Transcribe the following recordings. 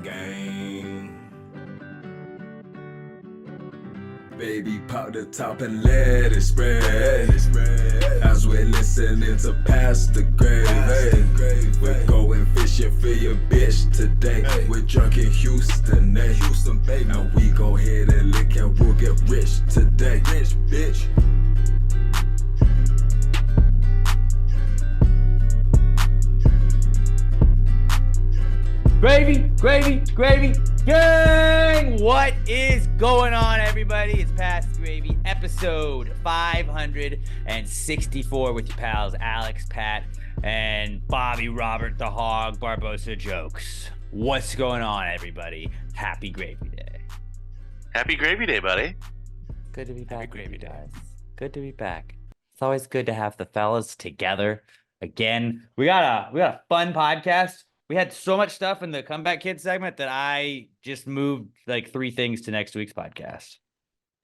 gang. Baby, pop the top and let it spread. As we're listening to Pastor Grave. Hey. We're going fishing for your bitch today. Hey. We're drunk in Houston, hey. Houston, baby. And we go ahead and lick and we'll get rich today. Rich, bitch. Gravy, gang! What is going on, everybody? It's Past Gravy, episode 564 with your pals Alex, Pat, and Bobby, Robert, the Hog, Barbosa Jokes. What's going on, everybody? Happy Gravy Day. Happy Gravy Day, buddy. Good to be back, guys. Good to be back. It's always good to have the fellas together again. We got a fun podcast. We had so much stuff in the Comeback Kids segment that I just moved like 3 things to next week's podcast.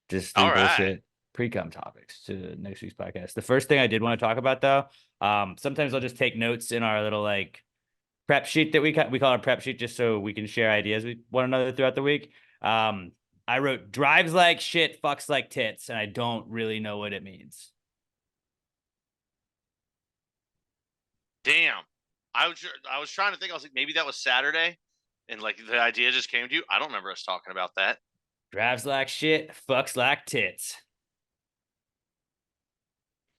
Just bullshit Precome topics to next week's podcast. The first thing I did want to talk about, though, sometimes I'll just take notes in our little like prep sheet that we call our prep sheet, just so we can share ideas with one another throughout the week. I wrote drives like shit, fucks like tits, and I don't really know what it means. Damn. I was trying to think. I was like, maybe that was Saturday, and like the idea just came to you. I don't remember us talking about that. Drives like shit, fucks like tits.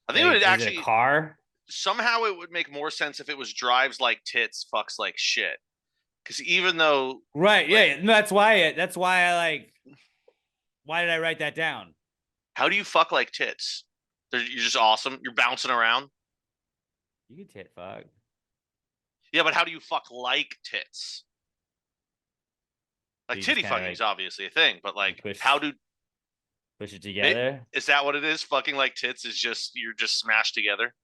I think it would actually a car. Somehow it would make more sense if it was drives like tits, fucks like shit. Because even though, right, yeah, that's why I like. Why did I write that down? How do you fuck like tits? You're just awesome. You're bouncing around. You can tit fuck. Yeah, but how do you fuck like tits? Like titty fucking is obviously a thing, but like push it together? Is that what it is? Fucking like tits is just you're just smashed together.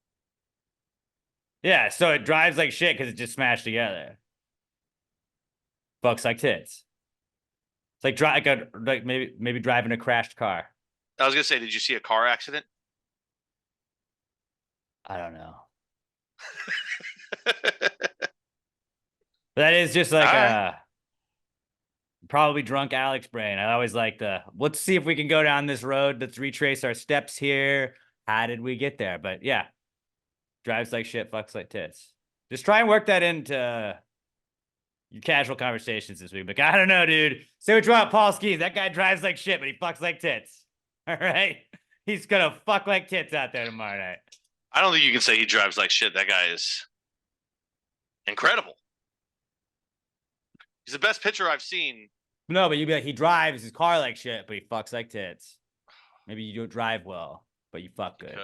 Yeah, so it drives like shit because it's just smashed together. Fucks like tits. It's like maybe driving a crashed car. I was gonna say, did you see a car accident? I don't know. That is just like probably drunk Alex brain. I always like let's see if we can go down this road. Let's retrace our steps here. How did we get there? But yeah, drives like shit, fucks like tits. Just try and work that into your casual conversations this week. But I don't know, dude. Say what you want, Paul Skeens. That guy drives like shit, but he fucks like tits. All right? He's gonna fuck like tits out there tomorrow night. I don't think you can say he drives like shit. That guy is incredible. He's the best pitcher I've seen. No, but you'd be like, he drives his car like shit, but he fucks like tits. Maybe you don't drive well, but you fuck good.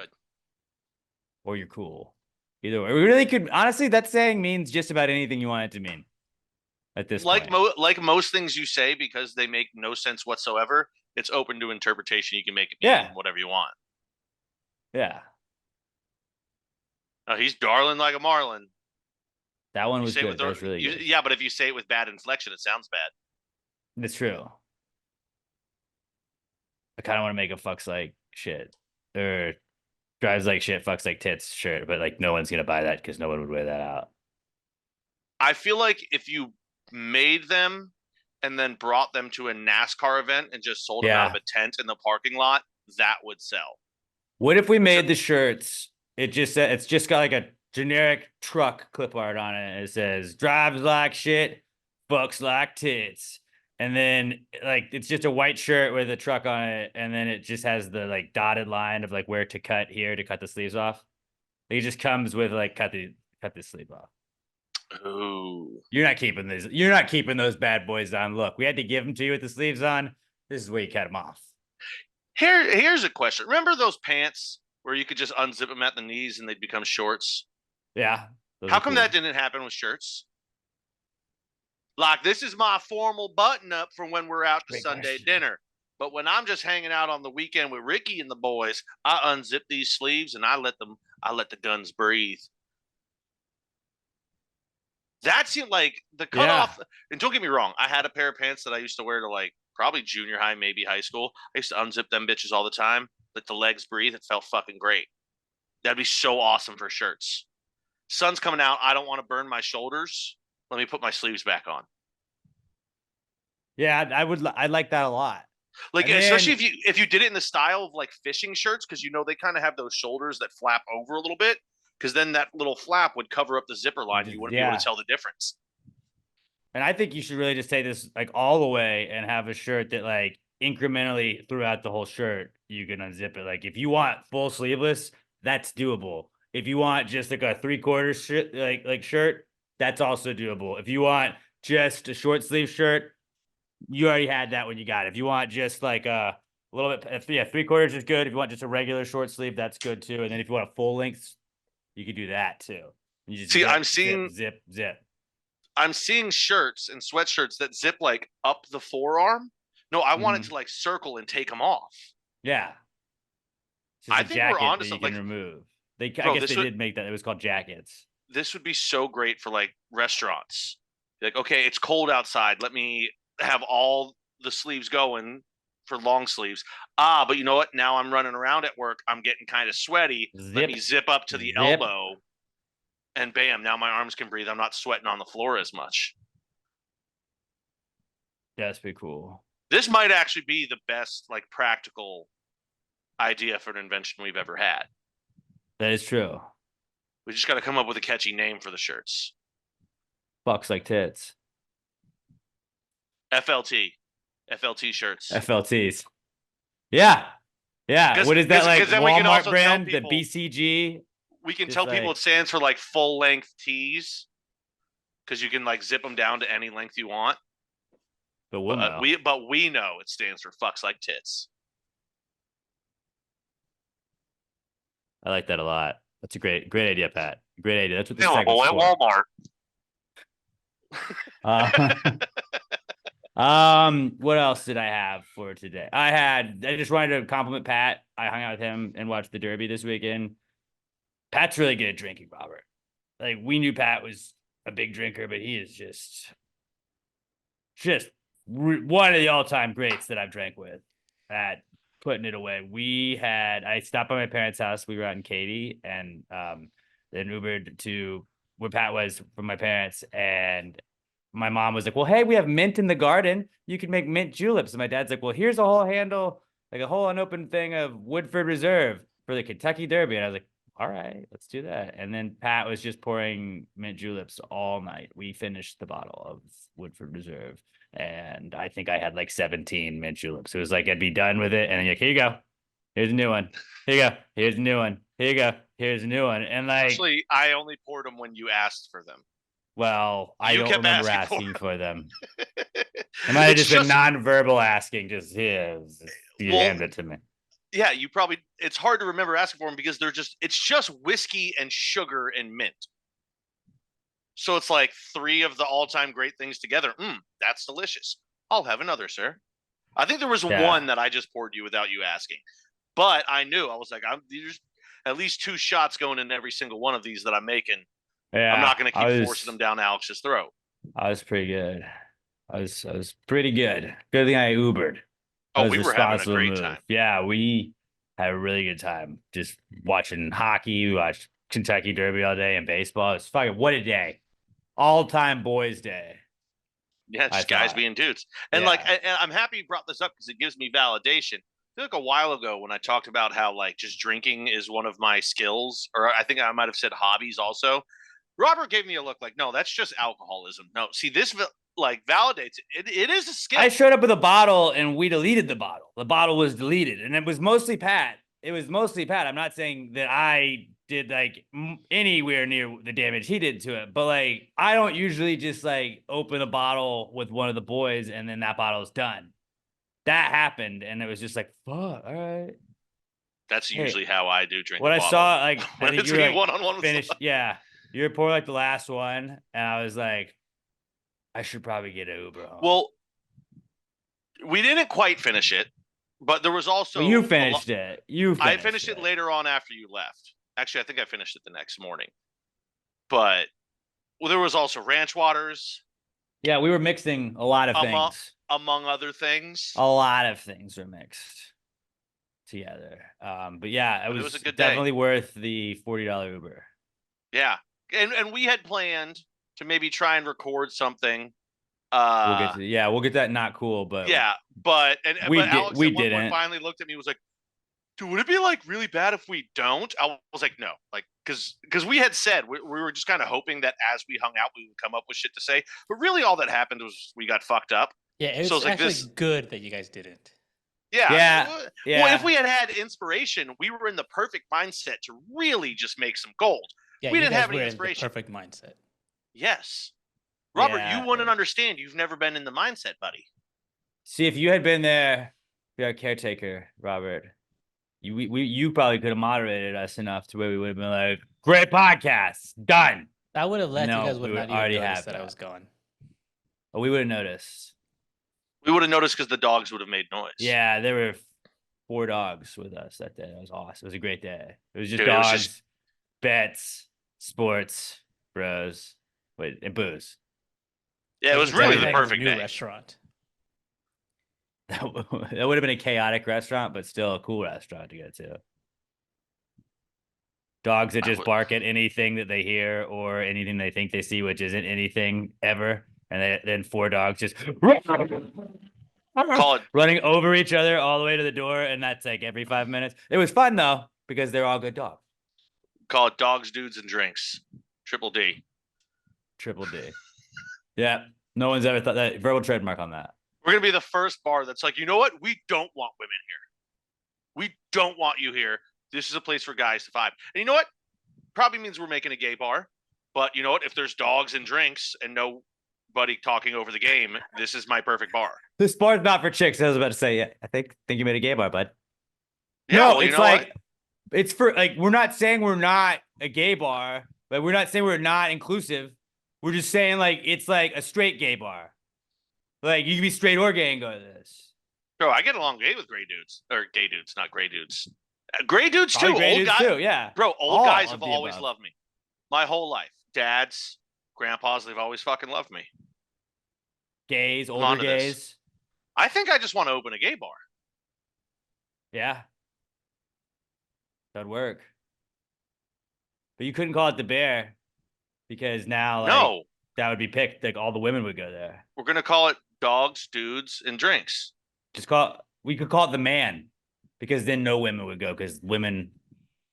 Or you're cool. Either way. We really could, honestly, that saying means just about anything you want it to mean at this point. Like most things you say, because they make no sense whatsoever, it's open to interpretation. You can make it mean whatever you want. Yeah. Oh, he's darling like a marlin. That one was good. That was really good. Yeah, but if you say it with bad inflection, it sounds bad. That's true. I kind of want to make a fucks like shit or drives like shit, fucks like tits shirt, but like no one's gonna buy that because no one would wear that out. I feel like if you made them and then brought them to a NASCAR event and just sold them out of a tent in the parking lot, that would sell. What if we made the shirts? It's just got like a generic truck clip art on it. It says drives like shit, fucks like tits. And then like it's just a white shirt with a truck on it, and then it just has the like dotted line of like where to cut here to cut the sleeves off. It just comes with like cut the sleeve off. Ooh. You're not keeping those bad boys on. Look, we had to give them to you with the sleeves on. This is where you cut them off. Here's a question. Remember those pants where you could just unzip them at the knees and they'd become shorts? Yeah. How come that didn't happen with shirts? Like, this is my formal button-up for when we're out to Sunday dinner. But when I'm just hanging out on the weekend with Ricky and the boys, I unzip these sleeves and I let the guns breathe. That seemed like the cutoff. And don't get me wrong, I had a pair of pants that I used to wear to like probably junior high, maybe high school. I used to unzip them bitches all the time. Let the legs breathe. It felt fucking great. That'd be so awesome for shirts. Sun's coming out. I don't want to burn my shoulders. Let me put my sleeves back on. Yeah, I like that a lot. Like, And especially then if you did it in the style of like fishing shirts, because they kind of have those shoulders that flap over a little bit, because then that little flap would cover up the zipper line, and you wouldn't be able to tell the difference. And I think you should really just take this like all the way and have a shirt that like incrementally throughout the whole shirt, you can unzip it. Like if you want full sleeveless, that's doable. If you want just like a 3/4 shirt, like shirt, that's also doable. If you want just a short sleeve shirt, you already had that when you got it. If you want just like a little bit, yeah, 3/4 is good. If you want just a regular short sleeve, that's good too. And then if you want a full length, you could do that too. You just See, zip, zip, zip, zip. I'm seeing shirts and sweatshirts that zip like up the forearm. No, I wanted to like circle and take them off. Yeah. It's just I a think we're jacket onto that you something. can Like, remove. I bro, guess they did make that. It was called jackets. This would be so great for like restaurants. Like, okay, it's cold outside. Let me have all the sleeves going for long sleeves. But you know what? Now I'm running around at work. I'm getting kind of sweaty. Let me zip up to the elbow, and bam! Now my arms can breathe. I'm not sweating on the floor as much. Yeah, that's pretty cool. This might actually be the best, like, practical idea for an invention we've ever had. That is true. We just got to come up with a catchy name for the shirts. Fucks like tits. FLT shirts. FLTs. Yeah. Yeah. What is that like? Walmart brand? People, the BCG? We can tell people it stands for like full length tees, because you can like zip them down to any length you want. But we know it stands for fucks like tits. I like that a lot. That's a great idea, Pat. Great idea. That's what this available at Walmart. What else did I have for today? I just wanted to compliment Pat. I hung out with him and watched the Derby this weekend. Pat's really good at drinking, Robert. Like, we knew Pat was a big drinker, but he is just one of the all-time greats that I've drank with at putting it away. I stopped by my parents' house. We were out in Katy, and then Ubered to where Pat was from my parents, and my mom was like, well, hey, we have mint in the garden. You can make mint juleps. And my dad's like, well, here's a whole handle, like a whole unopened thing of Woodford Reserve for the Kentucky Derby. And I was like, all right, let's do that. And then Pat was just pouring mint juleps all night. We finished the bottle of Woodford Reserve, and I think I had like 17 mint juleps. It was like, I'd be done with it. And then you're like, here you go. Here's a new one. Here you go. Here's a new one. Here you go. Here's a new one. And like, actually, I only poured them when you asked for them. Well, I don't remember asking for them. It might have just been nonverbal asking. Just here, you hand it to me. Yeah, it's hard to remember asking for them because it's just whiskey and sugar and mint. So it's like 3 of the all-time great things together. That's delicious. I'll have another, sir. I think there was one that I just poured you without you asking. But I knew. I was like, there's at least 2 shots going in every single one of these that I'm making. Yeah, I'm not going to keep forcing them down Alex's throat. I was pretty good. I was pretty good. Good thing I Ubered. We were having a great time. Yeah, we had a really good time just watching hockey. We watched Kentucky Derby all day and baseball. It's fucking, what a day. All-time boys day. Yeah, just guys being dudes. And and I'm happy you brought this up because it gives me validation. I feel like a while ago when I talked about how like just drinking is one of my skills, or I think I might have said hobbies also. Robert gave me a look like, no, that's just alcoholism. No, see, this like validates it. It is a skill. I showed up with a bottle and we deleted the bottle. The bottle was deleted, and it was mostly Pat. I'm not saying that I did like anywhere near the damage he did to it, but like I don't usually just like open a bottle with one of the boys and then that bottle's done. That happened, and it was just like, fuck, all right. That's usually how I do drink. What I saw, like, when it's like, one-on-one finished, yeah. You were pouring like the last one, and I was like, I should probably get an Uber home. Well, we didn't quite finish it, but there was also you finished it. I finished it later on after you left. Actually, I think I finished it the next morning. But there was also ranch waters. Yeah, we were mixing a lot of things. Among other things. A lot of things were mixed together. But yeah, it was a good definitely worth the $40 Uber. Yeah. And we had planned to maybe try and record something We'll get that not cool, but Yeah, but Alex we at one point didn't. finally looked at me and was like, dude, would it be like really bad if we don't? I was like, no, like because we had said we were just kind of hoping that as we hung out, we would come up with shit to say. But really, all that happened was we got fucked up. Yeah, So it's it's like actually this. good that you guys didn't. Yeah. Yeah. Well, if we had had inspiration, we were in the perfect mindset to really just make some gold. Yeah, We you didn't guys have any were in the inspiration. perfect mindset. Yes, Robert, Yeah. you wouldn't understand. You've never been in the mindset, buddy. See, if you had been there, be our caretaker, Robert. You probably could have moderated us enough to where we would have been like, great podcast, done. I would have left. No, you guys would we not would already even have notice that I that. was gone. Oh, we would have noticed. We would have noticed because the dogs would have made noise. Yeah, there were 4 dogs with us that day. It was awesome. It was a great day. It was just Dude, it was dogs, just- bets, sports, bros, and booze. Yeah, it was really the perfect new day. restaurant. That would have been a chaotic restaurant, but still a cool restaurant to go to. Dogs that just bark at anything that they hear or anything they think they see, which isn't anything ever. And then 4 dogs just Call it running over each other all the way to the door. And that's like every 5 minutes. It was fun though, because they're all good dogs. dogs, dudes, and drinks. Triple D. Triple D. Yeah. No one's ever thought that. Verbal trademark on that. We're gonna be the first bar that's like, you know what? We don't want women here. We don't want you here. This is a place for guys to vibe. And you know what? Probably means we're making a gay bar. But you know what? If there's dogs and drinks and nobody talking over the game, this is my perfect bar. This bar's not for chicks. I was about to say, yeah, I think you made a gay bar, bud. Yeah, No, well, you it's know like what? it's for like we're not saying we're not a gay bar, but we're not saying we're not inclusive. We're just saying like it's like a straight gay bar. Like you can be straight or gay and go to this. Bro, I get along great with gay dudes. Or gay dudes, not gray dudes. Gray dudes too. Probably gay Old dudes guys too, yeah. Bro, old All guys of have the always above. loved me. My whole life. Dads, grandpas, they've always fucking loved me. Gays, older onto this. gays. I think I just want to open a gay bar. Yeah. That'd work. But you couldn't call it the Bear because now like, No, that would be picked. Like all the women would go there. we're gonna call it dogs, dudes, and drinks. We could call it the Man because then no women would go because women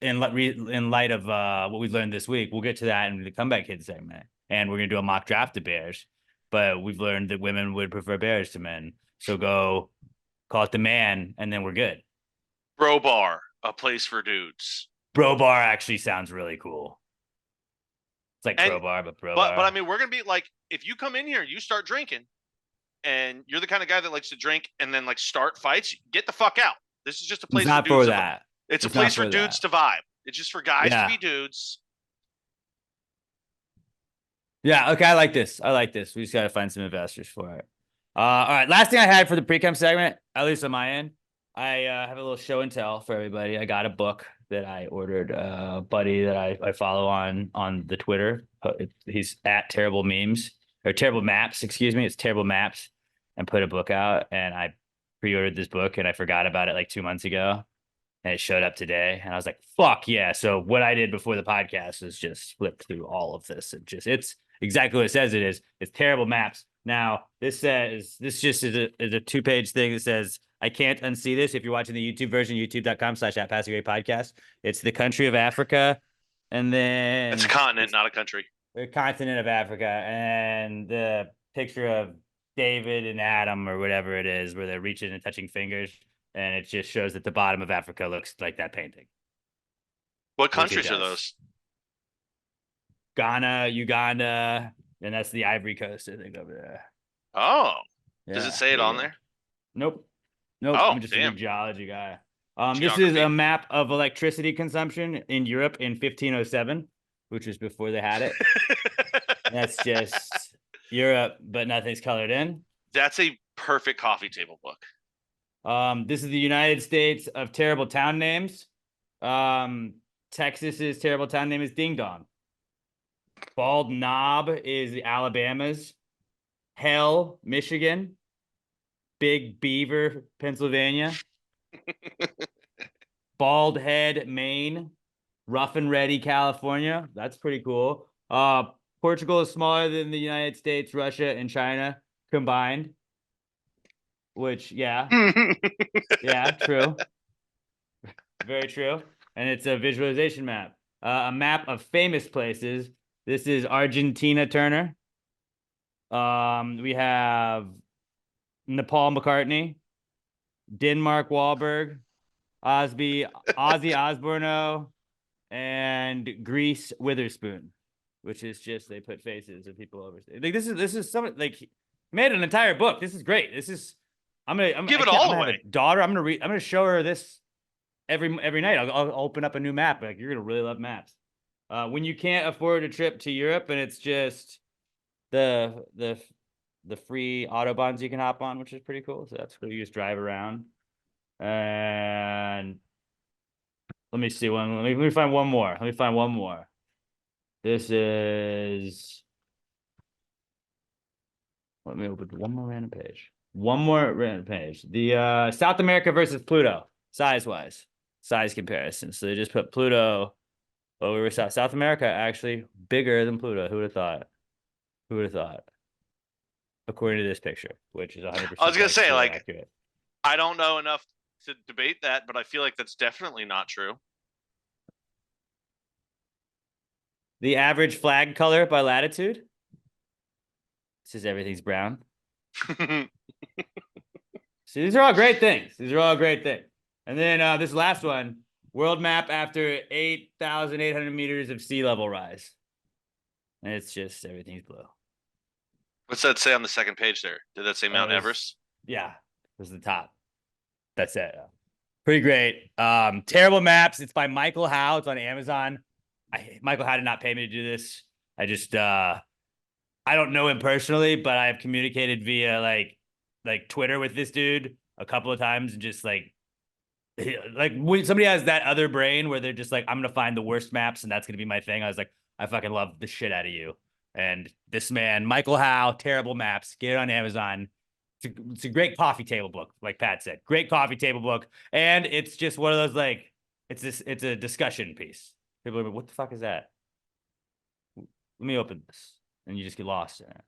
in light of what we learned this week, we'll get to that in the Comeback Kids segment. And we're gonna do a mock draft of bears. But we've learned that women would prefer bears to men. So go call it the Man, and then we're good. Bro bar, a place for dudes. Bro bar actually sounds really cool. It's like And- crowbar, but bro bar. But I mean, we're gonna be like, if you come in here and you start drinking, and you're the kind of guy that likes to drink and then like start fights, get the fuck out. This is just a place it's not for dudes. for that. It's a It's not place for for dudes that. to vibe. It's just for guys Yeah. to be dudes. Yeah, okay, I like this. We just gotta find some investors for it. All right, last thing I had for the Precome segment, at least on my end, I have a little show and tell for everybody. I got a book that I ordered. A buddy that I follow on the Twitter. He's at Terrible Memes or Terrible Maps. Excuse me, it's Terrible Maps, and put a book out. And I pre-ordered this book, and I forgot about it like 2 months ago, and it showed up today, and I was like, "Fuck yeah!" So what I did before the podcast is just flip through all of this. It's exactly what it says it is. It's Terrible Maps. Now, this is a 2-page thing that says, I can't unsee this. If you're watching the YouTube version, youtube.com/@PassingGreatPodcast. It's the country of Africa. And then It's a continent, not a country. the continent of Africa. And the picture of David and Adam or whatever it is, where they're reaching and touching fingers. And it just shows that the bottom of Africa looks like that painting. What Yes, it countries are does. those? Ghana, Uganda, and that's the Ivory Coast, I think, over there. Oh, does Yeah, it say it on yeah. there? Nope. Nope. Oh, I'm just a damn. big geology guy. This is Geography. a map of electricity consumption in Europe in 1507, which was before they had it. That's just Europe, but nothing's colored in. That's a perfect coffee table book. This is the United States of terrible town names. Texas's terrible town name is Ding Dong. Bald Knob is Alabama's. Hell, Michigan. Big Beaver, Pennsylvania. Bald Head, Maine. Rough and Ready, California. That's pretty cool. Portugal is smaller than the United States, Russia, and China. combined. Which, yeah, yeah, true. Very true. And it's a visualization map. A map of famous places. This is Argentina Turner. We have Nepal McCartney, Denmark Wahlberg, Ozzy Osbourne, and Greece Witherspoon, which is just they put faces of people over. Like this is some like he made an entire book. This is great. This is I'm Give it I'm all gonna away. have a daughter. I'm gonna show her this every night. I'll open up a new map. Like you're gonna really love maps. When you can't afford a trip to Europe and it's just the free autobahns you can hop on, which is pretty cool. So that's cool. You just drive around. And let me see one. Let me find one more. Let me find one more. This is. Let me open one more random page. One more random page. The South America versus Pluto, size-wise, size comparison. So they just put Pluto over South America, actually bigger than Pluto. Who would have thought? Who would have thought? According to this picture, which is 100%. I was gonna say, like, accurate. I don't know enough to debate that, but I feel like that's definitely not true. The average flag color by latitude. This is everything's brown. See, these are all great things. These are all great things. And then this last one, world map after 8,800 meters of sea level rise. And it's just everything's blue. What's that say on the second page there? Did that say Mount Everest? Yeah, it was the top. That's it. Pretty great. Terrible maps. It's by Michael Howe. It's on Amazon. Michael Howe did not pay me to do this. I just I don't know him personally, but I've communicated via like Twitter with this dude a couple of times, and just like when somebody has that other brain where they're just like, I'm gonna find the worst maps and that's gonna be my thing. I was like, I fucking love the shit out of you. And this man, Michael Howe, terrible maps. Get it on Amazon. It's a great coffee table book, like Pat said. Great coffee table book, and it's just one of those like it's a discussion piece. People are like, what the fuck is that? Let me open this, and you just get lost in it.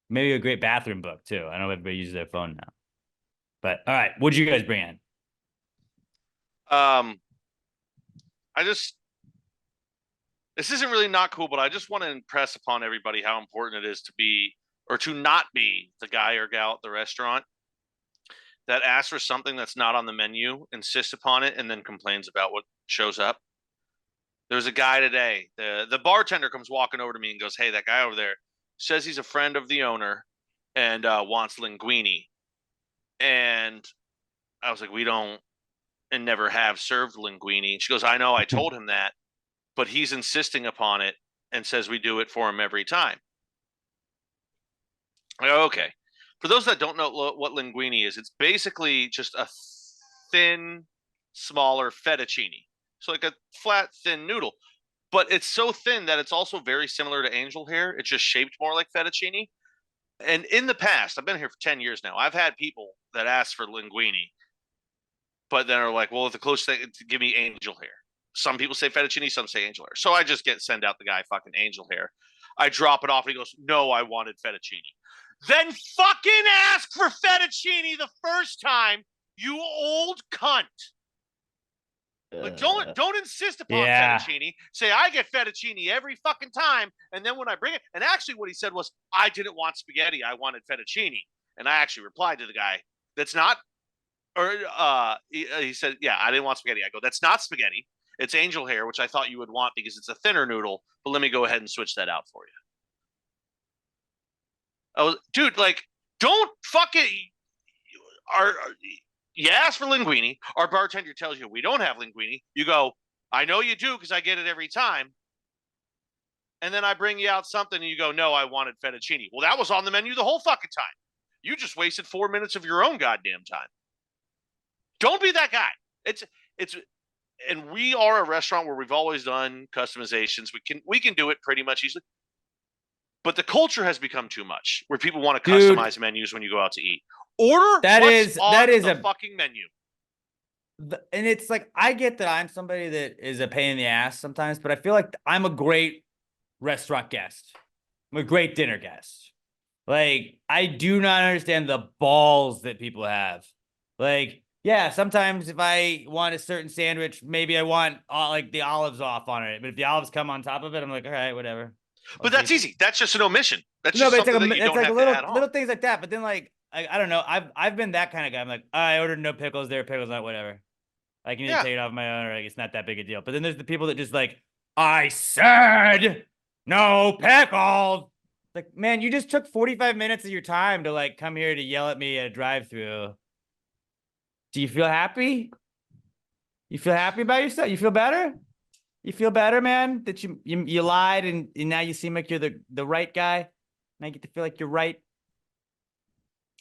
Maybe a great bathroom book too. I know everybody uses their phone now. But all right, what'd you guys bring in? This isn't really not cool, but I just want to impress upon everybody how important it is to be or to not be the guy or gal at the restaurant that asks for something that's not on the menu, insists upon it, and then complains about what shows up. There's a guy today. The bartender comes walking over to me and goes, "Hey, that guy over there says he's a friend of the owner and wants linguine." And I was like, "We don't and never have served linguine." She goes, "I know, I told him that, but he's insisting upon it and says we do it for him every time." I go, okay. For those that don't know what linguine is, it's basically just a thin, smaller fettuccine. So like a flat, thin noodle. But it's so thin that it's also very similar to angel hair. It's just shaped more like fettuccine. And in the past, I've been here for 10 years now, I've had people that ask for linguine, but then are like, well, the closest thing, give me angel hair. Some people say fettuccine, some say angel hair. So I just send out the guy fucking angel hair. I drop it off and he goes, "No, I wanted fettuccine." Then fucking ask for fettuccine the first time, you old cunt. Like, don't insist upon fettuccine. Say, I get fettuccine every fucking time, and then when I bring it, and actually what he said was, I didn't want spaghetti, I wanted fettuccine. And I actually replied to the guy, that's not, or he said, yeah, I didn't want spaghetti. I go, that's not spaghetti. It's angel hair, which I thought you would want because it's a thinner noodle, but let me go ahead and switch that out for you. Dude, like, don't fucking, you ask for linguine, our bartender tells you we don't have linguine. You go, I know you do because I get it every time. And then I bring you out something and you go, no, I wanted fettuccine. Well, that was on the menu the whole fucking time. You just wasted 4 minutes of your own goddamn time. Don't be that guy. And we are a restaurant where we've always done customizations. We can do it pretty much easily. But the culture has become too much where people want to customize menus when you go out to eat. Order that is a fucking menu. And it's like, I get that I'm somebody that is a pain in the ass sometimes, but I feel like I'm a great restaurant guest. I'm a great dinner guest. Like, I do not understand the balls that people have. Like, yeah, sometimes if I want a certain sandwich, maybe I want like the olives off on it. But if the olives come on top of it, I'm like, all right, whatever. But that's easy. That's just an omission. That's No, just but it's something like that you it's don't like have little to add on. little things like that. But then like I don't know. I've been that kind of guy. I'm like, I ordered no pickles. There are pickles on it, whatever. I can either Yeah. take it off my own or like it's not that big a deal. But then there's the people that just like, I said no pickles. Like, man, you just took 45 minutes of your time to like come here to yell at me at a drive-through. Do you feel happy? You feel happy about yourself? You feel better? You feel better, man? That you lied and now you seem like you're the right guy. And I get to feel like you're right.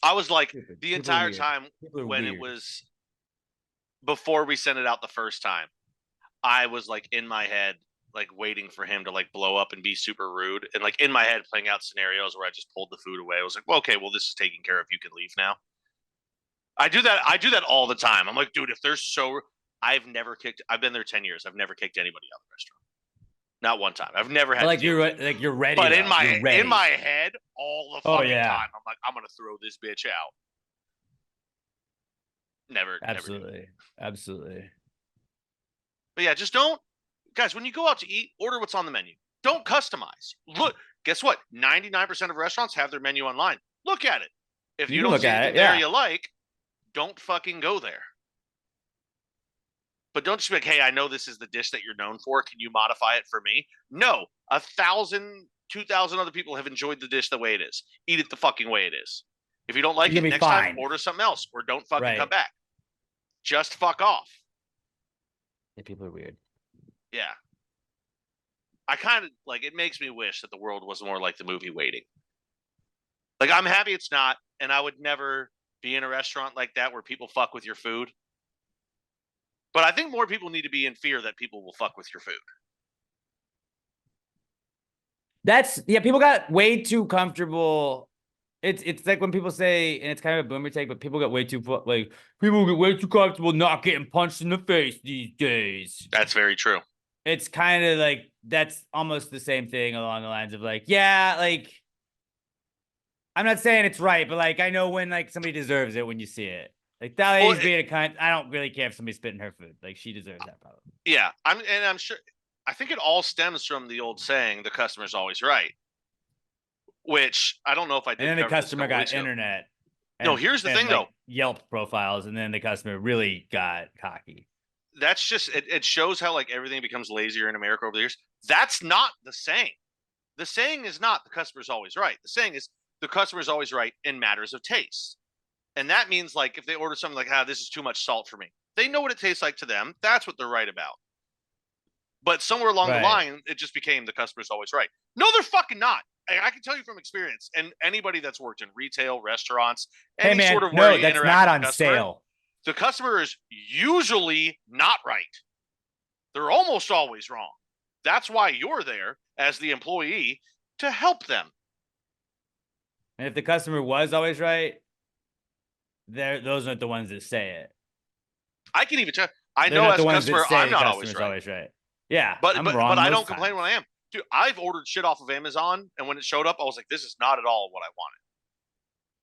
I was like Stupid. the People are entire weird. time People are when weird. it was before we sent it out the first time, I was like in my head, like waiting for him to like blow up and be super rude, and like in my head playing out scenarios where I just pulled the food away. I was like, well, okay, well, this is taken care of. You can leave now. I do that all the time. I'm like, dude, if they're so, I've been there 10 years. I've never kicked anybody out of the restaurant. Not one time. I've never had. But like to deal with it. you're ready. But though. in my You're ready. head, all the fucking yeah. time, I'm like, I'm gonna throw this bitch out. Never. Absolutely. Absolutely. But yeah, just don't, guys. When you go out to eat, order what's on the menu. Don't customize. Look, guess what? 99% of restaurants have their menu online. Look at it. If You you can don't look see at anything it, yeah. there you like, don't fucking go there. But don't just be like, hey, I know this is the dish that you're known for. Can you modify it for me? No, 1,000, 2,000 other people have enjoyed the dish the way it is. Eat it the fucking way it is. If you don't like You're it, gonna be next time fine. order something else or don't fucking Right. come back. Just fuck off. Yeah, people are weird. Yeah. I kind of like, it makes me wish that the world was more like the movie Waiting. Like, I'm happy it's not, and I would never be in a restaurant like that where people fuck with your food. But I think more people need to be in fear that people will fuck with your food. People got way too comfortable. It's like when people say, and it's kind of a boomer take, but people get way too comfortable not getting punched in the face these days. That's very true. It's kind of like that's almost the same thing along the lines of like, yeah, like I'm not saying it's right, but like I know when like somebody deserves it when you see it. Like that lady's being a cunt. I don't really care if somebody's spitting her food. Like she deserves that probably. Yeah, I'm sure. I think it all stems from the old saying, "The customer's always right," which I don't know if I did. And then the cover this customer a couple got weeks ago. internet. No, here's the thing, though. Yelp profiles, and then the customer really got cocky. That's just it shows how like everything becomes lazier in America over the years. That's not the saying. The saying is not the customer's always right. The saying is the customer's always right in matters of taste. And that means like if they order something like, this is too much salt for me. They know what it tastes like to them. That's what they're right about. But somewhere along the line, it just became the customer's always right. No, they're fucking not. I can tell you from experience, and anybody that's worked in retail, restaurants, any sort of way that's interact not with on the customer, sale. the customer is usually not right. They're almost always wrong. That's why you're there as the employee to help them. And if the customer was always right, those aren't the ones that say it. I can even tell. I They're know not as the a ones that customer, say I'm the not always customer's right. always right. Yeah, But I'm but wrong I most don't complain times. when I am. Dude, I've ordered shit off of Amazon, and when it showed up, I was like, this is not at all what I wanted.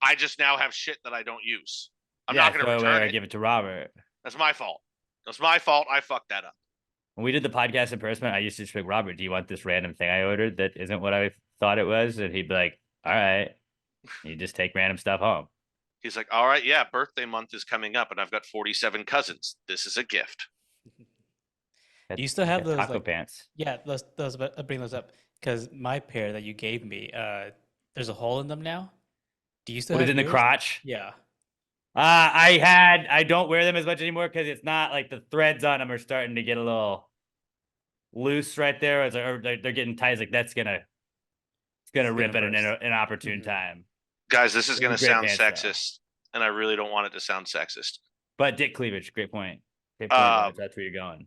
I just now have shit that I don't use. I'm not going to return it. Give it to Robert. That's my fault. That's my fault. I fucked that up. When we did the podcast in person, I used to just be like, Robert, do you want this random thing I ordered that isn't what I thought it was? And he'd be like, all right. You just take random stuff home. He's like, all right, yeah, birthday month is coming up, and I've got 47 cousins. This is a gift. Do you still have those taco like, pants? Yeah, those. I'll bring those up because my pair that you gave me, there's a hole in them now. Do you still Was have it in the yours? crotch? Yeah. I don't wear them as much anymore because it's not like the threads on them are starting to get a little loose right there. Or they're getting tight. It's like it's gonna rip at an opportune time. Guys, this is going to sound pants, sexist, and I really don't want it to sound sexist. But dick cleavage, great point. Great point. That's where you're going.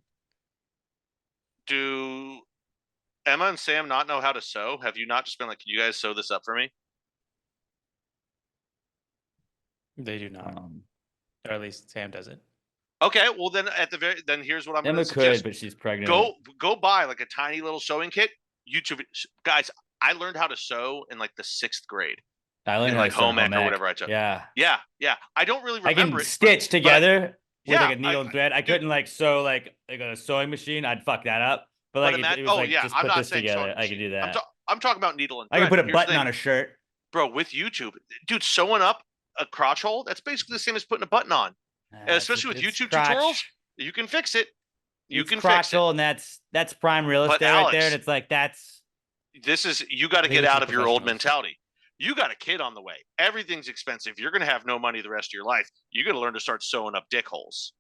Do Emma and Sam not know how to sew? Have you not just been like, can you guys sew this up for me? They do not, or at least Sam doesn't. Okay, well then then here's what I'm going to Emma suggest. could, but she's pregnant. Go buy like a tiny little sewing kit. YouTube guys, I learned how to sew in like the 6th grade. I learned in how like to sew home ec or ec. whatever I took. Yeah. Yeah. I don't really I remember can it. stitch together with yeah, like a needle and thread. I dude, couldn't like sew like a sewing machine. I'd fuck that up. But but like imagine. it was Oh like yeah, just I'm put not this saying together. sewing I could machine. do that. I'm talking about needle and I thread. could put a But here's the button thing, on a shirt. bro. With YouTube, dude, sewing up a crotch hole, that's basically the same as putting a button on. And especially with It's YouTube crotch. tutorials, you can fix it. You It's can fix it. crotchal, and that's prime real But estate right there. And Alex, it's like that's you got to Leave get it to out of your old professionals. mentality. You got a kid on the way. Everything's expensive. You're going to have no money the rest of your life. You got to learn to start sewing up dick holes.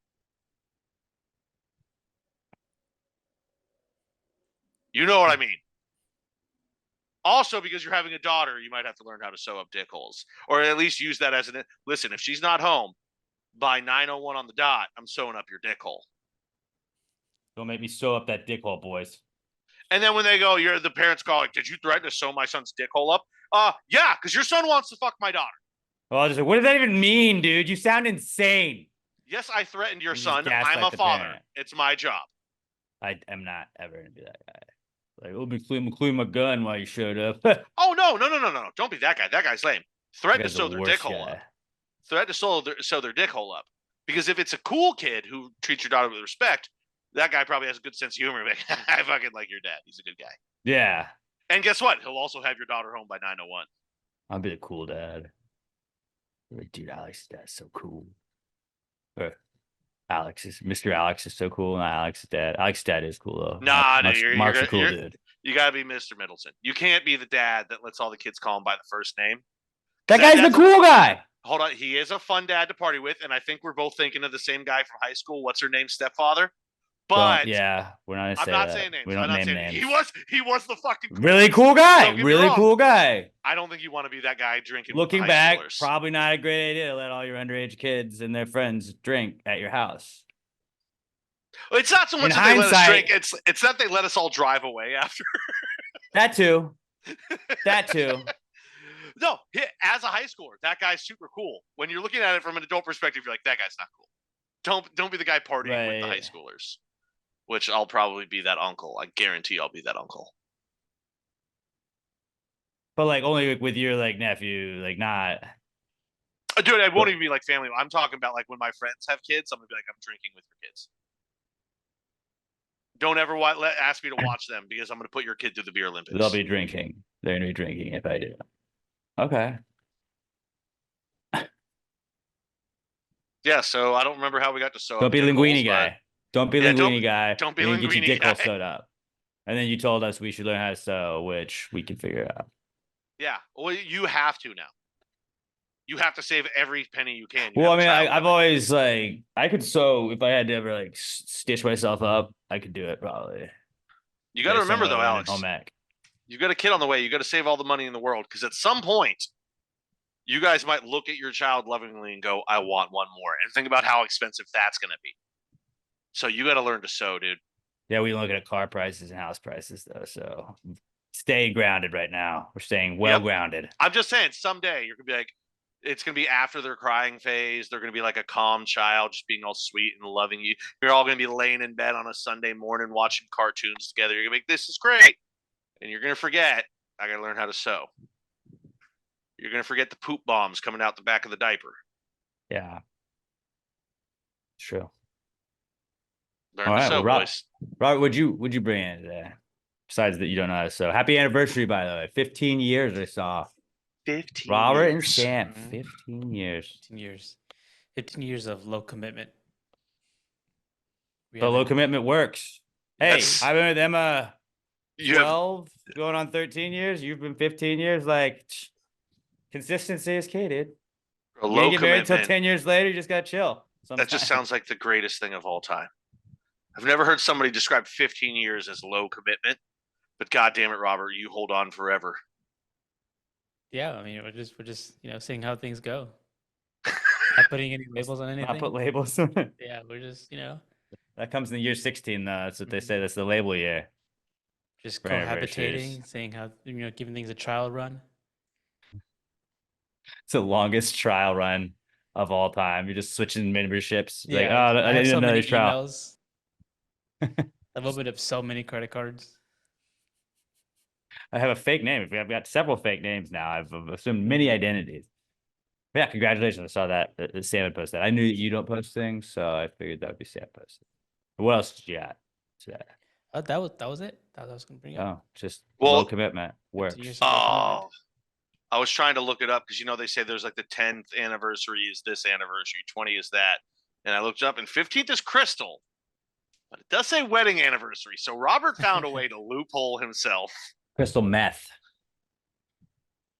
You know what I mean? Also, because you're having a daughter, you might have to learn how to sew up dick holes, or at least use that as an listen. If she's not home by 9:01 on the dot, I'm sewing up your dick hole. don't make me sew up that dick hole, boys. And then when they go, you're the parents call like, "Did you threaten to sew my son's dick hole up?" Yeah, because your son wants to fuck my daughter. Well, just what does that even mean, dude? You sound insane. Yes, I threatened your You just son. gaslight I'm a the father. parent. It's my job. I am not ever gonna be that guy. Like, let me clean my gun while you showed up. Oh no. Don't be that guy. That guy's lame. Threaten to Guy's sew the their dick worst hole guy. up. Threaten to sew their dick hole up. Because if it's a cool kid who treats your daughter with respect, that guy probably has a good sense of humor. Like, I fucking like your dad. He's a good guy. Yeah, And guess what? He'll also have your daughter home by 9:01. I'll be the cool dad. Like, dude, Alex's dad's so cool. Or Mr. Alex is so cool, and Alex's dad. Alex's dad is cool though. Nah, Mark's, dude, Mark's a cool dude. You gotta be Mr. Middleton. You can't be the dad that lets all the kids call him by the first name. That guy's the cool guy. Hold on, he is a fun dad to party with, and I think we're both thinking of the same guy from high school. What's her name? Stepfather. But yeah, we're not. I'm not saying names. We don't name names. He was the fucking really cool guy. Don't get me Really wrong. cool guy. I don't think you want to be that guy drinking. Looking with the high back, schoolers. probably not a great idea to let all your underage kids and their friends drink at your house. It's not so much In that they let us hindsight- drink. It's that they let us all drive away after. That too. That too. No, as a high schooler, that guy's super cool. When you're looking at it from an adult perspective, you're like, that guy's not cool. Don't be the guy partying with the high Right. schoolers. Which I'll probably be that uncle. I guarantee I'll be that uncle. But like only with your like nephew, like not. Dude, it won't even be like family. I'm talking about like when my friends have kids, I'm gonna be like, I'm drinking with your kids. Don't ever ask me to watch them because I'm gonna put your kid through the beer Olympics. They'll be drinking. They're gonna be drinking if I do. Okay. Yeah, so I don't remember how we got to sew. Don't up be dick linguini holes, guy. Don't be Yeah, linguini guy. don't be and then get your linguini dick hole guy. sewed up. And then you told us we should learn how to sew, which we can figure out. Yeah, well, you have to now. You have to save every penny you can. Well, I mean, I've always like I could sew if I had to ever like stitch myself up, I could do it probably. You got to Based on remember what I though, learned in Alex. home ec. You got a kid on the way. You got to save all the money in the world because at some point, you guys might look at your child lovingly and go, "I want one more," and think about how expensive that's going to be. So you got to learn to sew, dude. Yeah, we look at car prices and house prices though, so stay grounded right now. We're staying well grounded. I'm just saying, someday you're gonna be like, it's gonna be after their crying phase. They're gonna be like a calm child, just being all sweet and loving you. You're all gonna be laying in bed on a Sunday morning watching cartoons together. You're gonna be like, this is great, and you're gonna forget. I gotta learn how to sew. You're gonna forget the poop bombs coming out the back of the diaper. Yeah. True. Learn All to right, sew, well, boys. Robert, would you bring in today? Besides that, you don't know how to sew. Happy anniversary, by the way. 15 years I saw. 15 Robert and years. Sam, 15 years. 15 years. 15 years of low commitment. We The low haven't- commitment works. Hey, Yes. I've been with Emma You have 12, going on 13 years. You've been 15 years. Like, consistency is key, dude. a You low ain't get married until commitment. 10 years later. You just got to chill. That just sometimes. sounds like the greatest thing of all time. I've never heard somebody describe 15 years as low commitment, but God damn it, Robert, you hold on forever. Yeah, I mean, we're just seeing how things go. Not putting any labels on anything. Not put labels. Yeah, we're just That comes in the year 16, though. That's what they say. That's the label year. just For anniversaries. cohabitating, seeing how giving things a trial run. It's the longest trial run of all time. You're just switching memberships. Like, oh, I have didn't so know many this trial. emails. I've opened up so many credit cards. I have a fake name. I've got several fake names now. I've assumed many identities. Yeah, congratulations. I saw that Salmon posted that. I knew that you don't post things, so I figured that would be Sam posted. What else did you got today? That was it. That was gonna bring up. Oh, just Well- low commitment works. Continuous low commitment. Oh, I was trying to look it up because they say there's like the 10th anniversary is this anniversary, 20 is that, and I looked up, and 15th is Crystal, but it does say wedding anniversary. So Robert found a way to loophole himself. Crystal meth.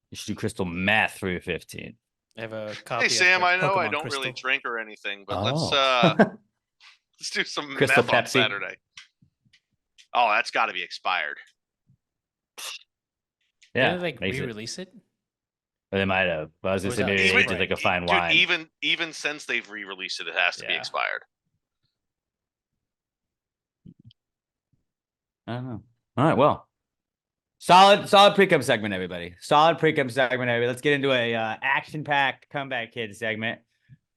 You should do crystal meth for your 15. I have a copy. Hey Sam, I know I Pokemon don't Crystal. really drink or anything, but Oh. let's do some Crystal meth on Pepsi. Saturday. Oh, that's got to be expired. Yeah, Did they like makes it. re-release it? Or they might have. But I was Or gonna was say that maybe they Sprite? did like a fine Dude, wine. even since they've re-released it, it has to be Yeah. expired. I don't know. All right, well. Solid Precome segment, everybody. Solid Precome segment, everybody. Let's get into a action-packed comeback kid segment.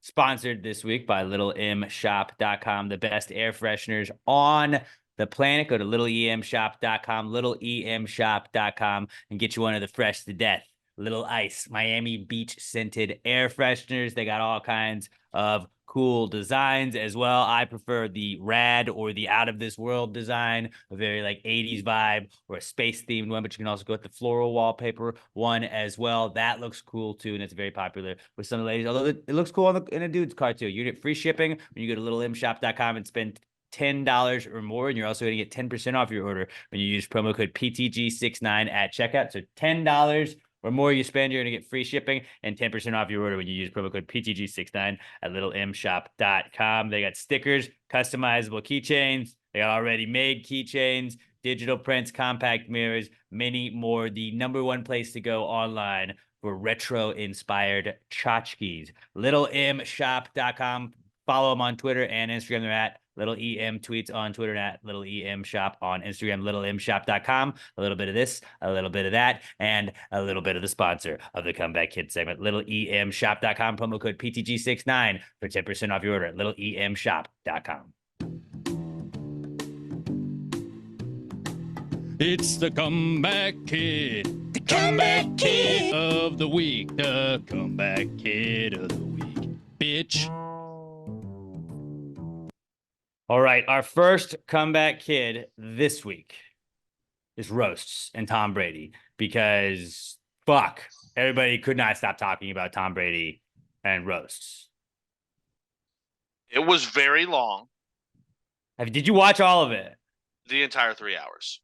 Sponsored this week by littlemshop.com, the best air fresheners on the planet. Go to littleemshop.com, littleemshop.com, and get you one of the fresh to death Little Ice Miami Beach scented air fresheners. They got all kinds of cool designs as well. I prefer the rad or the out of this world design, a very like 80s vibe or a space themed one, but you can also go with the floral wallpaper one as well. That looks cool too, and it's very popular with some of the ladies, although it looks cool in a dude's car too. You get free shipping when you go to littlemshop.com and spend $10 or more, and you're also going to get 10% off your order when you use promo code PTG69 at checkout. So $10 or more you spend, you're going to get free shipping and 10% off your order when you use promo code PTG69 at littlemshop.com. They got stickers, customizable keychains. They got already made keychains, digital prints, compact mirrors, many more. The #1 place to go online for retro-inspired tchotchkes. littlemshop.com. Follow them on Twitter and Instagram. They're at Little EM tweets on Twitter and at Little EM Shop on Instagram, littlemshop.com. A little bit of this, a little bit of that, and a little bit of the sponsor of the Comeback Kids segment, littlemshop.com. Promo code PTG69 for 10% off your order at littlemshop.com. It's the Comeback Kid. The Comeback Kid of the week. The Comeback Kid of the week. Bitch. All right, our first comeback kid this week is roasts and Tom Brady because fuck, everybody could not stop talking about Tom Brady and roasts. It was very long, Did you watch all of it? the entire 3 hours.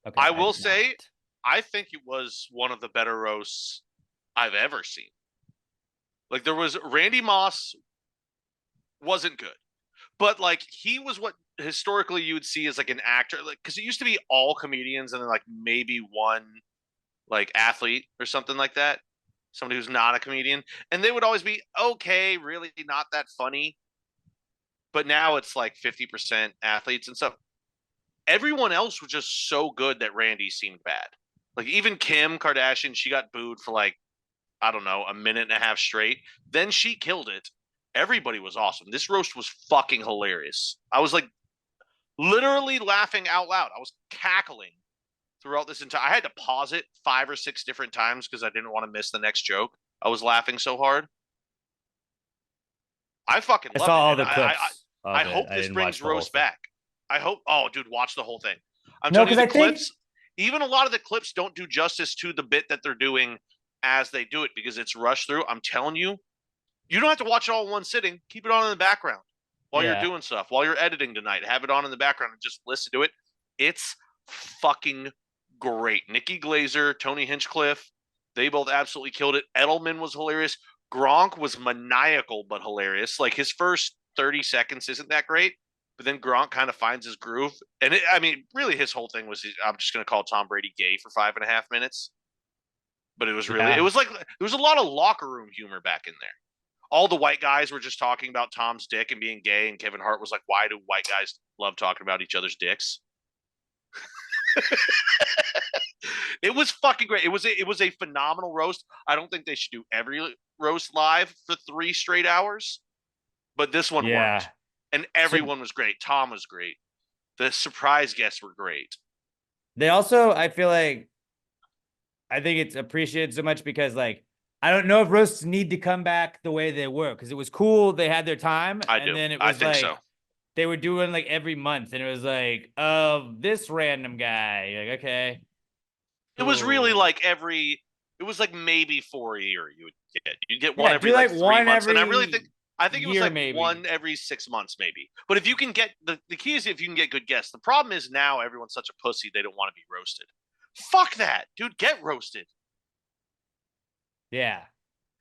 Okay, I will did say- not. I think it was one of the better roasts I've ever seen. Like there was Randy Moss wasn't good, but like he was what historically you would see as like an actor, like because it used to be all comedians and then like maybe one like athlete or something like that, somebody who's not a comedian, and they would always be okay, really not that funny. But now it's like 50% athletes and stuff. Everyone else was just so good that Randy seemed bad. Like even Kim Kardashian, she got booed for like, I don't know, a minute and a half straight. Then she killed it. Everybody was awesome. This roast was fucking hilarious. I was like literally laughing out loud. I was cackling throughout this entire. I had to pause it 5 or 6 different times because I didn't want to miss the next joke. I was laughing so hard. I fucking I loved saw it. all And the clips. I of it. hope I this didn't brings watch the whole roast thing. back. I hope. Oh, dude, watch the whole thing. I'm No, telling you, the 'cause I think- clips. Even a lot of the clips don't do justice to the bit that they're doing as they do it because it's rushed through. I'm telling you, you don't have to watch it all in one sitting. Keep it on in the background while Yeah. you're doing stuff, while you're editing tonight. Have it on in the background and just listen to it. It's fucking great. Nikki Glazer, Tony Hinchcliffe, they both absolutely killed it. Edelman was hilarious. Gronk was maniacal but hilarious. Like his first 30 seconds isn't that great, but then Gronk kind of finds his groove. And I mean, really, his whole thing was I'm just going to call Tom Brady gay for 5.5 minutes. But it was really, Yeah. it was like there was a lot of locker room humor back in there. All the white guys were just talking about Tom's dick and being gay, and Kevin Hart was like, "Why do white guys love talking about each other's dicks?" It was fucking great. It was a phenomenal roast. I don't think they should do every roast live for 3 straight hours, but this one Yeah. worked, and everyone was great. Tom was great. The surprise guests were great. They also, I feel like, I think it's appreciated so much because like I don't know if roasts need to come back the way they were because it was cool. They had their time, I and do. then it I was think like so. they were doing like every month, and it was like this random guy. You're like, okay, It was really cool. like it was like maybe 4 a year you'd get one Yeah, every do like like 3 one months. And every I think it was year, like maybe. one every 6 months, maybe. But if you can get the key is if you can get good guests. The problem is now everyone's such a pussy they don't want to be roasted. Fuck that, dude. Get roasted. Yeah,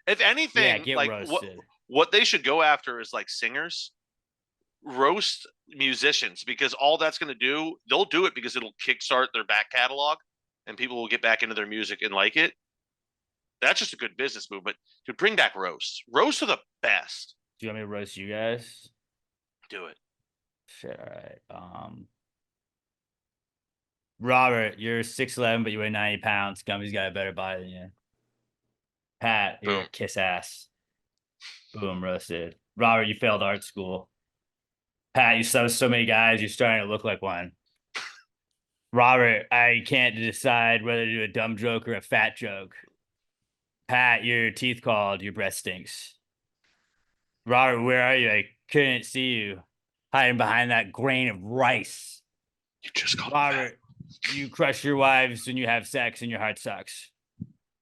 If yeah, anything, get like roasted. what they should go after is like singers, roast musicians, because all that's going to do, they'll do it because it'll kickstart their back catalog, and people will get back into their music and like it. That's just a good business move. But to bring back roasts, roasts are the best. Do you want me to roast you guys? Do it. Shit, all right. Robert, you're 6'11", but you weigh 90 pounds. Gummy's got a better body than you. Pat, you're a Boom. kiss ass. Boom, roasted. Robert, you failed art school. Pat, you saw so many guys, you're starting to look like one. Robert, I can't decide whether to do a dumb joke or a fat joke. Pat, your teeth called, your breath stinks. Robert, where are you? I couldn't see you. Hiding behind that grain of rice. You just called Robert, you crush your wives when you have sex and your heart sucks.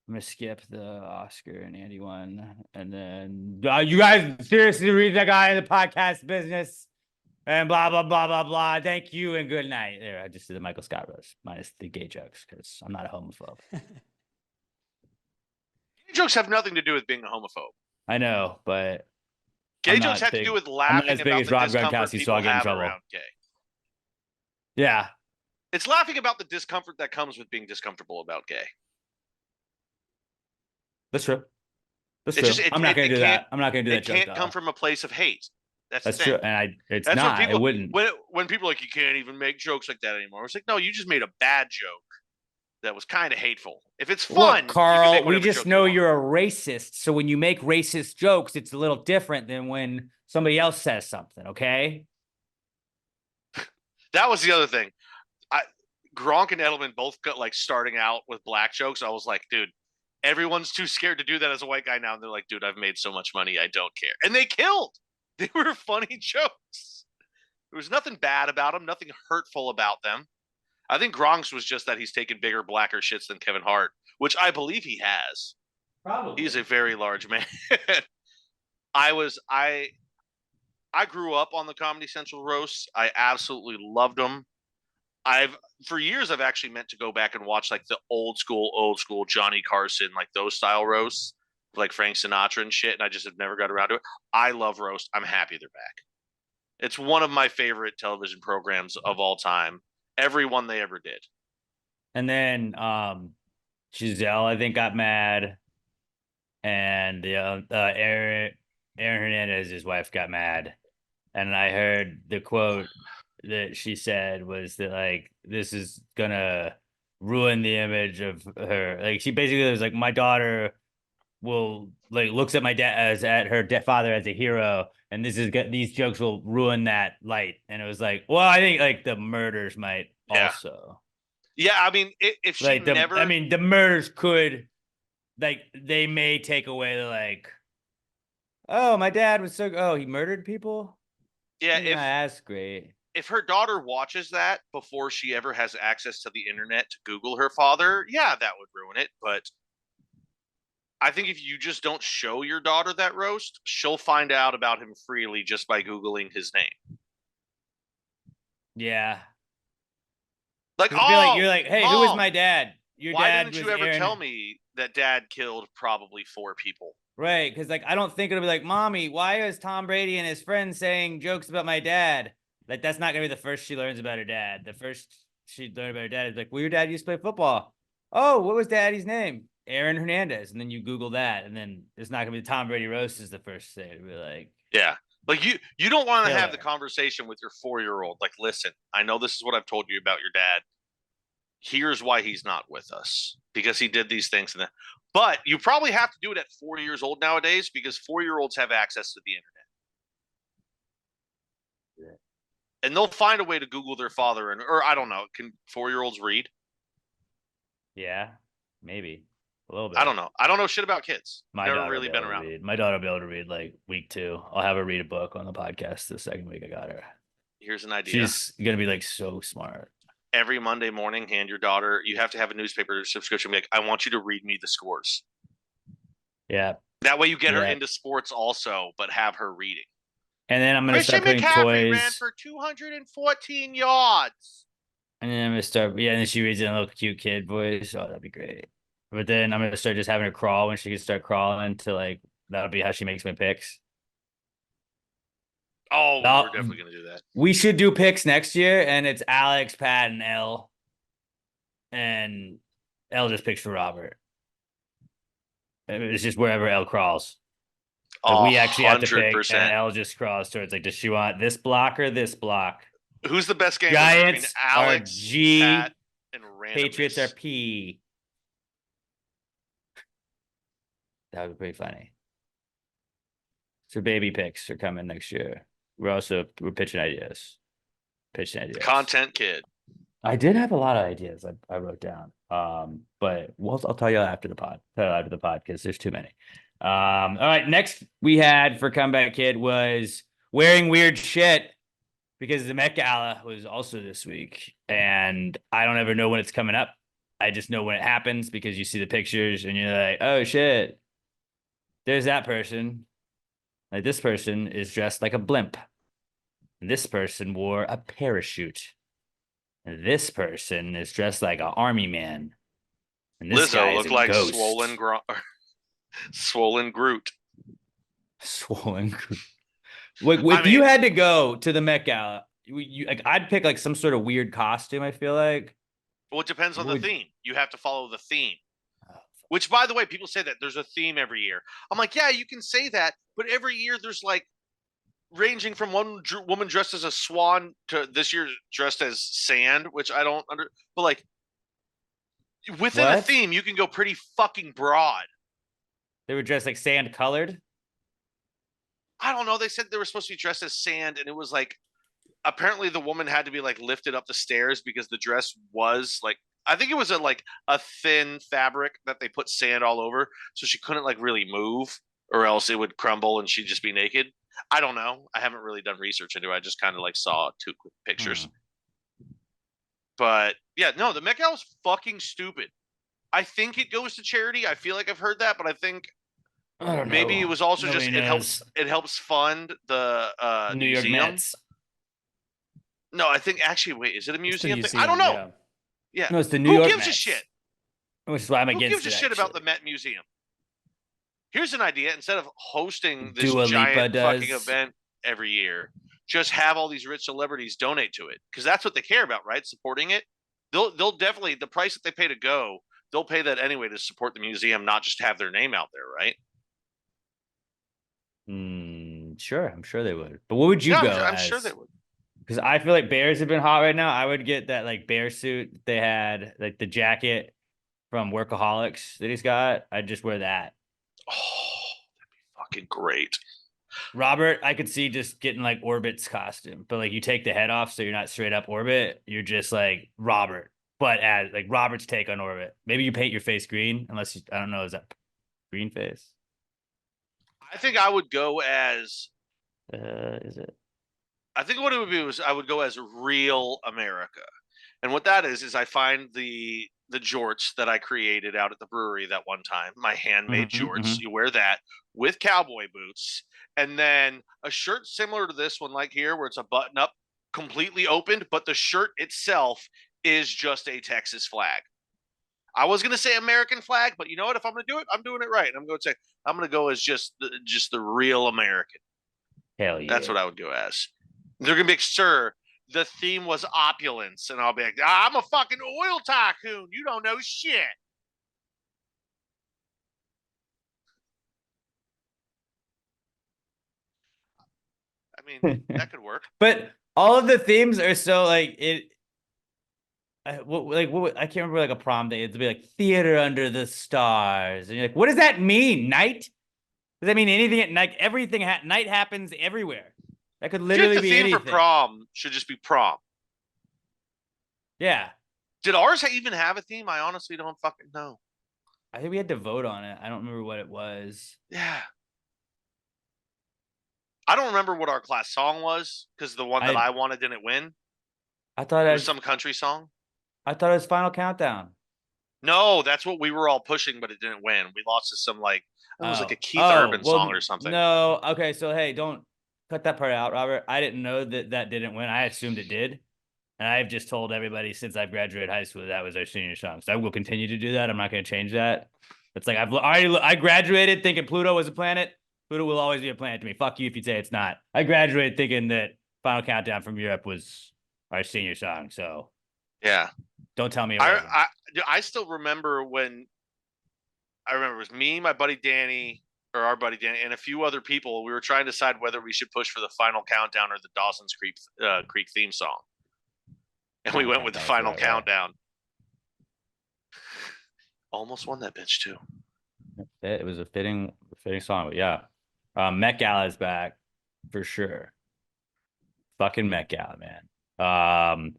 I'm gonna skip the Oscar and Andy one, and then you guys seriously read that guy in the podcast business, and blah blah blah blah blah. Thank you and good night. There, I just did the Michael Scott roast minus the gay jokes because I'm not a homophobe. Gay jokes have nothing to do with being a homophobe. I know, but Gay jokes have to do with laughing about the discomfort people have around gay. Yeah, it's laughing about the discomfort that comes with being discomfortable about gay. that's true. That's true. I'm not going to do that. I'm not going to do that joke. It can't come from a place of hate. That's true. And that's not. People, it wouldn't. When people are like, you can't even make jokes like that anymore. It's like, no, you just made a bad joke that was kind of hateful. If it's fun, look, Carl, we just know you're a racist. So when you make racist jokes, it's a little different than when somebody else says something. Okay. That was the other thing. Gronk and Edelman both got like starting out with black jokes. I was like, dude, everyone's too scared to do that as a white guy now. And they're like, dude, I've made so much money, I don't care. And they killed. They were funny jokes. There was nothing bad about them, nothing hurtful about them. I think Gronk's was just that he's taken bigger, blacker shits than Kevin Hart, which I believe he has. Probably. He's a very large man. I grew up on the Comedy Central roasts. I absolutely loved them. For years I've actually meant to go back and watch like the old school Johnny Carson, like those style roasts, like Frank Sinatra and shit, and I just have never got around to it. I love roast. I'm happy they're back. It's one of my favorite television programs of all time. Every one they ever did. And then Giselle, I think, got mad, and Aaron Hernandez, his wife, got mad, and I heard the quote that she said was that like this is gonna ruin the image of her. Like she basically was like, my daughter will like looks at my dad as at her father as a hero, and these jokes will ruin that light. And it was like, well, I think like the murders might also. Yeah, I mean, if she like never, I mean, the murders could like they may take away the like, oh, my dad was he murdered people. Yeah, that's great. If her daughter watches that before she ever has access to the internet to Google her father, yeah, that would ruin it. But I think if you just don't show your daughter that roast, she'll find out about him freely just by Googling his name. Yeah. Like, you're like, hey, Mom, who was my dad? Why didn't you ever tell me that dad killed probably 4 people? Right, because like I don't think it'll be like, Mommy, why is Tom Brady and his friends saying jokes about my dad? Like that's not gonna be the first she learns about her dad. The first she learned about her dad is like, well, your dad used to play football. Oh, what was daddy's name? Aaron Hernandez. And then you Google that, and then it's not gonna be the Tom Brady roast is the first thing. It'll be like, yeah. Like you don't want to have the conversation with your 4-year-old. Like, listen, I know this is what I've told you about your dad. Here's why he's not with us, because he did these things. But you probably have to do it at 4 years old nowadays, because 4-year-olds have access to the internet. Yeah. And they'll find a way to Google their father, or I don't know. Can 4-year-olds read? Yeah. Maybe a little bit. I don't know. I don't know shit about kids. My Never daughter really will be been able to around. read. My daughter will be able to read like week 2. I'll have her read a book on the podcast the second week I got her. Here's an idea. She's gonna be like so smart. Every Monday morning, hand your daughter. You have to have a newspaper subscription. Be like, I want you to read me the scores. Yeah. That way, you get her Yeah. into sports also, but have her reading. And then I'm gonna Christian start putting McCaffrey ran toys. for 214 yards. And then I'm gonna start. Yeah, and then she reads it in a little cute kid voice. Oh, that'd be great. But then I'm gonna start just having her crawl when she can start crawling to like that'll be how she makes my picks. Oh, No, we're definitely gonna do that. We should do picks next year, and it's Alex, Pat, and L. And L just picks for Robert. It's just wherever L crawls. Like we actually have to pick, 100%. and L just crawls towards like, does she want this block or this block? Who's the best game Giants between Alex, are G, Pat, and randomness? Patriots are P. That would be pretty funny. So baby picks are coming next year. We're pitching ideas. Content kid. I did have a lot of ideas I wrote down. But I'll tell you after the pod. Because there's too many. All right. Next we had for Comeback Kid was wearing weird shit because the Met Gala was also this week, and I don't ever know when it's coming up. I just know when it happens because you see the pictures and you're like, oh shit, there's that person. Like this person is dressed like a blimp. And this person wore a parachute. And this person is dressed like an army man. And this guy Lizzo is looked a like ghost. swollen Groot. Swollen Groot. Like, if you had to go to the Met Gala, like I'd pick like some sort of weird costume. I feel like. Well, it depends on the theme. You have to follow the theme. Which, by the way, people say that there's a theme every year. I'm like, yeah, you can say that, but every year there's like ranging from one woman dressed as a swan to this year dressed as sand, which I don't but like within a theme, you can go pretty fucking broad. They were dressed like sand colored. I don't know. They said they were supposed to be dressed as sand, and it was like apparently the woman had to be like lifted up the stairs because the dress was like I think it was a thin fabric that they put sand all over, so she couldn't like really move, or else it would crumble and she'd just be naked. I don't know. I haven't really done research into it. I just kind of like saw 2 quick pictures. But yeah, no, the Met Gala was fucking stupid. I think it goes to charity. I feel like I've heard that, but I think maybe it was also just it helps fund the New York museum. Mets. No, I think actually, wait, is it a museum thing? museum, I don't know. Yeah. No, it's the New York Who gives Mets. a shit? Which is why I'm Who against gives a shit about the Met Museum? Here's an idea. Instead of hosting this giant fucking event every year, just have all these rich celebrities donate to it. Because that's what they care about, right? Supporting it. They'll definitely, the price that they pay to go, they'll pay that anyway to support the museum, not just have their name out there, right? Sure. I'm sure they would. But what would you go I'm as? sure they would. Because I feel like bears have been hot right now. I would get that like bear suit they had, like the jacket from Workaholics that he's got. I'd just wear that. Oh, that'd be fucking great. Robert, I could see just getting like Orbit's costume, but like you take the head off, so you're not straight up Orbit. You're just like Robert, but as like Robert's take on Orbit. Maybe you paint your face green, unless I don't know, is that green face? I think I would go as. Is it? I think what it would be was I would go as real America, and what that is I find the jorts that I created out at the brewery that one time, my handmade jorts. You wear that with cowboy boots, and then a shirt similar to this one, like here, where it's a button up, completely opened, but the shirt itself is just a Texas flag. I was gonna say American flag, but you know what? If I'm gonna do it, I'm doing it right. I'm gonna go as just the real American. Hell yeah. That's what I would go as. They're gonna be like, sir, the theme was opulence, and I'll be like, I'm a fucking oil tycoon. You don't know shit. I mean, that could work. But all of the themes are so like it. I can't remember like a prom day. It'd be like theater under the stars, and you're like, what does that mean? Night? Does that mean anything at night? Everything night happens everywhere. That could literally be anything. The theme for prom should just be prom. Yeah. Did ours even have a theme? I honestly don't fucking know. I think we had to vote on it. I don't remember what it was. Yeah. I don't remember what our class song was because the one that I wanted didn't win. I thought It was some country song. I thought it was Final Countdown. No, that's what we were all pushing, but it didn't win. We lost to some like it was like a Keith Oh, Urban well, song or something. No, okay, so hey, don't cut that part out, Robert. I didn't know that didn't win. I assumed it did. And I've just told everybody since I've graduated high school that was our senior song. So I will continue to do that. I'm not going to change that. It's like I graduated thinking Pluto was a planet. Pluto will always be a planet to me. Fuck you if you say it's not. I graduated thinking that Final Countdown from Europe was our senior song. So yeah, don't tell me. I still remember when it was me, my buddy Danny, or our buddy Danny, and a few other people. We were trying to decide whether we should push for the Final Countdown or the Dawson's Creek theme song. And we went with the Final Countdown. Almost won that bitch too. It was a fitting song, but yeah. Met Gala is back for sure. Fucking Met Gala, man.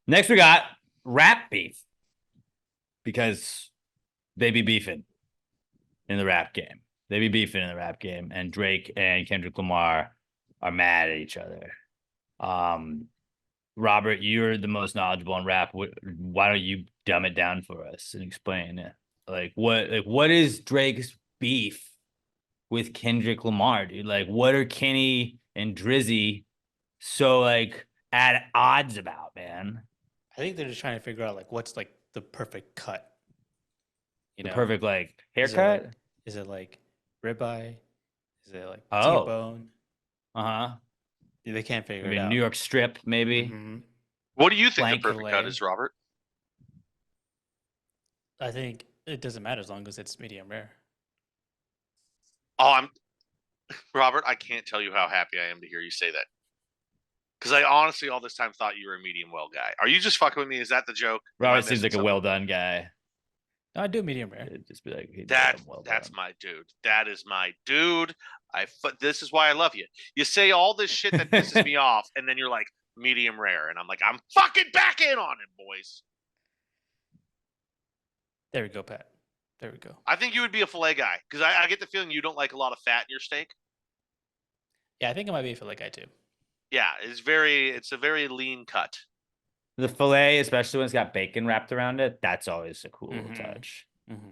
Next we got rap beef because they be beefing in the rap game. And Drake and Kendrick Lamar are mad at each other. Robert, you're the most knowledgeable on rap. Why don't you dumb it down for us and explain it? What is Drake's beef with Kendrick Lamar, dude? Like, what are Kenny and Drizzy so like at odds about, man? I think they're just trying to figure out like what's like the perfect cut. The perfect like haircut? Is it like ribeye? Is it like Oh. T-bone? Uh-huh. They can't figure Maybe it out. New York strip, maybe. Mm-hmm. What do you think Blank the perfect cut is, Robert? I think it doesn't matter as long as it's medium rare. Oh, Robert, I can't tell you how happy I am to hear you say that. Because I honestly all this time thought you were a medium well guy. Are you just fucking with me? Is that the joke? Robert seems like a well done guy. No, I do medium rare. It'd just be like that's my dude. That is my dude. This is why I love you. You say all this shit that pisses me off, and then you're like medium rare, and I'm like, I'm fucking back in on it, boys. There we go, Pat. There we go. I think you would be a filet guy because I get the feeling you don't like a lot of fat in your steak. Yeah, I think it might be a filet guy too. Yeah, it's a very lean cut. The filet, especially when it's got bacon wrapped around it, that's always a cool little touch. Mm-hmm.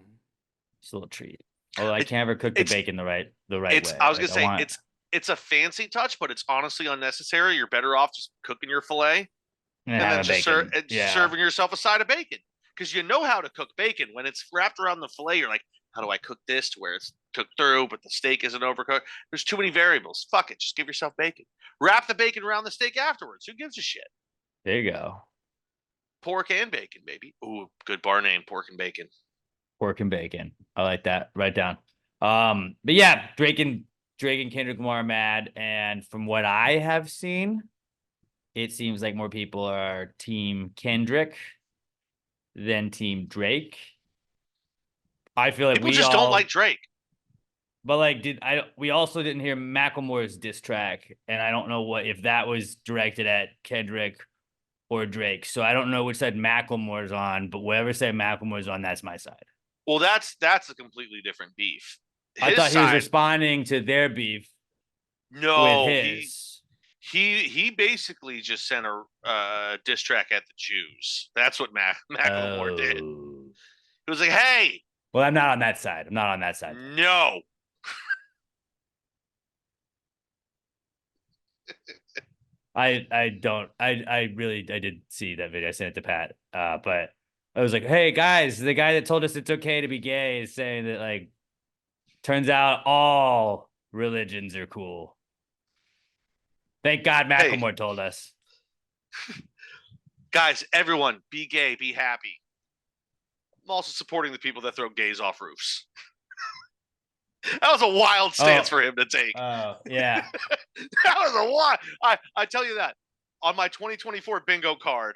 It's a little treat. Although I can't ever cook the bacon the right way. I was gonna say it's a fancy touch, but it's honestly unnecessary. You're better off just cooking your filet and then just serving yourself a side of bacon. Because you know how to cook bacon. When it's wrapped around the filet, you're like, how do I cook this to where it's cooked through, but the steak isn't overcooked? There's too many variables. Fuck it. Just give yourself bacon. Wrap the bacon around the steak afterwards. Who gives a shit? There you go. Pork and bacon, baby. Ooh, good bar name, pork and bacon. Pork and bacon. I like that. Write down. But yeah, Drake and Kendrick Lamar are mad. And from what I have seen, it seems like more people are team Kendrick than team Drake. I feel like people just don't like Drake. But like, we also didn't hear Macklemore's diss track, and I don't know if that was directed at Kendrick or Drake. So I don't know which side Macklemore's on, but whatever side Macklemore's on, that's my side. Well, that's a completely different beef. I thought he was responding to their beef. No, with his. He basically just sent a diss track at the Jews. That's what Macklemore did. He was like, "Hey." Well, I'm not on that side. No. I did see that video. I sent it to Pat. But I was like, hey guys, the guy that told us it's okay to be gay is saying that like turns out all religions are cool. Thank God Macklemore told us. Guys, everyone, be gay, be happy. I'm also supporting the people that throw gays off roofs. That was a wild stance for him to take. Oh, yeah. That was a wild. I tell you that. On my 2024 bingo card,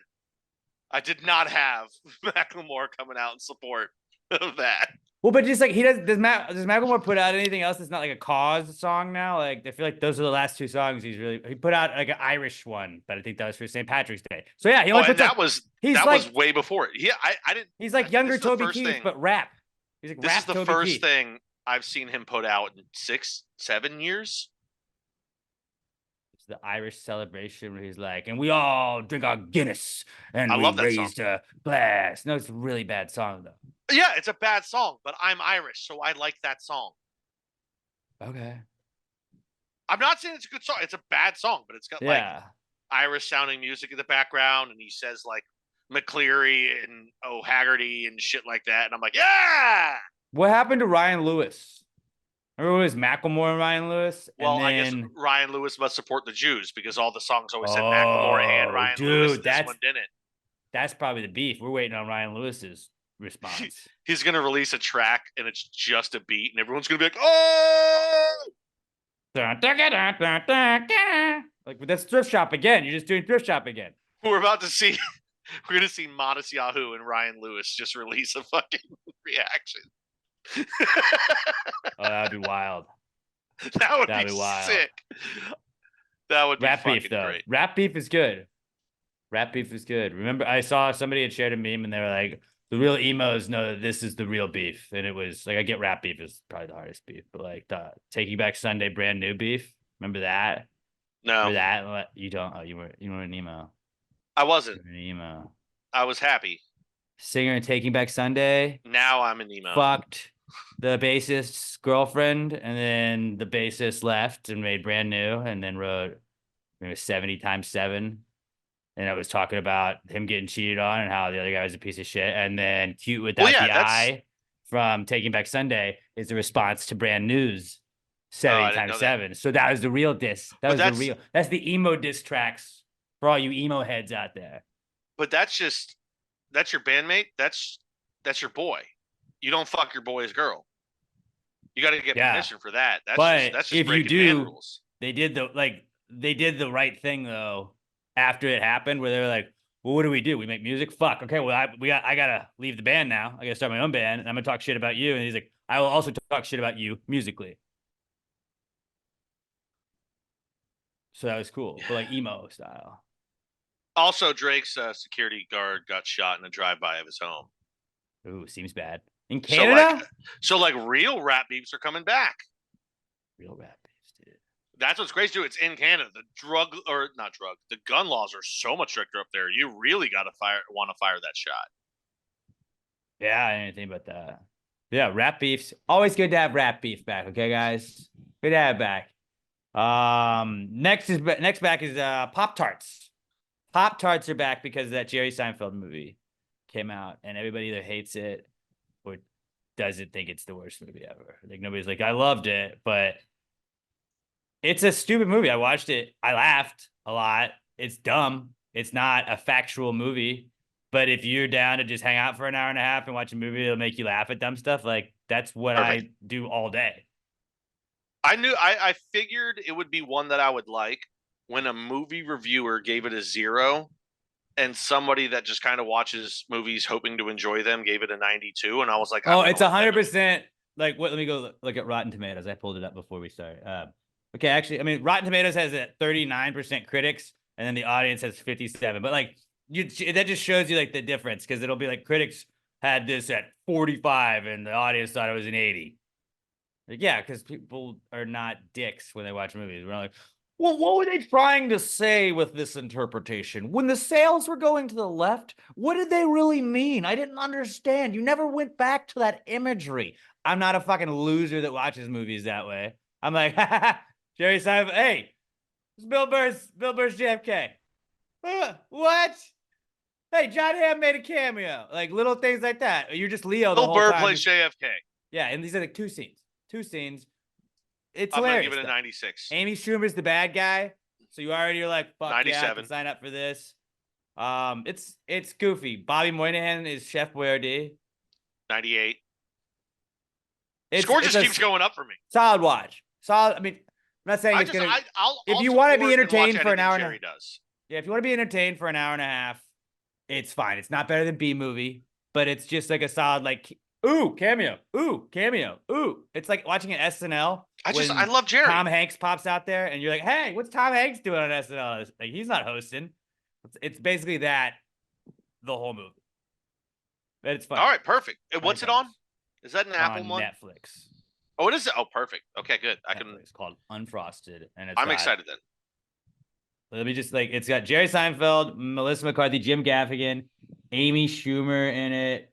I did not have Macklemore coming out in support of that. Well, but just like does Macklemore put out anything else that's not like a cause song now? Like I feel like those are the last two songs he put out like an Irish one, but I think that was for St. Patrick's Day. So yeah, he only was way before it. Yeah, I didn't. He's like younger this is the Toby first Keith, thing. but rap. He's like, This rap is the Toby first Keith. thing I've seen him put out in 6-7 years. It's the Irish celebration where he's like, and we all drink our Guinness and I we love that song. raised a glass. No, it's a really bad song though. Yeah, it's a bad song, but I'm Irish, so I like that song. Okay. I'm not saying it's a good song. It's a bad song, but it's got like Irish sounding music in the background, and he says like McCleary and O'Haggerty and shit like that. And I'm like, yeah. What happened to Ryan Lewis? Remember it was Macklemore and Ryan Lewis? Well, and I guess then... Ryan Lewis must support the Jews because all the songs always said Macklemore and Ryan Lewis. This one didn't. That's probably the beef. We're waiting on Ryan Lewis's response. He's going to release a track, and it's just a beat, and everyone's going to be like, oh! Like, that's Thrift Shop again. You're just doing Thrift Shop again. We're about to see... We're going to see Modest Yahoo and Ryan Lewis just release a fucking reaction. Oh, that would be wild. That'd be wild. sick. That would be Rap fucking beef, though. great. Rap beef is good. Rap beef is good. Remember, I saw somebody had shared a meme and they were like, the real emos know that this is the real beef. And it was like, I get rap beef is probably the hardest beef, but like the Taking Back Sunday brand new beef. Remember that? No. Remember that? You don't. Oh, you were an emo. I wasn't. You were an emo. I was happy. Singer in Taking Back Sunday. Now I'm an emo. Fucked the bassist's girlfriend, and then the bassist left and made brand new, and then wrote 70 times 7. And I was talking about him getting cheated on and how the other guy was a piece of shit. And then Cute Without the Eye from Taking Back Sunday is the response to Brand New's 70 times 7. So that was the real diss. That's the emo diss tracks for all you emo heads out there. But that's your bandmate. That's your boy. You don't fuck your boy's girl. You got to get permission for that. That's just if breaking you do, band rules. They did the right thing though. After it happened, where they were like, well, what do? We make music? Fuck. Okay, well, I gotta leave the band now. I gotta start my own band, and I'm gonna talk shit about you. And he's like, I will also talk shit about you musically. So that was cool, but like emo style. Also, Drake's security guard got shot in a drive-by of his home. Ooh, seems bad. In Canada? So real rap beefs are coming back. Real rap beefs, dude. That's what's crazy too. It's in Canada. The gun laws are so much stricter up there. You really got to want to fire that shot. Yeah, I didn't think about that. Yeah, rap beefs. Always good to have rap beef back. Okay, guys, good to have it back. Next back is Pop-Tarts. Pop-Tarts are back because that Jerry Seinfeld movie came out, and everybody either hates it or doesn't think it's the worst movie ever. Like nobody's like, I loved it, but it's a stupid movie. I watched it. I laughed a lot. It's dumb. It's not a factual movie. But if you're down to just hang out for an hour and a half and watch a movie that'll make you laugh at dumb stuff, like that's what I do all day. I figured it would be one that I would like when a movie reviewer gave it a 0 and somebody that just kind of watches movies hoping to enjoy them gave it a 92. And I was like, oh, it's 100%. Like what? Let me go look at Rotten Tomatoes. I pulled it up before we started. Okay, actually, I mean, Rotten Tomatoes has a 39% critics, and then the audience has 57. But like, that just shows you like the difference because it'll be like critics had this at 45 and the audience thought it was an 80. Like, yeah, because people are not dicks when they watch movies. We're not like, well, what were they trying to say with this interpretation? When the sales were going to the left, what did they really mean? I didn't understand. You never went back to that imagery. I'm not a fucking loser that watches movies that way. I'm like, Jerry Seinfeld, hey, it's Bill Burr's JFK. What? Hey, John Hamm made a cameo. Like little things like that. You're just Leo the whole time. Bill Burr plays JFK. Yeah, and these are like two scenes. It's I'm hilarious. I'm gonna give it a 96. Amy Schumer's the bad guy, so you already are like, fuck 97. Yeah, I can sign up for this. It's goofy. Bobby Moynihan is Chef Boyardee. 98. Score just keeps going up for me. Solid watch. Solid. I mean, I'm not saying it's gonna. If you want to be entertained for an hour and a half, yeah, if you want to be entertained for an hour and a half, it's fine. It's not better than B movie, but it's just like a solid like. Ooh, cameo. Ooh, cameo. Ooh. It's like watching an SNL. I love Jerry. Tom Hanks pops out there and you're like, hey, what's Tom Hanks doing on SNL? Like, he's not hosting. It's basically that the whole movie. But it's fun. All right, perfect. What's it on? Is that an Apple on one? Netflix. Oh, it is. Oh, perfect. Okay, good. Netflix called Unfrosted, and I'm excited then. Let me just it's got Jerry Seinfeld, Melissa McCarthy, Jim Gaffigan, Amy Schumer in it.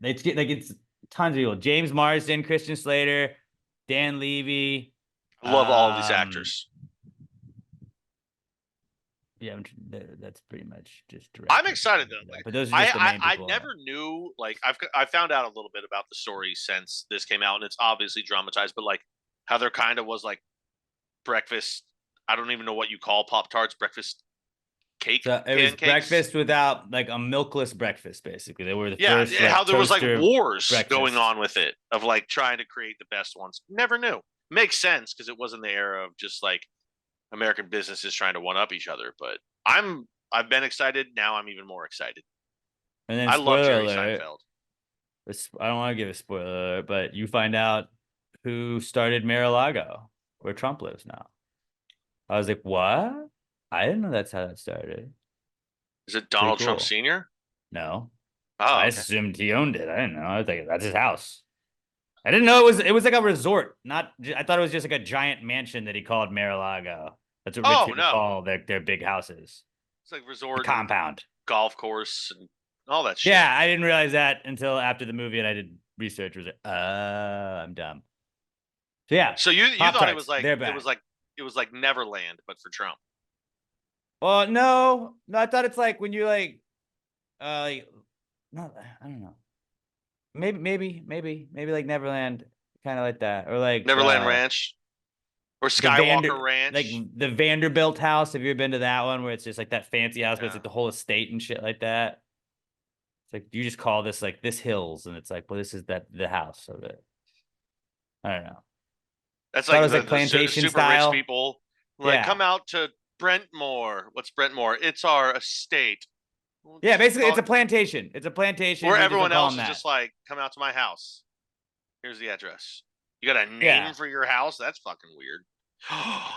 It's tons of people. James Marsden, Christian Slater, Dan Levy. Love all of these actors. Yeah, that's pretty much just. I'm excited though. But those are just the main people. I never knew. I found out a little bit about the story since this came out, and it's obviously dramatized. But how there kind of was breakfast. I don't even know what you call Pop-Tarts. Breakfast cake. So it was breakfast without a milkless breakfast. Basically, they were the first. Yeah, how there was wars breakfast going on with it of trying to create the best ones. Never knew. Makes sense because it wasn't the era of just American businesses trying to one up each other. But I've been excited. Now I'm even more excited. And then I love Jerry alert, Seinfeld. I don't want to give a spoiler alert, but you find out who started Mar-a-Lago, where Trump lives now. I was like, what? I didn't know that's how that started. Is it Donald cool. Trump Sr.? No. Oh, I assumed he owned it. I didn't know. I was like, that's his house. I didn't know it was like a resort. I thought it was just like a giant mansion that he called Mar-a-Lago. That's what rich people call their big houses. It's like resort compound, golf course, and all that shit. Yeah, I didn't realize that until after the movie, and I did research. Was like, I'm dumb. So yeah. So you thought it was it was like Neverland, but for Trump. Well, no, I thought it's like when you no, I don't know. Maybe like Neverland, kind of like that, or like Neverland Ranch, or Skywalker Ranch, like the Vanderbilt house. Have you ever been to that one where it's just like that fancy house, but it's like the whole estate and shit like that? It's like you just call this this hills, and it's like, well, this is the house of it. I don't know. That's like the plantation super style. Rich people come out to Brentmore. What's Brentmore? It's our estate. Yeah, basically, it's a plantation. It's a plantation where everyone else is just come out to my house. Here's the address. You got a name for your house? That's fucking weird. I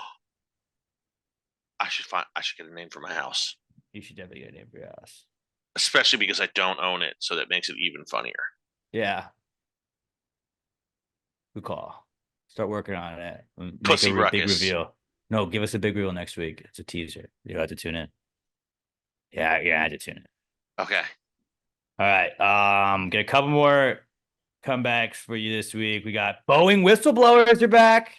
should get a name for my house. You should definitely get a name for your house. Especially because I don't own it, so that makes it even funnier. Yeah. Good call. Start working on it. Pussy Make a big ruckus. reveal. No, give us a big reveal next week. It's a teaser. You'll have to tune in. Yeah, I had to tune in. Okay. All right. Get a couple more comebacks for you this week. We got Boeing whistleblowers are back.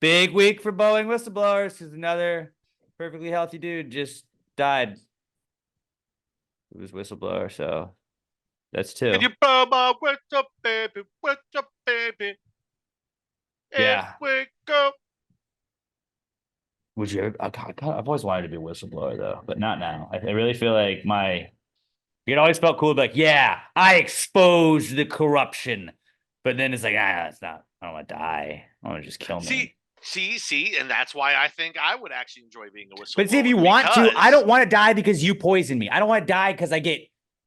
Big week for Boeing whistleblowers because another perfectly healthy dude just died. It was whistleblower, so that's two. Can you blow my whistle, baby? Whistle, baby. Yeah. We go. Would you ever? I've always wanted to be a whistleblower though, but not now. I really feel like it always felt cool. Like, yeah, I exposed the corruption, but then it's like, it's not. I don't want to die. I want to just kill me. See, and that's why I think I would actually enjoy being a whistleblower. But see, if you want to, I don't want to die because you poison me. I don't want to die because I get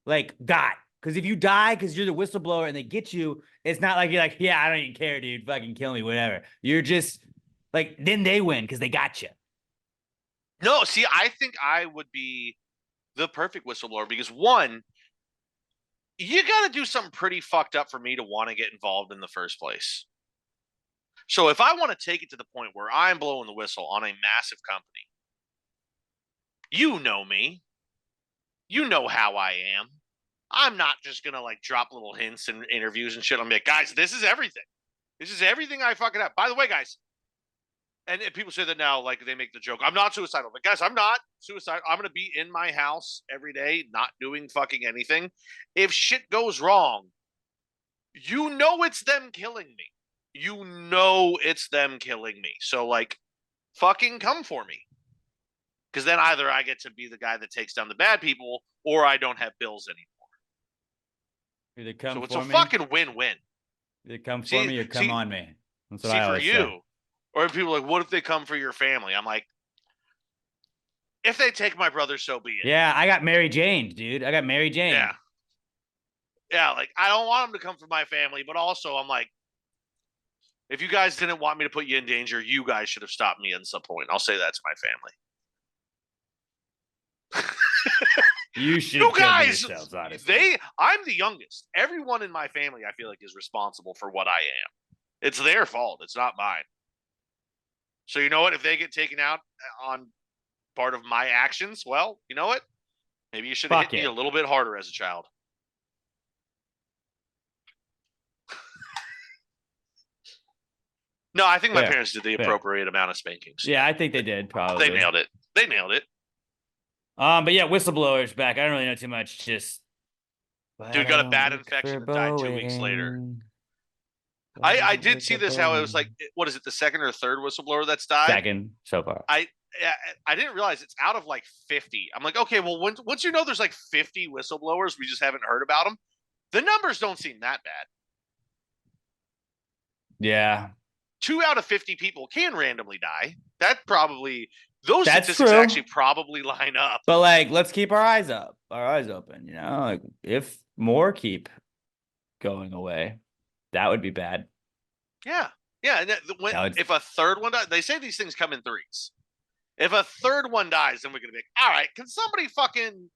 got. Because if you die because you're the whistleblower and they get you, it's not like you're like, yeah, I don't even care, dude. Fucking kill me, whatever. You're just then they win because they got you. No, see, I think I would be the perfect whistleblower because one, you got to do something pretty fucked up for me to want to get involved in the first place. So if I want to take it to the point where I'm blowing the whistle on a massive company, you know me. You know how I am. I'm not just going to drop little hints in interviews and shit. I'm like, guys, this is everything. This is everything I fucking have. By the way, guys, and people say that now, they make the joke, I'm not suicidal. But guys, I'm not suicidal. I'm going to be in my house every day, not doing fucking anything. If shit goes wrong, you know it's them killing me. You know it's them killing me. So, fucking come for me. Because then either I get to be the guy that takes down the bad people, or I don't have bills anymore. Either come so it's for a me, fucking win-win. Either come for me or come on me. That's what I for always you. say. Or if people are like, what if they come for your family? I'm like, if they take my brother, so be it. Yeah, I got Mary Jane, dude. I got Mary Jane. Yeah. Yeah, I don't want them to come for my family, but also I'm like, if you guys didn't want me to put you in danger, you guys should have stopped me at some point. I'll say that to my family. You should You have killed me guys, yourselves, honestly. I'm the youngest. Everyone in my family, I feel like, is responsible for what I am. It's their fault. It's not mine. So you know what? If they get taken out on part of my actions, well, you know what? Maybe you should have hit Fuck me it. a little bit harder as a child. No, I think my Fair. parents did the Fair. appropriate amount of spankings. Yeah, I think they did, probably. They nailed it. They nailed it. But yeah, whistleblowers back. I don't really know too much. Just Dude got a bad infection and died 2 weeks later. I did see this, how it was like, what is it, the second or third whistleblower that's died? Second so far. I didn't realize it's out of like 50. I'm like, okay, well, once you know there's like 50 whistleblowers, we just haven't heard about them. The numbers don't seem that bad. Yeah. 2 out of 50 people can randomly die. Those That's statistics true. actually probably line up. But like, let's keep our eyes open, you know? Like if more keep going away, that would be bad. Yeah. Yeah. And if a third one dies, they say these things come in threes. If a third one dies, then we're going to be like, all right, can somebody fucking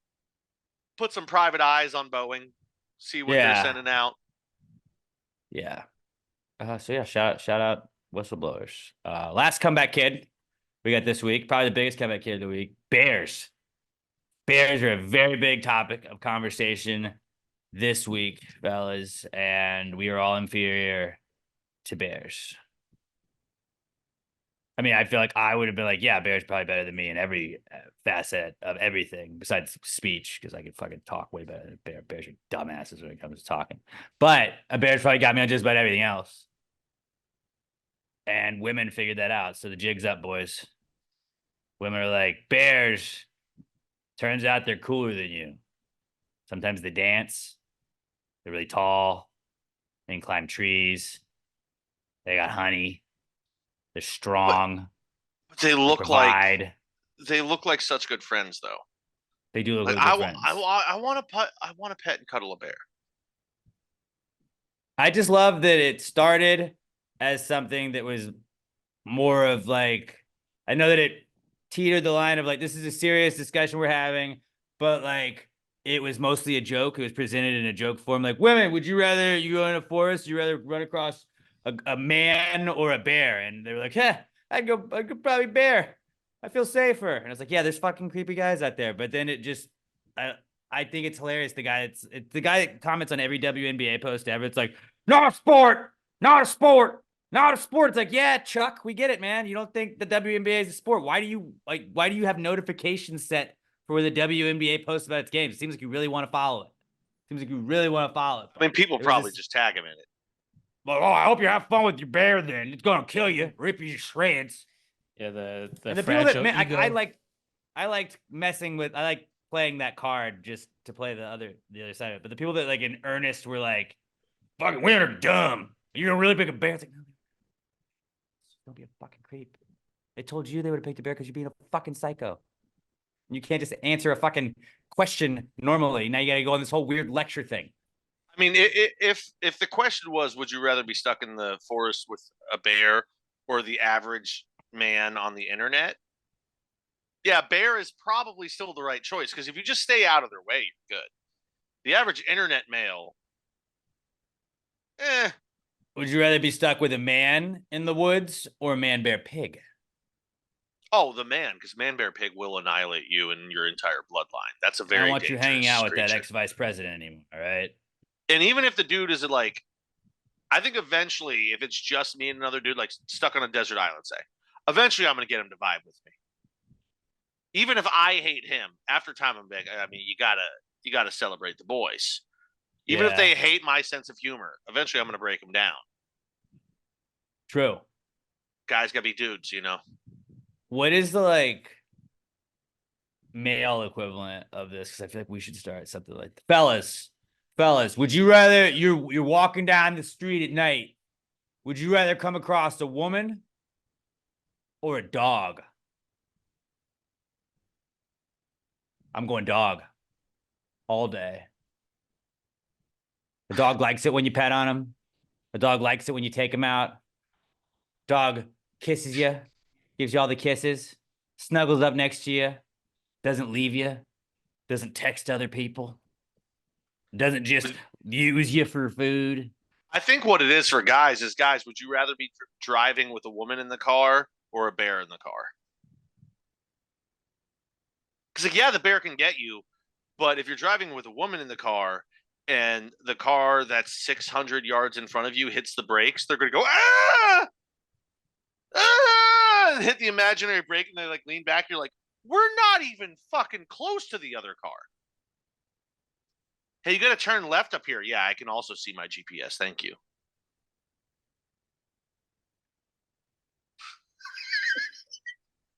put some private eyes on Boeing? See what they're sending out? Yeah. So yeah, shout out whistleblowers. Last comeback kid we got this week, probably the biggest comeback kid of the week, Bears. Bears are a very big topic of conversation this week, fellas, and we are all inferior to Bears. I mean, I feel like I would have been like, yeah, Bears probably better than me in every facet of everything besides speech, because I can fucking talk way better than Bears. Bears are dumbasses when it comes to talking. But a Bears probably got me on just about everything else. And women figured that out. So the jig's up, boys. Women are like, Bears, turns out they're cooler than you. Sometimes they dance. They're really tall. They can climb trees. They got honey. They're strong. But they look like such good friends, though. They do look like like good friends. I want to pet and cuddle a bear. I just love that it started as something that was more of like, I know that it teetered the line of like, this is a serious discussion we're having, but like, it was mostly a joke. It was presented in a joke form. Like, women, would you rather you go in a forest? Would you rather run across a man or a bear? And they were like, I could probably bear. I feel safer. And I was like, yeah, there's fucking creepy guys out there. But then it just, I think it's hilarious. It's the guy that comments on every WNBA post ever. It's like, not a sport, not a sport, not a sport. It's like, yeah, Chuck, we get it, man. You don't think the WNBA is a sport. Why do you have notifications set for where the WNBA posts about its games? It seems like you really want to follow it. I mean, people probably just tag him in it. Well, I hope you have fun with your bear then. It's going to kill you, rip you to shreds. Yeah, the people that, man, I liked messing with, I like playing that card just to play the other side of it. But the people that like in earnest were like, fucking women are dumb. You're gonna really pick a bear. It's like, no, don't be a fucking creep. They told you they would have picked a bear because you're being a fucking psycho. You can't just answer a fucking question normally. Now you got to go on this whole weird lecture thing. I mean, if the question was, would you rather be stuck in the forest with a bear or the average man on the internet? Yeah, bear is probably still the right choice, because if you just stay out of their way, you're good. The average internet male, Would you rather be stuck with a man in the woods or a man bear pig? Oh, the man, because man bear pig will annihilate you and your entire bloodline. That's a very I don't want you hanging out with that creature. ex-vice president anymore, all right? And even if the dude is like, I think eventually, if it's just me and another dude, like stuck on a desert island, say, eventually I'm going to get him to vibe with me. Even if I hate him, after time I'm like, I mean, you gotta celebrate the boys. Even if they hate my sense of humor, eventually I'm going to break them down. True. Guys got to be dudes, you know? What is the like male equivalent of this? Because I feel like we should start something like, fellas, would you rather you're walking down the street at night? Would you rather come across a woman or a dog? I'm going dog all day. The dog likes it when you pet on him. The dog likes it when you take him out. Dog kisses you, gives you all the kisses, snuggles up next to you, doesn't leave you. Doesn't text other people. Doesn't just use you for food. I think what it is for guys is, guys, would you rather be driving with a woman in the car or a bear in the car? Because, like, yeah, the bear can get you, but if you're driving with a woman in the car and the car that's 600 yards in front of you hits the brakes, they're going to go, ah! Ah! And hit the imaginary brake, and they like lean back. You're like, we're not even fucking close to the other car. Hey, you got to turn left up here. Yeah, I can also see my GPS. Thank you.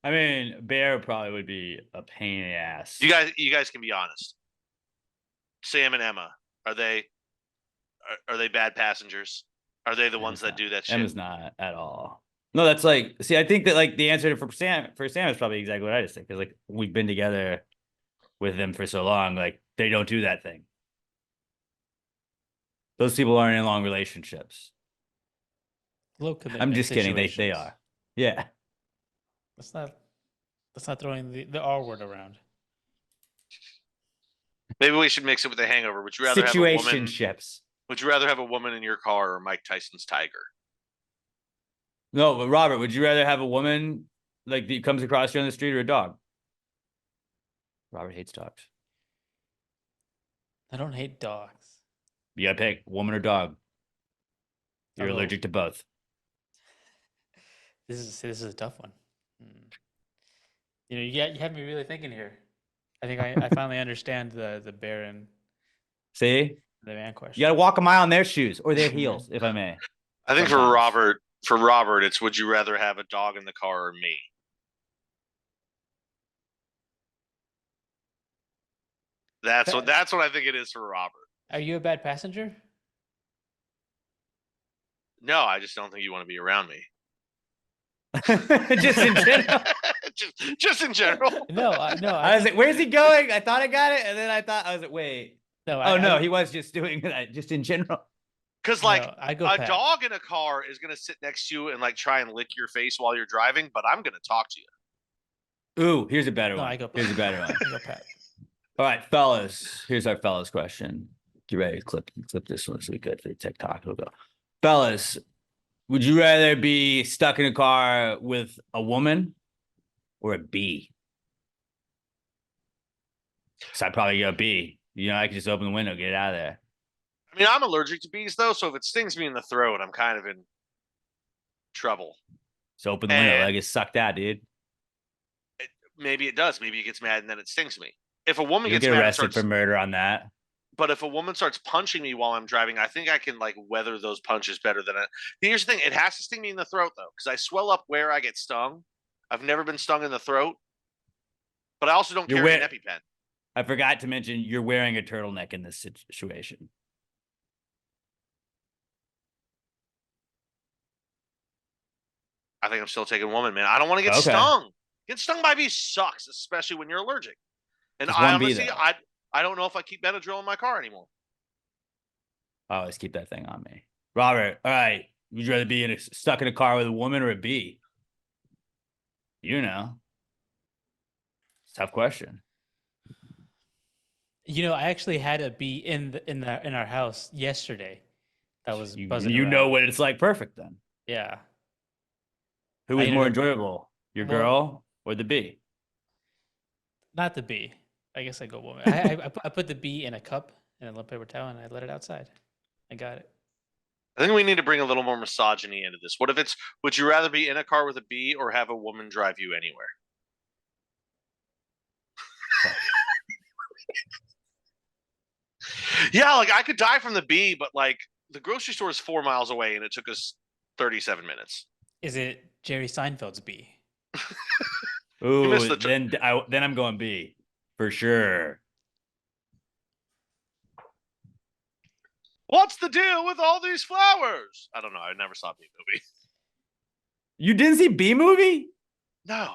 I mean, bear probably would be a pain in the ass. You guys can be honest. Sam and Emma, are they bad passengers? Are they the ones that do that shit? Emma's not at all. No, that's like, see, I think that like the answer for Sam is probably exactly what I just think, because like we've been together with them for so long, like they don't do that thing. Those people aren't in long relationships. Low I'm commitment just kidding. They situations. are. Yeah. Let's not throwing the R word around. Maybe we should mix it with a hangover. Would you rather have a woman? Situationships. Would you rather have a woman in your car or Mike Tyson's tiger? No, but Robert, would you rather have a woman like that comes across you on the street or a dog? Robert hates dogs. I don't hate dogs. You gotta pick woman or dog. You're Oh. allergic to both. This is a tough one. You know, you have me really thinking here. I think I finally understand the bear and See, the man question. you gotta walk a mile in their shoes or their heels, if I may. I think Sometimes. for Robert, it's would you rather have a dog in the car or me? That's what I think it is for Robert. Are you a bad passenger? No, I just don't think you want to be around me. Just in general. just in general. No, I was like, where's he going? I thought I got it, and then I was like, wait. no. Oh no, he was just doing that, just in general. Because like No, I go a Pat. dog in a car is gonna sit next to you and like try and lick your face while you're driving, but I'm gonna talk to you. Ooh, here's a better No, one. I go. Here's a better one. I go Pat. All right, fellas. Here's our fellas question. Get ready to clip this one so we good for the TikTok. We'll go. Fellas, would you rather be stuck in a car with a woman or a bee? So I'd probably go bee. You know, I could just open the window, get it out of there. I mean, I'm allergic to bees though, so if it stings me in the throat, I'm kind of in trouble. So open the window, And- let it get sucked out, dude. Maybe it does. Maybe it gets mad and then it stings me. If a woman You gets get mad and arrested starts, for murder on that. but if a woman starts punching me while I'm driving, I think I can like weather those punches better than it. Here's the thing: it has to sting me in the throat though, because I swell up where I get stung. I've never been stung in the throat, but I also don't You're carry an wet. EpiPen. I forgot to mention you're wearing a turtleneck in this situation. I think I'm still taking woman, man. I don't want to get Okay. stung. Getting stung by bees sucks, especially when you're allergic. And Just I one bee, honestly, though. I don't know if I keep Benadryl in my car anymore. I always keep that thing on me. Robert, all right. Would you rather be stuck in a car with a woman or a bee? You know. It's a tough question. You know, I actually had a bee in our house yesterday. That was buzzing. You around. know what it's like perfect then. Yeah. Who I was ended more up- enjoyable? Your Well- girl or the bee? Not the bee. I guess I go woman. I put the bee in a cup and a little paper towel and I let it outside. I got it. I think we need to bring a little more misogyny into this. What if it's, would you rather be in a car with a bee or have a woman drive you anywhere? Yeah, like I could die from the bee, but like the grocery store is 4 miles away and it took us 37 minutes. Is it Jerry Seinfeld's bee? Ooh, missed the then I'm going bee for sure. What's the deal with all these flowers? I don't know. I never saw a bee movie. You didn't see bee movie? No.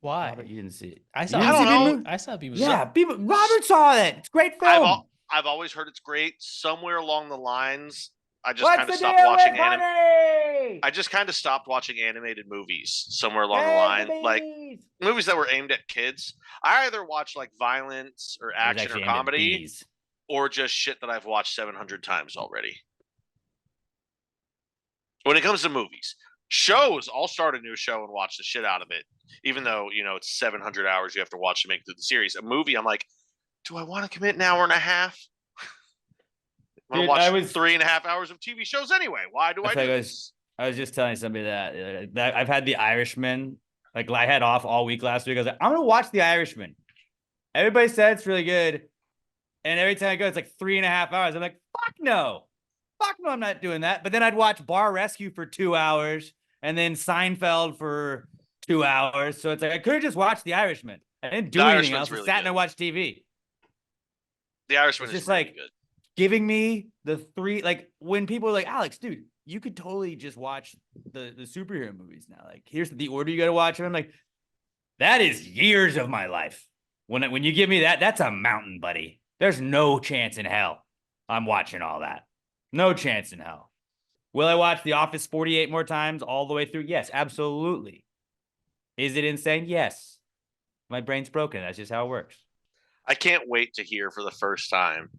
Why? Robert, you didn't see it. I You saw. didn't I don't see Bee know. Movie? I saw bee movie. Yeah, Robert saw it. It's a great film. I've always heard it's great. Somewhere along the lines, I just What's kind the of stopped deal watching with anime. honey? I just kind of stopped watching animated movies somewhere along the line, like movies that were aimed at kids. I either watch like violence or action or comedy, or just shit that I've watched 700 times already. When it comes to movies, shows, I'll start a new show and watch the shit out of it, even though it's 700 hours you have to watch to make it through the series. A movie, I'm like, do I want to commit an hour and a half? I want to watch 3.5 hours of TV shows anyway. Why do I do this? I was just telling somebody that I've had The Irishman. Like, I had off all week last week. I was like, I'm gonna watch The Irishman. Everybody said it's really good, and every time I go, it's like 3.5 hours. I'm like, fuck no, I'm not doing that. But then I'd watch Bar Rescue for 2 hours, and then Seinfeld for 2 hours. So it's like I could have just watched The Irishman. I didn't do anything else. I sat and I watched TV. The Irishman is just really like good. Giving me the three, like when people are like, Alex, dude, you could totally just watch the superhero movies now. Like, here's the order you got to watch them. I'm like, that is years of my life. When you give me that, that's a mountain, buddy. There's no chance in hell I'm watching all that. No chance in hell. Will I watch The Office 48 more times all the way through? Yes, absolutely. Is it insane? Yes. My brain's broken. That's just how it works. I can't wait to hear for the first time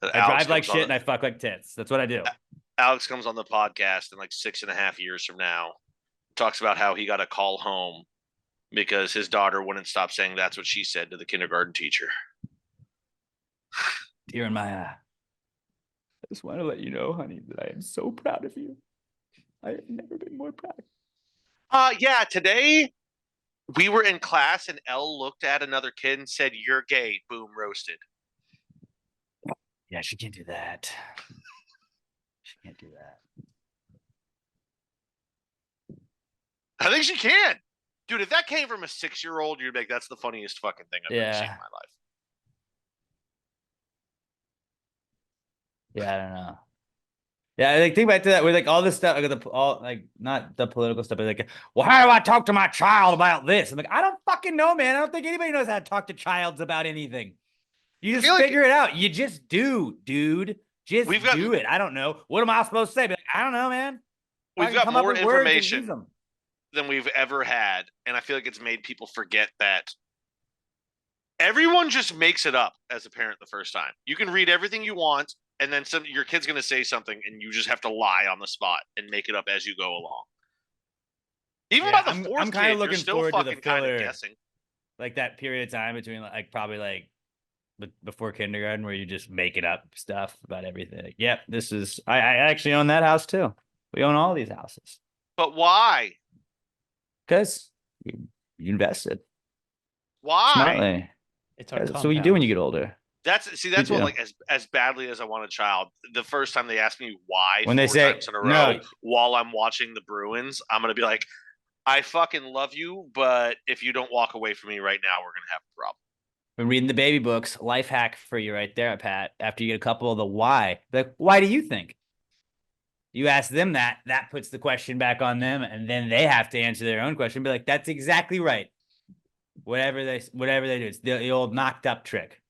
that I drive like shit and I fuck like tits. That's what I do. Alex comes on the podcast in like 6.5 years from now, talks about how he got a call home because his daughter wouldn't stop saying that's what she said to the kindergarten teacher. Tear in my eye. I just want to let you know, honey, that I am so proud of you. I have never been more proud. Yeah, today we were in class and Elle looked at another kid and said, "You're gay." Boom, roasted. Yeah, she can't do that. She can't do that. I think she can. Dude, if that came from a 6-year-old, you'd be like, that's the funniest fucking thing I've ever seen in my life. Yeah, I don't know. Yeah, like think back to that with like all this stuff, like not the political stuff, but like, well, how do I talk to my child about this? I'm like, I don't fucking know, man. I don't think anybody knows how to talk to childs about anything. You just figure it out. You just do, dude. Just do it. I don't know. What am I supposed to say? But I don't know, man. We've got more information than we've ever had, and I feel like it's made people forget that everyone just makes it up as a parent the first time. You can read everything you want, and then your kid's going to say something, and you just have to lie on the spot and make it up as you go along. Even by the fourth I'm kind of looking forward to the filler, guessing. Like that period of time between like probably like before kindergarten where you just making up stuff about everything. Like, yep, this is I actually own that house too. We own all these houses. But why? Because you invested. Why? Smartly. It's our so what you do when you get older. That's what, like, as badly as I want a child, the first time they ask me why when they say times in a row while I'm watching the Bruins, I'm gonna be like, I fucking love you, but if you don't walk away from me right now, we're gonna have a problem. Been reading the baby books. Life hack for you right there, Pat. After you get a couple of the why, like, why do you think? You ask them that puts the question back on them, and then they have to answer their own question. Be like, that's exactly right. Whatever they do, it's the old knocked up trick.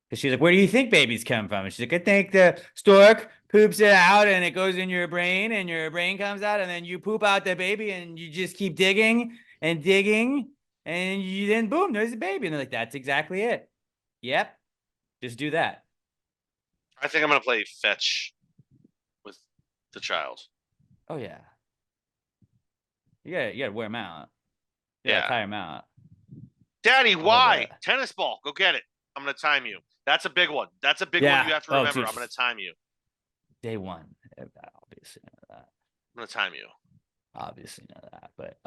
Because she's like, where do you think babies come from? And she's like, I think the stork poops it out and it goes in your brain and your brain comes out and then you poop out the baby and you just keep digging and digging and you then boom, there's a baby. And they're like, that's exactly it. Yep. Just do that. I think I'm going to play fetch with the child. Oh, yeah. You gotta wear them out. You gotta tie them out. Daddy, why? Tennis ball. Go get it. I'm going to time you. That's a big one. That's a big one you have to remember. I'm going to time you. Day one. Obviously know that. I'm going to time you. Obviously know that. But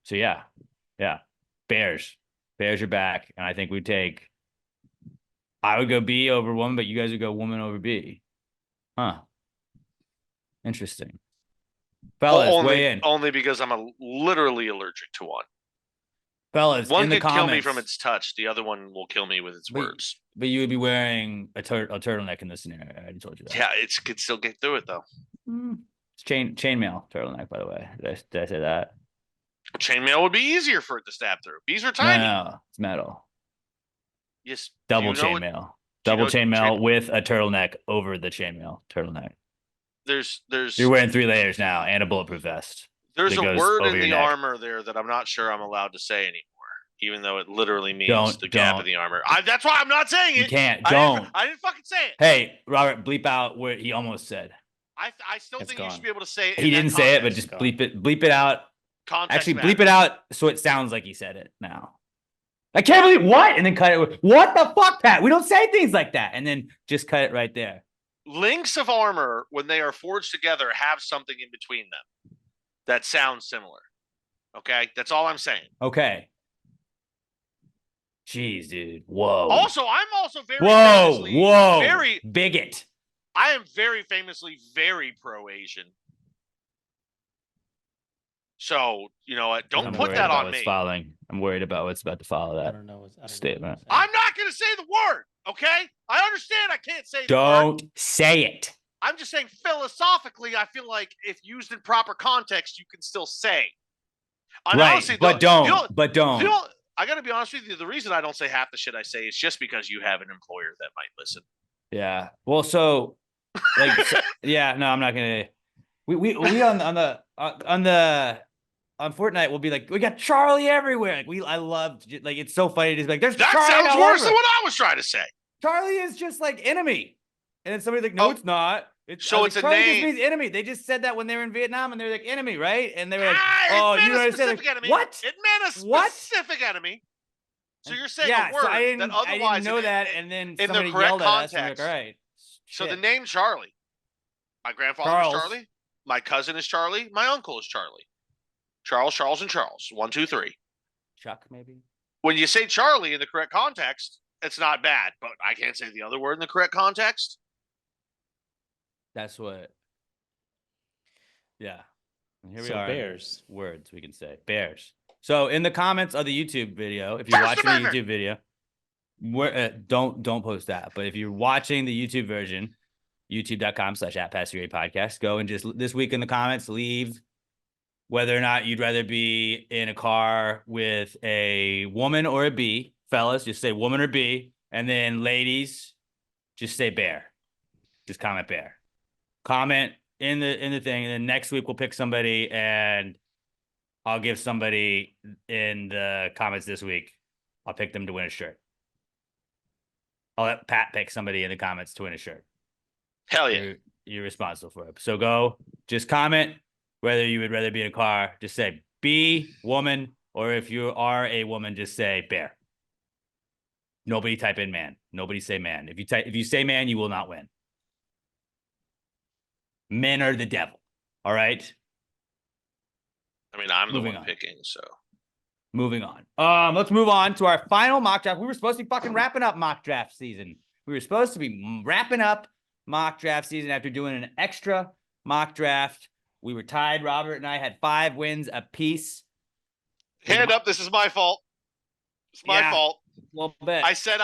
so yeah. Bears are back. And I think I would go B over woman, but you guys would go woman over B. Huh. Interesting. Fellas, weigh in. Only because I'm literally allergic to one. Fellas, one in the could comments, kill me from its touch. The other one will kill me with its words. But you would be wearing a turtleneck in this scenario. I already told you that. Yeah, it could still get through it though. It's chainmail turtleneck, by the way. Did I say that? Chainmail would be easier for it to stab through. Bees are tiny. No, it's metal. Yes. Double chainmail. Double chainmail with a turtleneck over the chainmail turtleneck. there's You're wearing 3 layers now and a bulletproof vest. there's that a goes word over in your the neck. armor there that I'm not sure I'm allowed to say anymore, even though it literally means Don't- the gap don't. of the armor. That's why I'm not saying You it. can't. I Don't. didn't fucking say it. Hey, Robert, bleep out what he almost said. I still It's think you gone. should be able to say it. He in that didn't say it, but context. just bleep it out. Context Actually, matters. bleep it out so it sounds like he said it now. I can't believe what? And then cut it. What the fuck, Pat? We don't say things like that. And then just cut it right there. Links of armor, when they are forged together, have something in between them that sounds similar. Okay, that's all I'm saying. Okay. Jeez, dude. Whoa. Also, I'm also very Whoa. famously Whoa. very bigot. I am very famously very pro-Asian. So, you know what? Don't I'm put worried that about on what's me. Following. I'm worried about what's about to follow I that. don't know what's I don't know statement. what I'm I'm not going to say the word, okay? I understand I can't say the word. Don't say it. I'm just saying philosophically, I feel like if used in proper context, you can still say. And Right, honestly, but don't. But don't. I got to be honest with you. The reason I don't say half the shit I say is just because you have an employer that might listen. Yeah. Well, so like, yeah, no, I'm not gonna. We on Fortnite we'll be like, we got Charlie everywhere. Like I love, like, it's so funny to be like, there's That Charlie sounds all worse over. than what I was trying to say. Charlie is just like enemy, and then somebody's like, no, Oh, it's not. so it's a Charlie name. just means enemy. They just said that when they were in Vietnam, and they were like enemy, right? And they were like, It oh, you meant know a what I said? specific Like, enemy. what? It meant a What? specific enemy. So you're saying Yeah, a word so I that didn't otherwise know that, and then in somebody the correct yelled at us. And we're like, context. all right. So the shit. name Charlie. My grandfather Charles. was Charlie. My cousin is Charlie. My uncle is Charlie. Charles, and Charles. 1, 2, 3. Chuck, maybe. When you say Charlie in the correct context, it's not bad, but I can't say the other word in the correct context. That's what. Yeah. And here we So are. Bears. Words we can say. Bears. So in the comments of the YouTube video, if you're First watching Amendment! the YouTube video, don't post that. But if you're watching the YouTube version, youtube.com/@PassYourPodcast, go and just this week in the comments, leave whether or not you'd rather be in a car with a woman or a bee. Fellas, just say woman or bee. And then ladies, just say bear. Just comment bear. Comment in the thing, and then next week we'll pick somebody, and I'll give somebody in the comments this week. I'll pick them to win a shirt. I'll let Pat pick somebody in the comments to win a shirt. Hell yeah. You're responsible for it. So go, just comment whether you would rather be in a car. Just say bee, woman, or if you are a woman, just say bear. Nobody type in man. Nobody say man. If you say man, you will not win. Men are the devil. All right. I mean, I'm the Moving one on. picking, so. Moving on. Let's move on to our final mock draft. We were supposed to be fucking wrapping up mock draft season. We were supposed to be wrapping up mock draft season after doing an extra mock draft. We were tied. Robert and I had 5 wins apiece. Hand up, this is my fault. It's my fault. A little bit. I said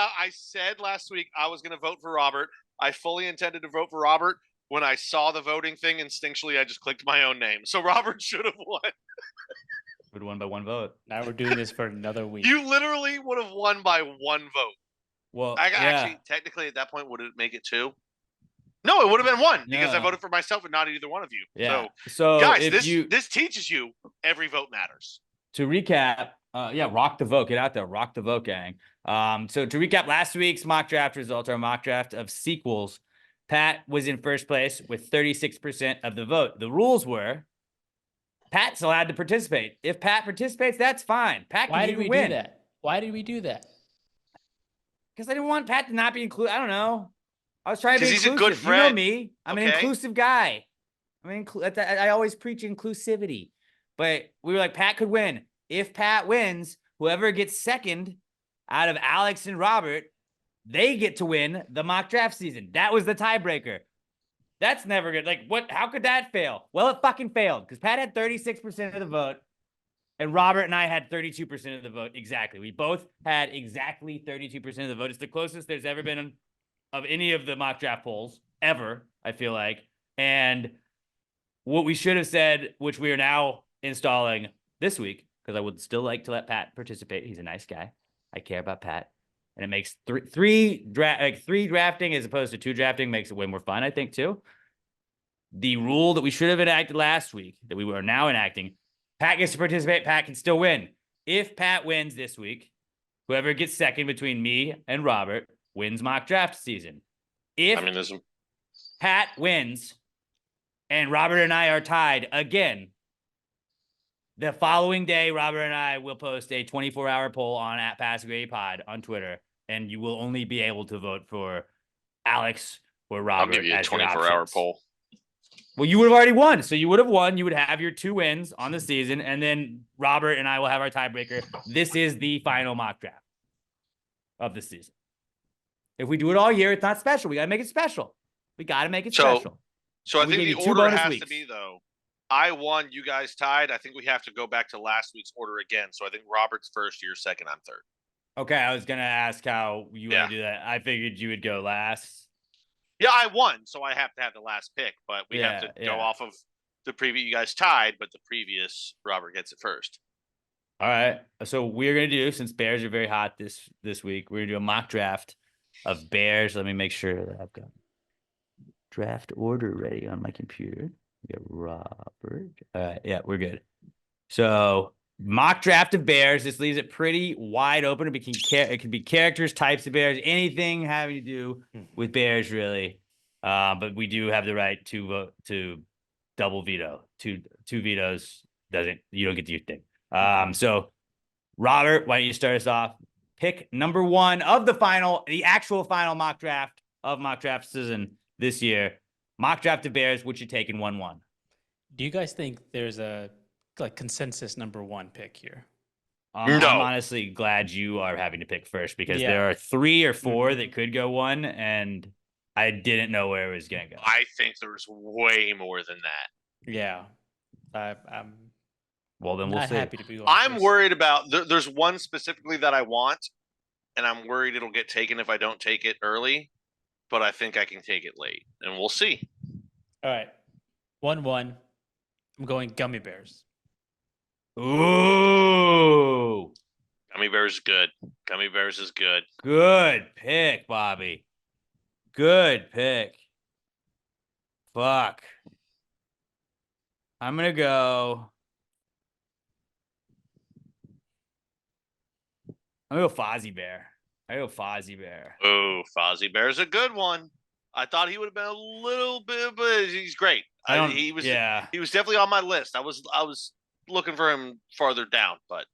last week I was going to vote for Robert. I fully intended to vote for Robert. When I saw the voting thing, instinctually, I just clicked my own name. So Robert should have won. Would have won by 1 vote. Now we're doing this for another week. You literally would have won by 1 vote. Well, Actually, technically, at that point, would it make it 2? No, it would have been 1 because I No. voted for myself and not either one of you. Yeah. So, So guys, if this teaches you every vote matters. to recap, rock the vote. Get out there, rock the vote, gang. So to recap last week's mock draft results, our mock draft of sequels, Pat was in first place with 36% of the vote. The rules were Pat's allowed to participate. If Pat participates, that's fine. Pat can Why did we win. do that? Why did we do that? Because I didn't want Pat to not be included. I don't know. I was trying to be 'Cause he's a inclusive. good You know friend, me. I'm an okay? inclusive guy. I always preach inclusivity. But we were like, Pat could win. If Pat wins, whoever gets second out of Alex and Robert, they get to win the mock draft season. That was the tiebreaker. That's never good. Like, what? How could that fail? Well, it fucking failed because Pat had 36% of the vote, and Robert and I had 32% of the vote. Exactly. We both had exactly 32% of the vote. It's the closest there's ever been of any of the mock draft polls ever, I feel like. And what we should have said, which we are now installing this week, because I would still like to let Pat participate. He's a nice guy. I care about Pat. And it makes three drafting as opposed to 2 drafting makes it way more fun, I think, too. the rule that we should have enacted last week that we are now enacting. Pat gets to participate. Pat can still win. If Pat wins this week, whoever gets second between me and Robert wins mock draft season. If Pat wins and Robert and I are tied again, the following day, Robert and I will post a 24-hour poll on @PassGradyPod on Twitter, and you will only be able to vote for Alex or Robert. I'll give you a 24-hour poll. Well, you would have already won. So you would have won. You would have your 2 wins on the season, and then Robert and I will have our tiebreaker. This is the final mock draft of the season. If we do it all year, it's not special. We got to make it special. We got to make it special. So I think the order has to be, though, I won, you guys tied. I think we have to go back to last week's order again. So I think Robert's first, you're second, I'm third. Okay, I was going to ask how you want to do that. I figured you would go last. Yeah, I won, so I have to have the last pick, but we have to go off of the previous. You guys tied, but the previous Robert gets it first. All right. So we're going to do, since Bears are very hot this week, we're going to do a mock draft of Bears. Let me make sure that I've got draft order ready on my computer. We got Robert. All right. Yeah, we're good. So mock draft of Bears. This leaves it pretty wide open. It can be characters, types of Bears, anything having to do with Bears, really. But we do have the right to vote to double veto. Two vetoes you don't get to use thing. So Robert, why don't you start us off? Pick number 1 of the actual final mock draft of mock draft season this year. Mock draft of Bears, which you take in 1-1. Do you guys think there's a consensus number 1 pick here? No. I'm honestly glad you are having to pick first because there are 3 or 4 that could go 1, and I didn't know where it was going to go. I think there's way more than that. Yeah. I'm well, then we'll see. happy to be going I'm first. worried about there's one specifically that I want, and I'm worried it'll get taken if I don't take it early, but I think I can take it late, and we'll see. All right. 1-1. I'm going gummy bears. Ooh. Gummy bears is good. Gummy bears is good. Good pick, Bobby. Good pick. Fuck. I'm going to go Fozzie Bear. Oh, Fozzie Bear's a good one. I thought he would have been a little bit, but he's great. He was definitely on my list. I was looking for him farther down, but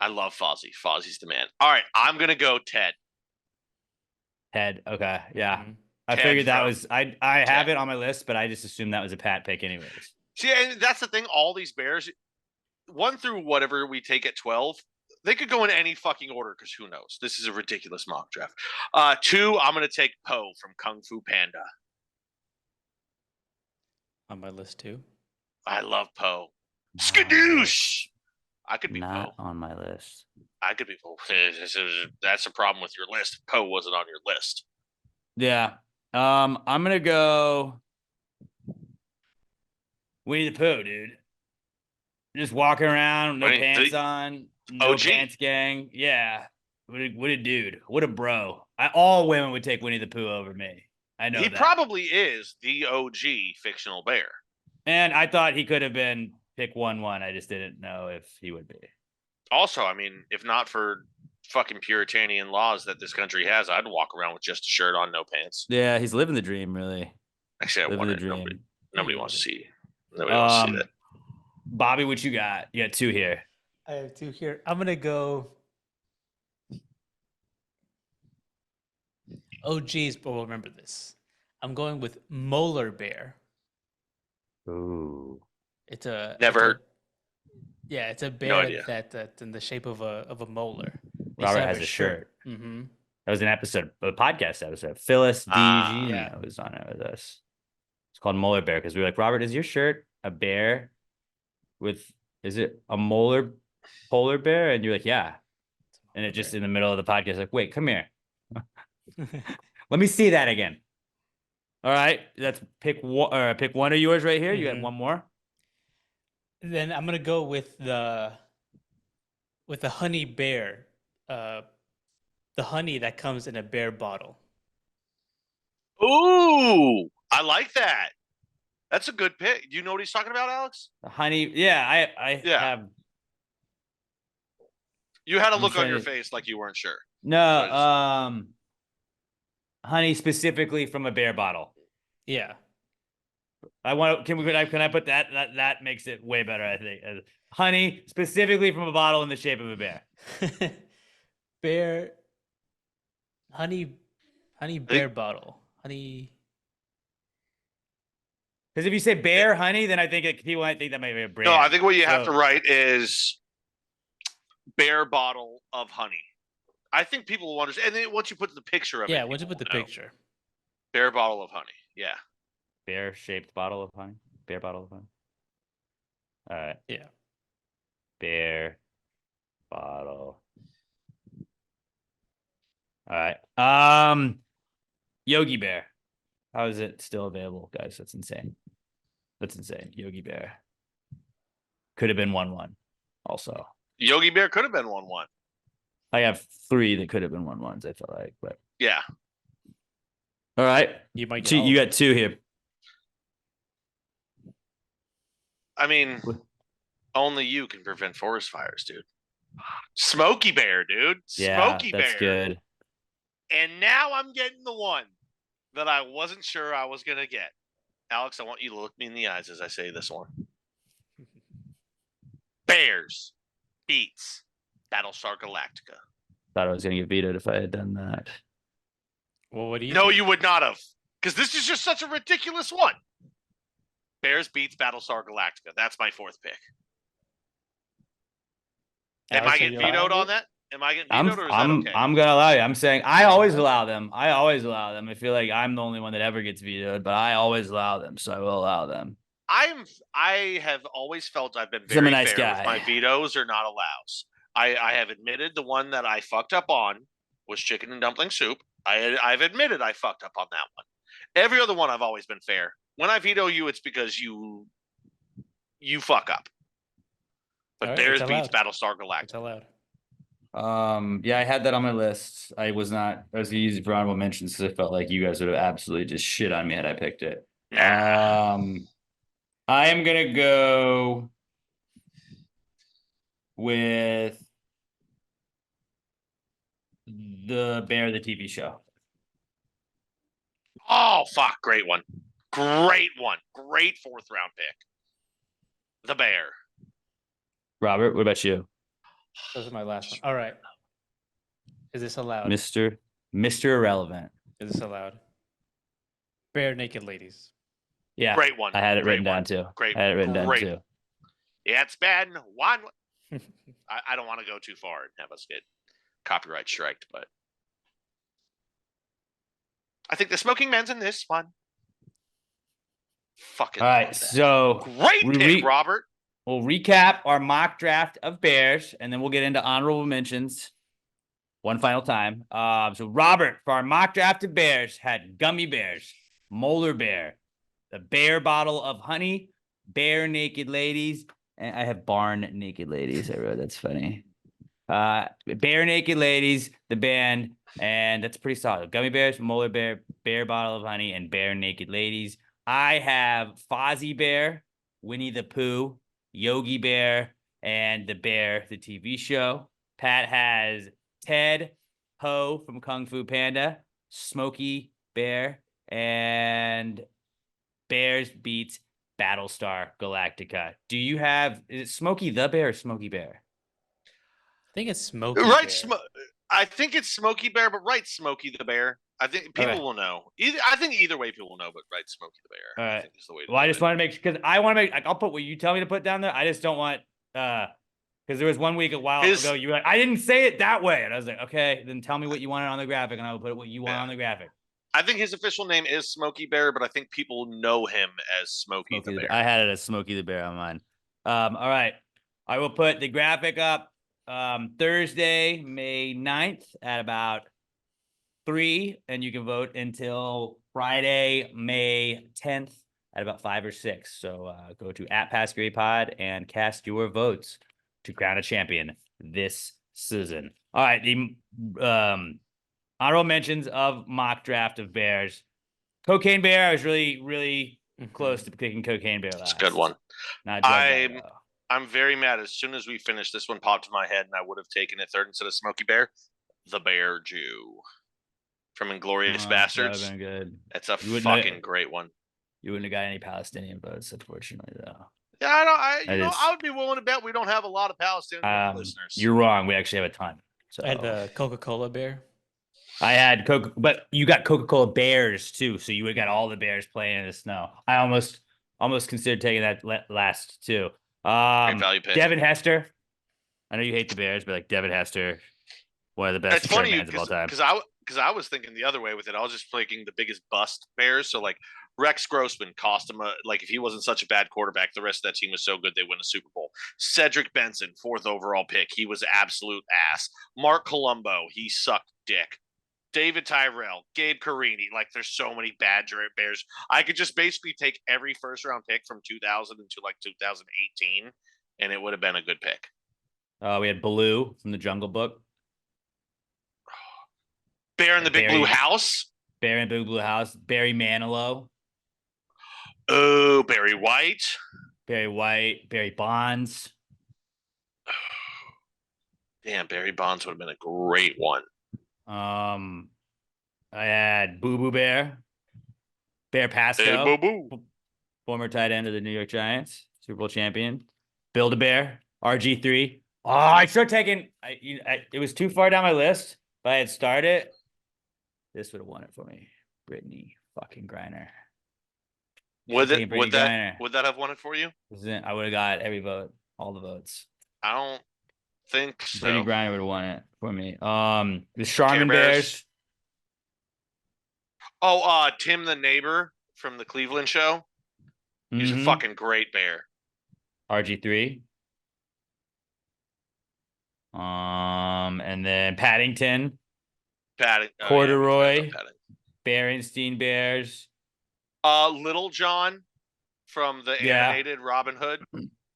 I love Fozzie. Fozzie's the man. All right, I'm gonna go Ted. Ted, okay, yeah. Mm-hmm. I figured that was I have it on my list, but I just assumed that was a Pat pick anyways. See, and that's the thing. All these Bears, 1 through whatever we take at 12. They could go in any fucking order because who knows? This is a ridiculous mock draft. 2, I'm going to take Poe from Kung Fu Panda. On my list too. I love Poe. Skadoosh! I could be Not Poe. on my list. I could be Poe. That's a problem with your list. Poe wasn't on your list. Yeah. I'm going to go Winnie the Pooh, dude. Just walking around, no pants on. No OG. Pants gang. Yeah. What a dude. What a bro. All women would take Winnie the Pooh over me. I know he that. probably is the OG fictional bear. And I thought he could have been pick 1-1. I just didn't know if he would be. Also, I mean, if not for fucking Puritanian laws that this country has, I'd walk around with just a shirt on, no pants. Yeah, he's living the dream, really. Actually, I Living wonder. the dream. Nobody wants to see. Nobody wants to see that. Bobby, what you got? You got 2 here. I have 2 here. I'm gonna go. Oh geez, but we'll remember this. I'm going with Molar Bear. Ooh. It's a Never heard. Yeah, it's a No bear idea. that's in the shape of a molar. Robert has a shirt. Mm-hmm. That was an episode, a podcast episode. Phyllis DG yeah. was on it with us. It's called Molar Bear because we were like, Robert, is your shirt a bear is it a polar bear? And you're like, yeah. And it just in the middle of the podcast, like, wait, come here. Let me see that again. All right, that's pick 1 of yours right here. You got 1 more. Then I'm gonna go with the honey bear, the honey that comes in a bear bottle. Ooh, I like that. That's a good pick. Do you know what he's talking about, Alex? Honey, yeah, I Yeah. have. You had a I'm look on trying your to- face like you weren't sure. No, So I just- honey specifically from a bear bottle. Yeah. I want. Can I put that? That makes it way better. I think. Honey specifically from a bottle in the shape of a bear. Bear. Honey bear bottle. Honey. Because if you say bear honey, then I think people might think that might be a brand. No, I think what you have So- to write is bear bottle of honey. I think people will understand. And then once you put the picture of it, Yeah, once you people put the will know. picture. Bear bottle of honey. Yeah. Bear-shaped bottle of honey. Bear bottle of honey. All right. Yeah. Bear bottle. All right. Yogi Bear. How is it still available, guys? That's insane. That's insane. Yogi Bear. Could have been 1-1 also. Yogi Bear could have been 1-1. I have 3 that could have been 1-1s, I feel like, but Yeah. all right. You might get Two, all you of got 2 here. I mean, only you can prevent forest fires, dude. Smoky Bear, dude. Yeah, Smoky that's Bear. good. And now I'm getting the one that I wasn't sure I was going to get. Alex, I want you to look me in the eyes as I say this one. Bears beats Battlestar Galactica. Thought I was gonna get vetoed if I had done that. Well, what do you No, think? you would not have. Because this is just such a ridiculous one. Bears beats Battlestar Galactica. That's my 4th pick. Am Alex, I are getting you vetoed allowing on it? that? Am I getting I'm vetoed or is that okay? I'm gonna allow you. I'm saying I always allow them. I always allow them. I feel like I'm the only one that ever gets vetoed, but I always allow them, so I will allow them. I have always felt I've been 'Cause I'm very a nice fair guy. with my vetoes or not allows. I have admitted the one that I fucked up on was chicken and dumpling soup. I've admitted I fucked up on that one. Every other one I've always been fair. When I veto you, it's because you fuck up. But All right, Bears it's beats allowed. Battlestar It's Galactica. allowed. Yeah, I had that on my list. I was gonna use it for honorable mentions because I felt like you guys would have absolutely just shit on me had I picked it. Nah. I am gonna go with the Bear, the TV show. Oh fuck! Great one. Great one. Great 4th round pick. The Bear. Robert, what about you? This is my last one. All right. Is this allowed? Mr. Irrelevant. Is this allowed? Bare naked ladies. Yeah. Great one. I had it Great written one. down too. Great. I had it written down Great. too. Yeah, it's bad. One. I don't want to go too far and have us get copyright striked, but I think the smoking man's in this one. Fucking All love right, that. so Great we pick, Robert. we'll recap our mock draft of Bears, and then we'll get into honorable mentions one final time. So Robert, for our mock draft of Bears, had Gummy Bears, Molar Bear, the Bear Bottle of Honey, Bear Naked Ladies, and I have Barn Naked Ladies. I wrote, that's funny. Bear Naked Ladies, the band, and that's pretty solid. Gummy Bears, Molar Bear, Bear Bottle of Honey, and Bear Naked Ladies. I have Fozzie Bear, Winnie the Pooh, Yogi Bear, and the Bear, the TV show. Pat has Ted, Ho from Kung Fu Panda, Smokey Bear, and Bears beats Battlestar Galactica. Do you have, is it Smokey the Bear or Smokey Bear? I think it's Smokey. Right. Bear. I think it's Smokey Bear, but right, Smokey the Bear. I think people Okay. will know. I think either way people will know, but right, Smokey the Bear. All I right. think is the way to Well, I do just it. want to make sure because I want to make. Like, I'll put what you tell me to put down there. I just don't want because there was one week a while ago you were like, I didn't say it that way, and I was like, okay, then tell me what you wanted on the graphic, and I will put what you want on the graphic. I think his official name is Smokey Bear, but I think people know him as Smokey the Bear. I had it as Smokey the Bear on mine. All right, I will put the graphic up Thursday, May 9th at about 3, and you can vote until Friday, May 10th at about 5 or 6. So go to @PassGreatPod and cast your votes to crown a champion this season. All right, the honorable mentions of mock draft of Bears. Cocaine Bear, I was really close to picking Cocaine Bear last. It's a good one. Not Drug Guy, though. I'm very mad. As soon as we finished, this one popped in my head, and I would have taken it third instead of Smokey Bear. The Bear Jew from Inglorious Bastards. That would have been good. It's a You wouldn't fucking great one. You wouldn't have got any Palestinian votes, unfortunately, though. Yeah, I would be willing to bet we don't have a lot of Palestinian listeners. You're wrong. We actually have a ton. So I had the Coca-Cola bear. I had Coca, but you got Coca-Cola Bears too, so you would have got all the Bears playing in the snow. I almost considered taking that last too. Great value pick. Devin Hester. I know you hate the Bears, but like Devin Hester, one of the best It's funny mans of all time. because I was thinking the other way with it. I was just picking the biggest bust Bears. So like Rex Grossman cost him like if he wasn't such a bad quarterback, the rest of that team was so good they win a Super Bowl. Cedric Benson, 4th overall pick, he was absolute ass. Mark Colombo, he sucked dick. David Tyrell, Gabe Carini, like there's so many bad Bears. I could just basically take every first round pick from 2000 into like 2018, and it would have been a good pick. We had Baloo from the Jungle Book. Bear in the Big Blue House. Bear in the Big Blue House. Barry Manilow. Oh, Barry White. Barry White. Barry Bonds. Damn, Barry Bonds would have been a great one. I had Boo Boo Bear. Bear Pasco. Hey, Boo Boo. Former tight end of the New York Giants. Super Bowl champion. Build-A-Bear. RG3. Oh, I started taking... it was too far down my list. If I had started, this would have won it for me. Brittany fucking Griner. Would that have won it for you? I would have got every vote, all the votes. I don't think so. Brittany Griner would have won it for me. The Charmin Bears. Oh, Tim the neighbor from the Cleveland show. He's a fucking great bear. RG3. And then Paddington. Corduroy. Berenstein Bears. Little John from the animated Robin Hood.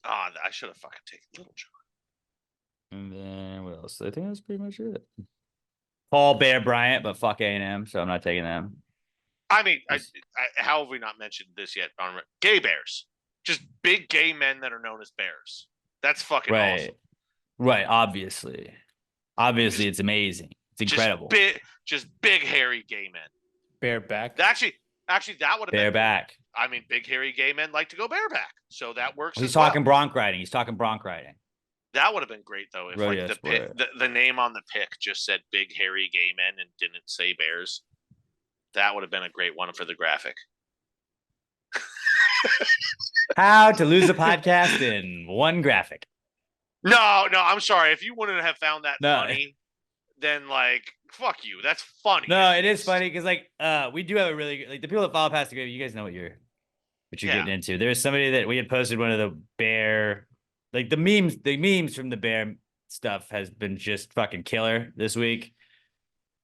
I should have fucking taken Little John. And then what else? I think that's pretty much it. Paul Bear Bryant, but fuck A&M, so I'm not taking them. I mean, how have we not mentioned this yet? Gay bears. Just big gay men that are known as bears. That's fucking awesome. Right, obviously. Obviously, it's amazing. It's incredible. Just big, hairy gay men. Bareback. Actually, that would have been bareback. I mean, big, hairy gay men like to go bareback. So that works. He's talking bronc riding. That would have been great, though, if like the name on the pick just said big, hairy gay men and didn't say bears. That would have been a great one for the graphic. How to lose a podcast in one graphic. No, I'm sorry. If you wouldn't have found that funny, then like, fuck you. That's funny. No, it is funny because like we do have a really like the people that follow Past the Gravy, you guys know what you're getting into. There's somebody that we had posted one of the bear, like the memes from the bear stuff has been just fucking killer this week.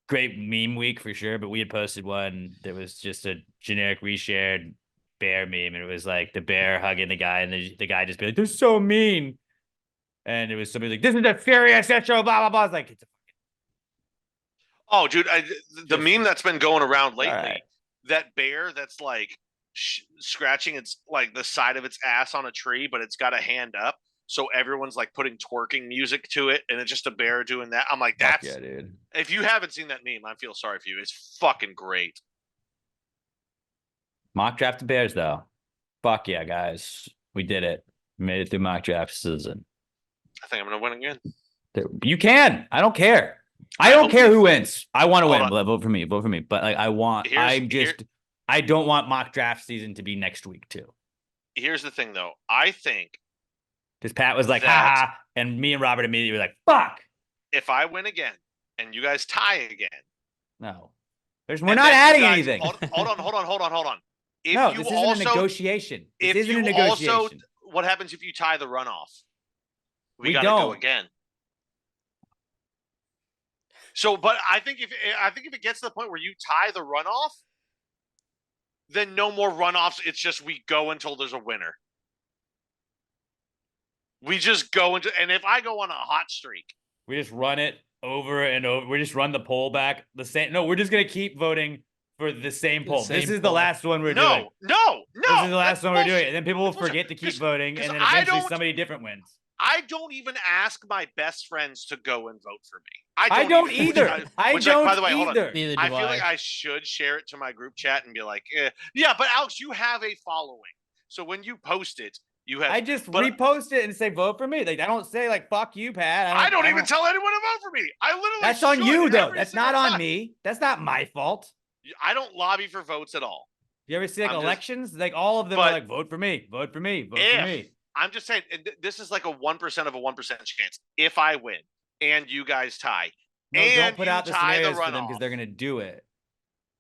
Great meme week for sure, but we had posted one that was just a generic reshared bear meme, and it was like the bear hugging the guy, and the guy just be like, "They're so mean," and it was somebody like, "This is a furious intro," blah blah blah. It's like, oh, dude, the meme that's been going around lately, that bear that's like scratching its like the side of its ass on a tree, but it's got a hand up. So everyone's like putting twerking music to it, and it's just a bear doing that. I'm like, that's yeah, dude. If you haven't seen that meme, I feel sorry for you. It's fucking great. Mock draft the Bears, though. Fuck yeah, guys. We did it. We made it through mock draft season. I think I'm gonna win again. You can. I don't care. I don't care who wins. I want to win. Vote for me. Vote for me. But like, I don't want mock draft season to be next week too. Here's the thing, though. I think. Because Pat was like, ha, and me and Robert immediately were like, fuck. If I win again and you guys tie again. No. We're not adding anything. Hold on. This isn't a negotiation. This isn't a negotiation. What happens if you tie the runoff? We gotta don't go again. So, but I think if it gets to the point where you tie the runoff, then no more runoffs. It's just we go until there's a winner. We just go into, and if I go on a hot streak, we just run it over and over. We just run the poll back the same. No, we're just gonna keep voting for the same The poll. same This is the poll. last one we're No, doing. no. This is the last that's one we're doing, bullshit. and then people will That's bullshit. forget to keep 'Cause- voting, 'cause and then I eventually don't- somebody different wins. I don't even ask my best friends to go and vote for me. I don't even, either. which, like, by the way, don't hold on. either. Neither do I feel like I should share it to my group chat and be like, yeah, but Alex, you have a following. So when you post it, you have. I just but repost it and say vote for me. Like I don't say like fuck you, Pat. I don't even tell anyone to vote for me. I literally. That's on should you though. every That's single not on time. me. That's not my fault. I don't lobby for votes at all. You ever see like I'm just- elections? Like all of them but are like vote for me, vote for me, vote for me. I'm just saying, this is like a 1% of a 1% chance. If I win and you guys tie, No, and don't put you out the tie scenarios for them because they're gonna do it.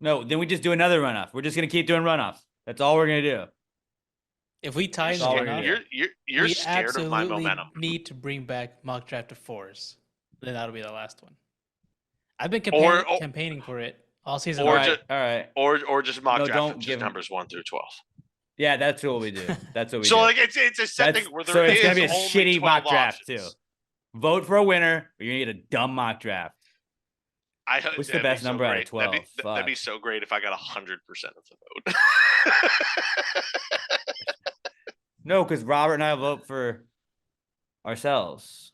No, then we just do another runoff. We're just gonna keep doing runoffs. That's all we're gonna do. If we tie in That's all the we're gonna runoff, do. You're we scared of my absolutely momentum. need to bring back mock draft to fours. Then that'll be the last one. I've been Or- campaigning for it all season. or All long. right, ju- all right. Or just mock No, draft don't from give just 'em- numbers 1 through 12. Yeah, that's what we do. That's what we So do. like it's a set That's- thing where there so it's is gonna be a only shitty 12 mock draft options. too. Vote for a winner, or you're gonna get a dumb mock draft. What's the that'd be best so number out of great. That'd 12? be Fuck. so great if I got 100% of the vote. No, because Robert and I vote for ourselves.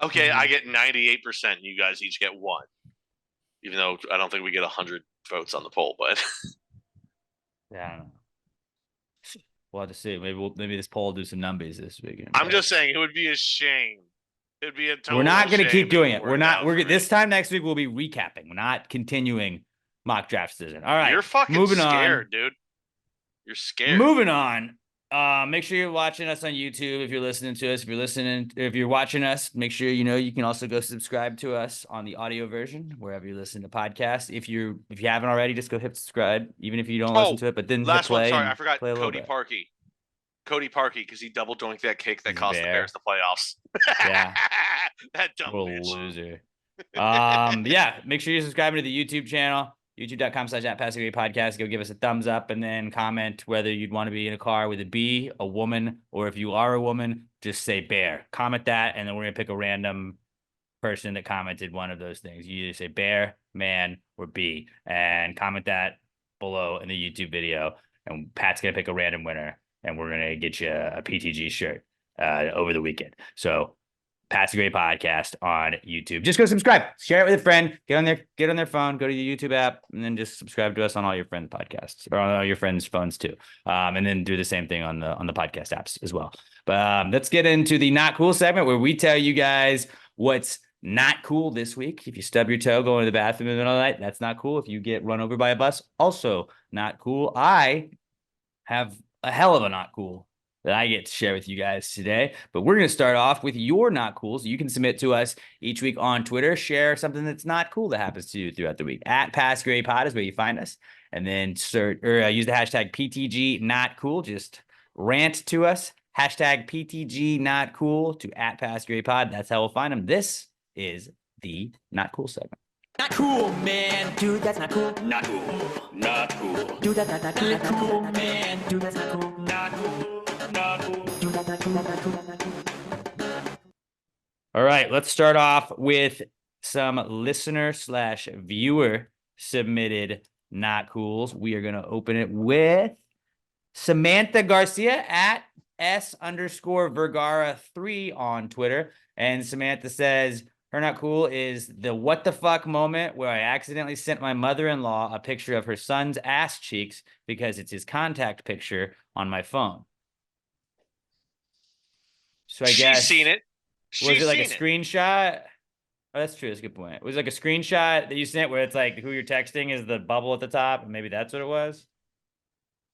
Okay, Mm-hmm. I get 98%. You guys each get 1. Even though I don't think we get 100 votes on the poll, but Yeah, I don't know. We'll have to see. Maybe this poll will do some numbers this weekend. I'm just saying it would be a shame. It'd be a total we're not going to shame keep if doing it. We're worked not. out We're for me. this time next week. We'll be recapping. We're not continuing mock draft season. All right. You're fucking moving scared, on. dude. You're scared. Moving on. Make sure you're watching us on YouTube. If you're listening to us, if you're watching us, make sure you can also go subscribe to us on the audio version wherever you listen to podcasts. If you haven't already, just go hit subscribe, even if you don't listen to it. But then hit Last play one. Sorry, and I forgot play a little Cody bit. Parkey. Cody Parkey, because he double doinked that kick that He's cost the Bear. Bears the playoffs. Yeah. That dumb What a bitch. loser. Yeah, make sure you're subscribing to the YouTube channel, youtube.com/@PassingAwayPodcast. Go give us a thumbs up and then comment whether you'd want to be in a car with a bee, a woman, or if you are a woman, just say bear. Comment that, and then we're going to pick a random person that commented one of those things. You either say bear, man, or bee, and comment that below in the YouTube video. And Pat's going to pick a random winner, and we're going to get you a PTG shirt over the weekend. So Passing Away Podcast on YouTube. Just go subscribe, share it with a friend, get on their phone, go to the YouTube app, and then just subscribe to us on all your friends' podcasts or on all your friends' phones too. And then do the same thing on the podcast apps as well. But let's get into the not cool segment where we tell you guys what's not cool this week. If you stub your toe going to the bathroom in the middle of the night, that's not cool. If you get run over by a bus, also not cool. I have a hell of a not cool that I get to share with you guys today. But we're going to start off with your not cool. So you can submit to us each week on Twitter. Share something that's not cool that happens to you throughout the week. @PassGrayPod is where you find us. And then use the hashtag PTG not cool. Just rant to us. Hashtag PTG not cool to @PassGrayPod. That's how we'll find them. This is the not cool segment. Not cool, man. Dude, that's not cool. Not cool. Not cool. Dude, that's not cool. Not cool, man. Dude, that's not cool. Not cool. Not cool. Dude, that's not cool. Not cool. Not cool. All right, let's start off with some listener/viewer submitted not cools. We are going to open it with Samantha Garcia @S_Vergara3 on Twitter. And Samantha says her not cool is the what the fuck moment where I accidentally sent my mother-in-law a picture of her son's ass cheeks because it's his contact picture on my phone. So I guess She's seen it. was it like a seen it. screenshot? Oh, that's true. That's a good point. Was it like a screenshot that you sent where it's like who you're texting is the bubble at the top, and maybe that's what it was?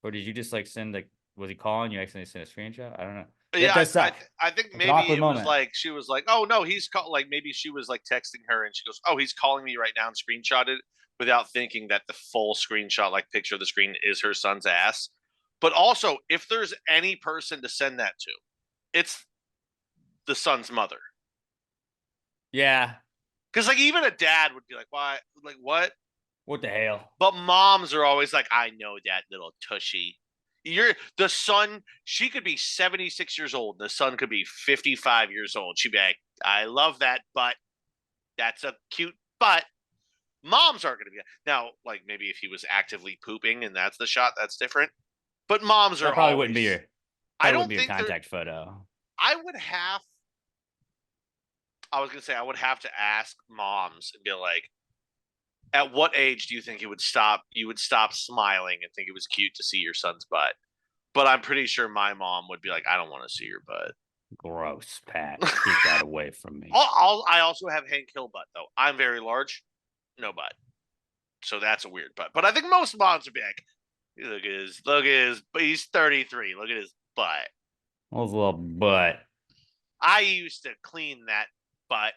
Or did you just like send like was he calling you accidentally sent a screenshot? I don't know. Yeah, does suck. I think It's an maybe awkward it moment. was like she was like, "Oh no, he's like maybe she was like texting her and she goes, "Oh, he's calling me right now," and screenshot it without thinking that the full screenshot, like picture of the screen, is her son's ass. But also, if there's any person to send that to, it's the son's mother. Yeah. Because like even a dad would be like, "Why? Like what?" What the hell? But moms are always like, "I know that little tushy." You're the son. She could be 76 years old. The son could be 55 years old. She'd be like, "I love that butt. That's a cute butt." Moms aren't going to be now. Like maybe if he was actively pooping and that's the shot, that's different. But moms That are probably always. wouldn't be your. I That wouldn't don't be your think they're. contact photo. I would have. I was gonna say I would have to ask moms and be like, at what age do you think it would stop? You would stop smiling and think it was cute to see your son's butt. But I'm pretty sure my mom would be like, I don't want to see your butt. Gross, Pat. Keep that away from me. I also have Hank Hill butt though. I'm very large, no butt, so that's a weird butt. But I think most moms would be like, look at his, but he's 33. Look at his butt. Those little butt. I used to clean that butt.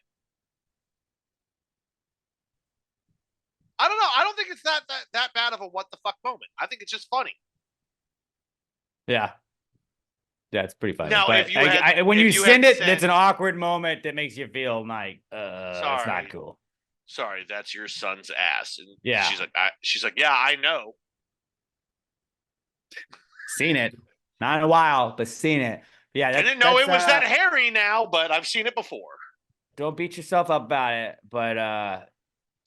I don't know. I don't think it's that bad of a what the fuck moment. I think it's just funny. Yeah. Yeah, it's pretty funny. Now, but if you had- when if you you send had it, sent- it's an awkward moment that makes you feel like, it's Sorry. not cool. Sorry, that's your son's ass. And Yeah. she's like, yeah, I know. Seen it. Not in a while, but seen it. Yeah, I didn't know it was that hairy now, but I've seen it before. Don't beat yourself up about it, but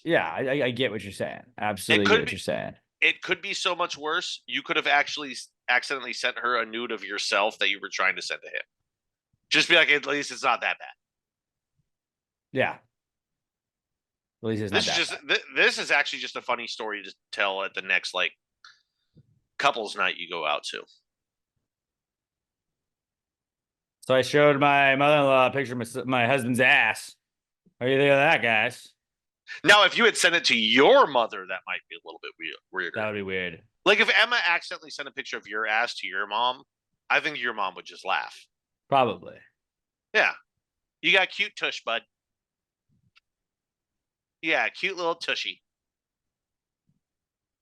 yeah, I get what you're saying. Absolutely could get what be- you're saying. It could be so much worse. You could have actually accidentally sent her a nude of yourself that you were trying to send to him. Just be like, at least it's not that bad. Yeah. At least it's not This is that just bad. this is actually just a funny story to tell at the next like couples night you go out to. So I showed my mother-in-law a picture of my husband's ass. What do you think of that, guys? Now, if you had sent it to your mother, that might be a little bit weirder. That would be weird. Like if Emma accidentally sent a picture of your ass to your mom, I think your mom would just laugh. Probably. Yeah. You got cute tush, bud. Yeah, cute little tushy.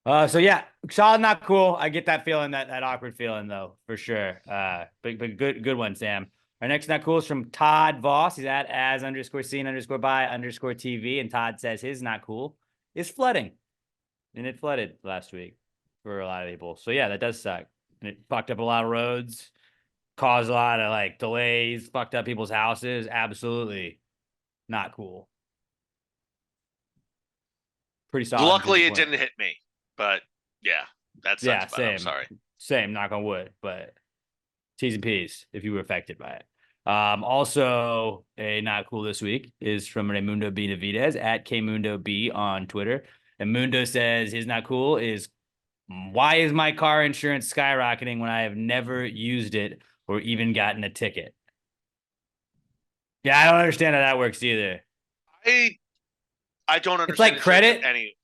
So yeah, solid, not cool. I get that feeling, that awkward feeling though, for sure. But good one, Sam. Our next not cool is from Todd Voss. He's at as_seen_by_TV, and Todd says his not cool is flooding, and it flooded last week for a lot of people. So yeah, that does suck, and it fucked up a lot of roads, caused a lot of like delays, fucked up people's houses. Absolutely not cool. Pretty solid. Luckily, it didn't hit me, but yeah, that's Yeah, same. I'm same. sorry. Same, knock on wood, but T's and P's if you were affected by it. Also, a not cool this week is from Raimundo Benavidez at KMundoB on Twitter. And Mundo says his not cool is, why is my car insurance skyrocketing when I have never used it or even gotten a ticket? Yeah, I don't understand how that works either. I don't understand. It's like credit. Any.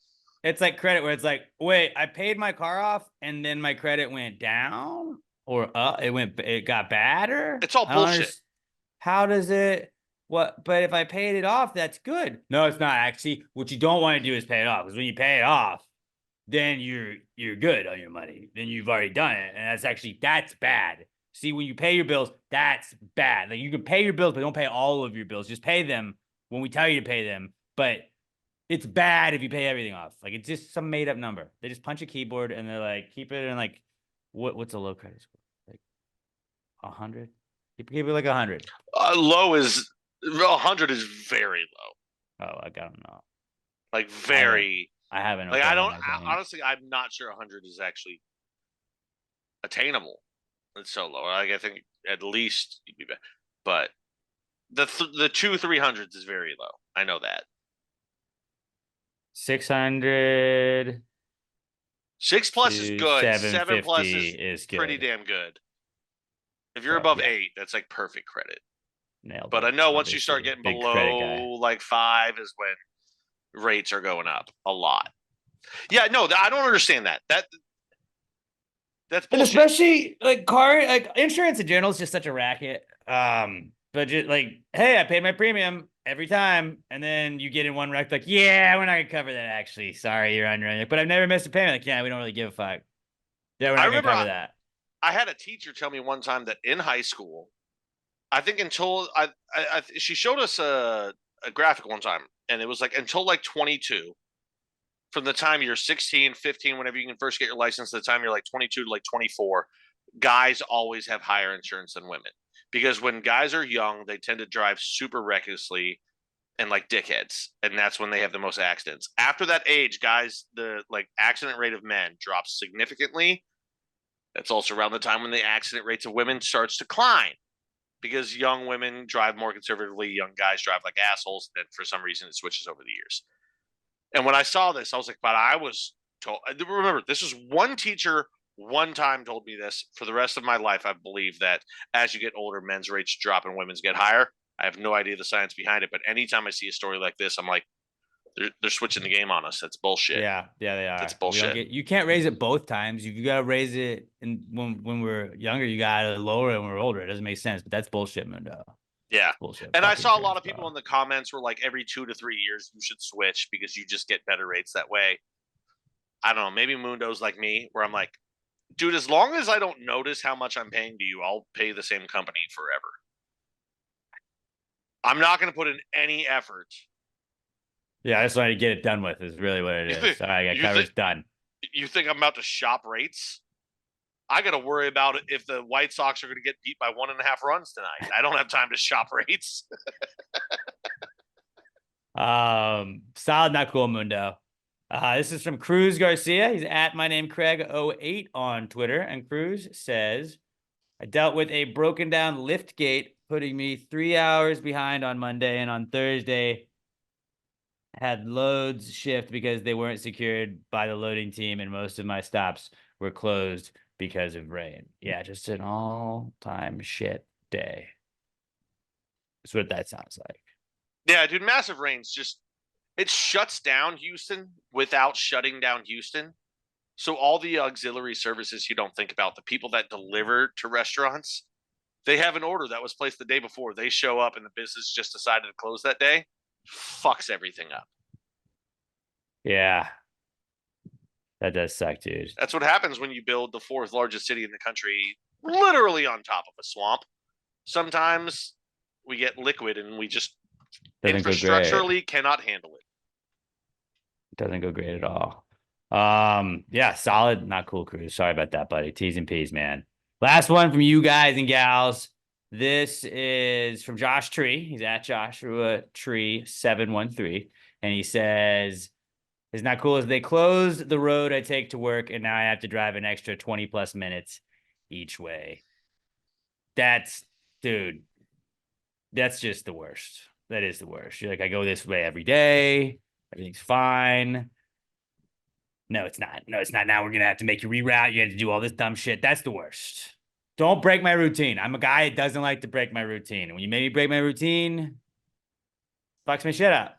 It's like credit where it's like, wait, I paid my car off and then my credit went down or up. It got badder. It's all bullshit. How does it? What? But if I paid it off, that's good. No, it's not actually. What you don't want to do is pay it off, because when you pay it off, then you're good on your money. Then you've already done it, and that's bad. See, when you pay your bills, that's bad. Like you can pay your bills, but don't pay all of your bills. Just pay them when we tell you to pay them. But it's bad if you pay everything off. Like it's just some made up number. They just punch a keyboard and they're like, keep it in like, what's a low credit score? Like 100? Keep it like 100. Low is 100 is very low. Oh, I don't know. Like very. I haven't. Like honestly, I'm not sure 100 is actually attainable. It's so low. Like I think at least you'd be better. But the 200-300s is very low. I know that. 600. 6+ is good. 7+ is good. Pretty damn good. If you're above 8, that's like perfect credit. Nailed but it. I know once Obviously, you start getting big credit guy. below like 5 is when rates are going up a lot. Yeah, no, I don't understand that. That's bullshit. And especially like insurance in general is just such a racket. But just like, hey, I paid my premium every time, and then you get in one wreck, like, yeah, we're not gonna cover that. Actually, sorry, you're under. But I've never missed a payment. Like, yeah, we don't really give a fuck. Yeah, we're not gonna cover that. I had a teacher tell me one time that in high school, I think until she showed us a graphic one time, and it was like until like 22, from the time you're 16, 15, whenever you can first get your license, to the time you're like 22 to like 24, guys always have higher insurance than women. Because when guys are young, they tend to drive super recklessly. and like dickheads, and that's when they have the most accidents. After that age, guys, the like accident rate of men drops significantly. That's also around the time when the accident rates of women starts to climb because young women drive more conservatively, young guys drive like assholes. Then for some reason it switches over the years. And when I saw this, I was like, but I was told. Remember, this is one teacher one time told me this. For the rest of my life, I believe that as you get older, men's rates drop and women's get higher. I have no idea the science behind it, but anytime I see a story like this, I'm like, they're switching the game on us. That's bullshit. Yeah, they are. That's We don't bullshit. you can't raise it both times. You got to raise it when we're younger. You got to lower it when we're older. It doesn't make sense, but that's bullshit, Mundo. Yeah. Bullshit. And I Fucking saw a lot insurance, of people bro. in the comments were like, every 2 to 3 years, you should switch because you just get better rates that way. I don't know. Maybe Mundo's like me, where I'm like, dude, as long as I don't notice how much I'm paying to you, I'll pay the same company forever. I'm not going to put in any effort. Yeah, I just wanted to get it done with. Is really what it is. All right, I got coverage done. You think I'm about to shop rates? I got to worry about it if the White Sox are going to get beat by 1.5 runs tonight. I don't have time to shop rates. Solid, not cool, Mundo. This is from Cruz Garcia. He's at my name Craig08 on Twitter, and Cruz says, I dealt with a broken down lift gate, putting me 3 hours behind on Monday, and on Thursday had loads shift because they weren't secured by the loading team, and most of my stops were closed because of rain. Yeah, just an all-time shit day. That's what that sounds like. Yeah, dude, massive rains just it shuts down Houston without shutting down Houston. So all the auxiliary services you don't think about, the people that deliver to restaurants, they have an order that was placed the day before. They show up and the business just decided to close that day. Fucks everything up. Yeah. That does suck, dude. That's what happens when you build the 4th largest city in the country literally on top of a swamp. Sometimes we get liquid and we just infrastructurally cannot handle it. Doesn't go great at all. Yeah, solid, not cool, Cruz. Sorry about that, buddy. T's and P's, man. Last one from you guys and gals. This is from Josh Tree. He's at Joshua Tree 713, and he says, "It's not cool as they closed the road I take to work, and now I have to drive an extra 20 plus minutes each way." That's, dude, that's just the worst. That is the worst. You're like, I go this way every day. Everything's fine. No, it's not. No, it's not. Now we're going to have to make you reroute. You have to do all this dumb shit. That's the worst. Don't break my routine. I'm a guy that doesn't like to break my routine. And when you make me break my routine, fucks my shit up.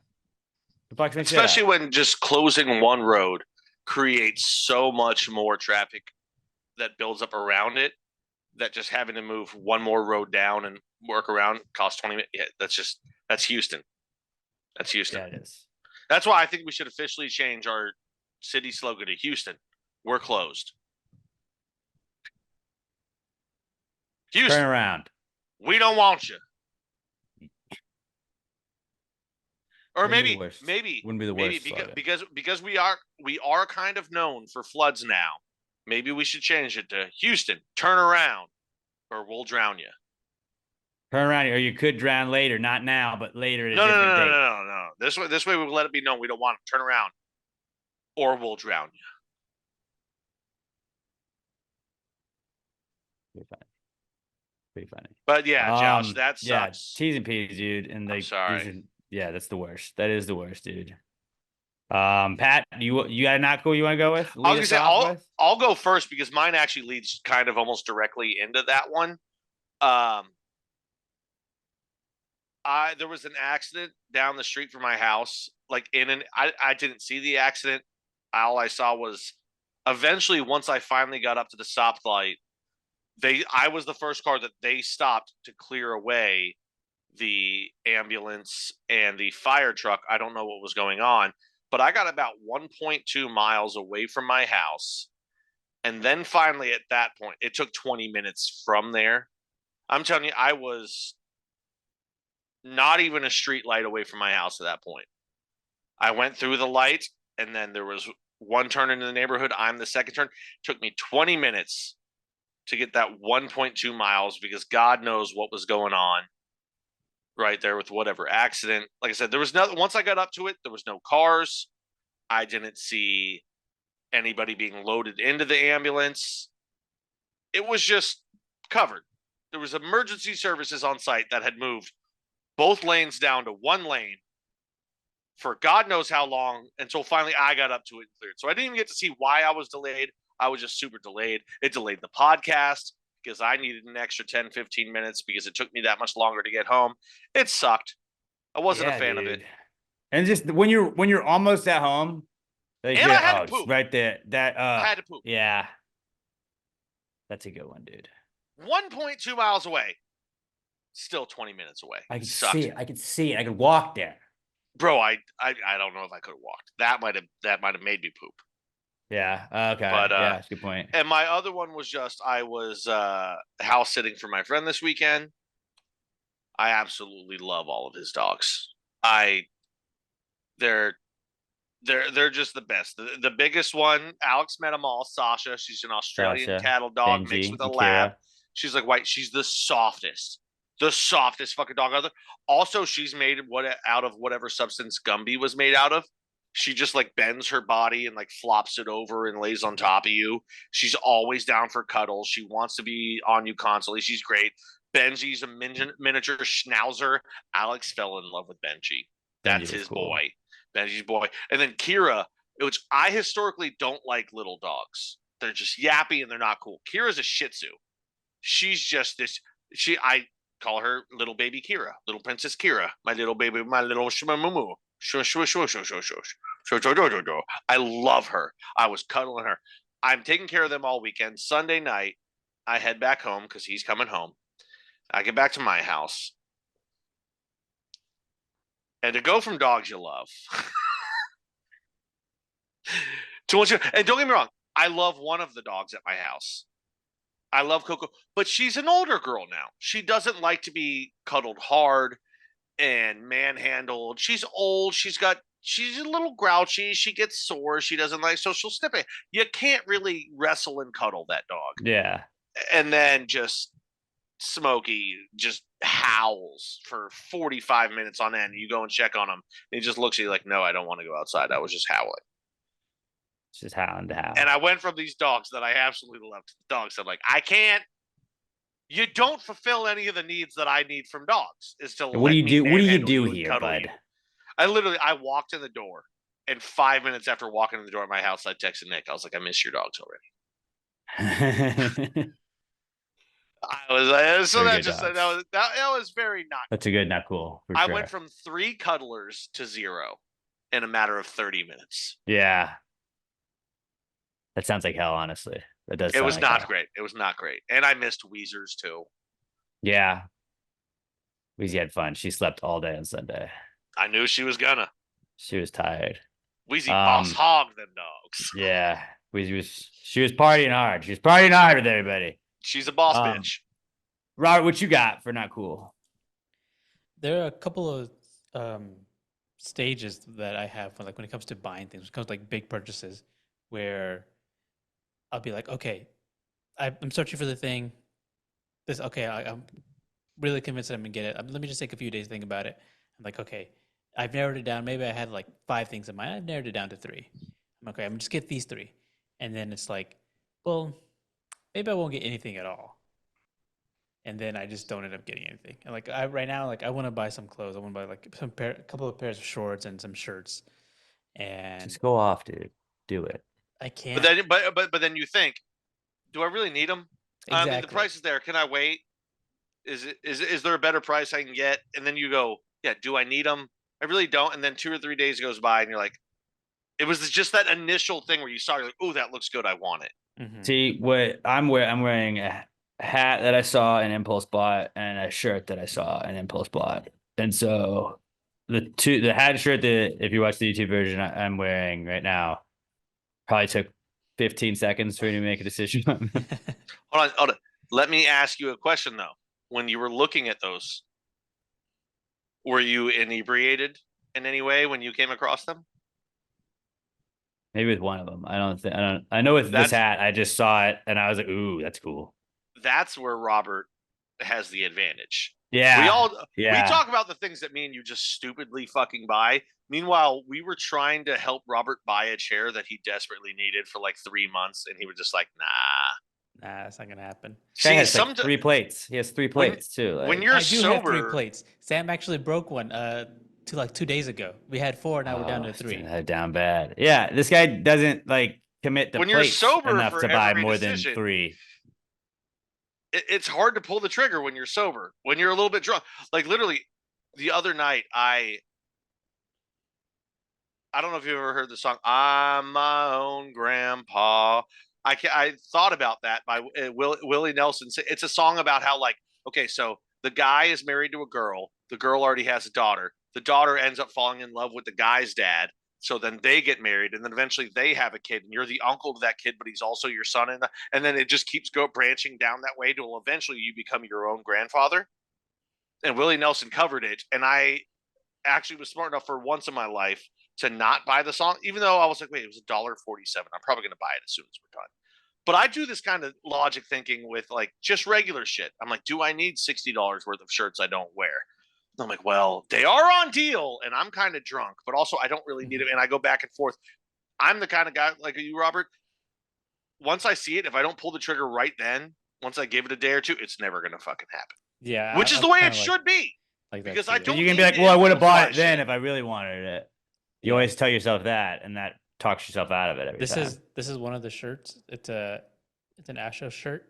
It fucks my shit up. Especially when just closing one road creates so much more traffic that builds up around it that just having to move one more road down and work around costs 20 minutes. Yeah, that's Houston. That's Houston. Yeah, it is. That's why I think we should officially change our city slogan to Houston. We're closed. Houston, Turn around. we don't want you. Or Wouldn't be maybe, the worst. Wouldn't be the maybe worst slogan. because we are kind of known for floods now. Maybe we should change it to Houston. Turn around, or we'll drown you. Turn around, or you could drown later. Not now, but later at a No. different date. This way, we'll let it be known we don't want to turn around, or we'll drown you. Pretty funny. But yeah, Joust, that yeah, sucks. T's and P's, dude. And I'm sorry. Yeah, that's the worst. That is the worst, dude. Pat, you got a not cool you want to go with? I was gonna say I'll go first because mine actually leads kind of almost directly into that one. There was an accident down the street from my house. Like I didn't see the accident. All I saw was eventually once I finally got up to the stoplight, I was the first car that they stopped to clear away the ambulance and the fire truck. I don't know what was going on, but I got about 1.2 miles away from my house. And then finally at that point, it took 20 minutes from there. I'm telling you, I was not even a street light away from my house at that point. I went through the light, and then there was one turn into the neighborhood. I'm the second turn. It took me 20 minutes to get that 1.2 miles because God knows what was going on. right there with whatever accident. Like I said, there was nothing. Once I got up to it, there was no cars. I didn't see anybody being loaded into the ambulance. It was just covered. There was emergency services on site that had moved both lanes down to one lane for God knows how long until finally I got up to it and cleared. So I didn't even get to see why I was delayed. I was just super delayed. It delayed the podcast because I needed an extra 10, 15 minutes because it took me that much longer to get home. It sucked. I wasn't a fan of it. And just when you're almost at home, like, And I had to it's poop. right there. That I had to poop. Yeah. That's a good one, dude. 1.2 miles away. Still 20 minutes away. I could Sucked. see it. I could see it. I could walk there. Bro, I don't know if I could have walked. That might have made me poop. Yeah. Okay. But, yeah, that's a good point. And my other one was just I was house sitting for my friend this weekend. I absolutely love all of his dogs. They're just the best. The biggest one, Alex met them all. Sasha, she's an Australian Sasha, cattle dog Benji, mixed with a and lab. Kira. She's like white. She's the softest fucking dog out there. Also, she's made out of whatever substance Gumby was made out of. She just like bends her body and like flops it over and lays on top of you. She's always down for cuddles. She wants to be on you constantly. She's great. Benji's a miniature schnauzer. Alex fell in love with Benji. That's his boy. Benji's boy. And then Kira, which I historically don't like little dogs. They're just yappy and they're not cool. Kira's a Shih Tzu. She's just this. I call her little baby Kira, little Princess Kira, my little baby, my little shmamumu. I love her. I was cuddling her. I'm taking care of them all weekend. Sunday night, I head back home because he's coming home. I get back to my house. And to go from dogs you love to once you, and don't get me wrong, I love one of the dogs at my house. I love Coco, but she's an older girl now. She doesn't like to be cuddled hard and manhandled. She's old. She's a little grouchy. She gets sore. She doesn't like, so she'll snip it. You can't really wrestle and cuddle that dog. Yeah. And then just Smokey just howls for 45 minutes on end. You go and check on him. And he just looks at you like, no, I don't want to go outside. I was just howling. It's just howling to howl. And I went from these dogs that I absolutely love to the dogs that like, I can't. You don't fulfill any of the needs that I need from dogs. Is to what do you do? What do you manhandle do and here, cuddle bud? you. I walked in the door, and 5 minutes after walking in the door at my house, I texted Nick. I was like, I miss your dogs already. I was like, so that just that was very not. That's a good, not cool. I went from 3 cuddlers to 0 in a matter of 30 minutes. Yeah. That sounds like hell, honestly. That does. It was like not hell. great. It was not great. And I missed Weezer's too. Yeah. Weezy had fun. She slept all day on Sunday. I knew she was gonna. She was tired. Weezy boss hogged them dogs. Yeah. She was partying hard. She was partying hard with everybody. She's a boss bitch. Robert, what you got for not cool? There are a couple of stages that I have when it comes to buying things, when it comes to like big purchases, where I'll be like, okay, I'm searching for the thing. I'm really convinced that I'm gonna get it. Let me just take a few days to think about it. I'm like, okay, I've narrowed it down. Maybe I had like 5 things in mind. I've narrowed it down to 3. I'm okay. I'm gonna just get these 3, and then it's like, well, maybe I won't get anything at all. And then I just don't end up getting anything. And right now, I want to buy some clothes. I want to buy like a couple of pairs of shorts and some shirts. And Just go off, dude. Do it. I can't. But then you think, do I really need them? Exactly. I mean, the price is there. Can I wait? Is there a better price I can get? And then you go, yeah, do I need them? I really don't. And then 2 or 3 days goes by, and you're like, it was just that initial thing where you saw, you're like, oh, that looks good. I want it. Mhm. See what I'm wearing a hat that I saw an impulse bought and a shirt that I saw an impulse bought. And so the hat and shirt that, if you watch the YouTube version I'm wearing right now, probably took 15 seconds for me to make a decision. Hold on. Let me ask you a question though. When you were looking at those, were you inebriated in any way when you came across them? Maybe with one of them. I know with this hat, I just saw it and I was like, ooh, that's cool. That's where Robert has the advantage. Yeah. We talk about the things that me and you just stupidly fucking buy. Meanwhile, we were trying to help Robert buy a chair that he desperately needed for like 3 months, and he was just like, nah. Nah, that's not gonna happen. This guy See, has like 3 plates. He has 3 plates too. when like- you're I do have 3 sober, plates. Sam actually broke one to like 2 days ago. We had 4, now we're down to it's 3. down bad. Yeah, this guy doesn't like commit to When you're plates sober enough for to buy every more decision, than 3. it's hard to pull the trigger when you're sober. When you're a little bit drunk, like literally, the other night, I don't know if you've ever heard the song "I'm My Own Grandpa." I thought about that by Willie Nelson. It's a song about how, like, okay, so the guy is married to a girl. The girl already has a daughter. The daughter ends up falling in love with the guy's dad. So then they get married, and then eventually they have a kid, and you're the uncle to that kid, but he's also your son, and then it just keeps branching down that way till eventually you become your own grandfather. And Willie Nelson covered it, and I actually was smart enough for once in my life to not buy the song, even though I was like, wait, it was $1.47. I'm probably going to buy it as soon as we're done. But I do this kind of logic thinking with like just regular shit. I'm like, do I need $60 worth of shirts I don't wear? I'm like, well, they are on deal, and I'm kind of drunk, but also I don't really need it. And I go back and forth. I'm the kind of guy like you, Robert. Once I see it, if I don't pull the trigger right then, once I give it a day or two, it's never going to fucking happen. Yeah. Which is the way it should be. Like that Because I too. don't You can be need like, well, I would have bought it impulse buy then shit. if I really wanted it. You always tell yourself that, and that talks yourself out of it every time. This is one of the shirts. It's an Astro shirt.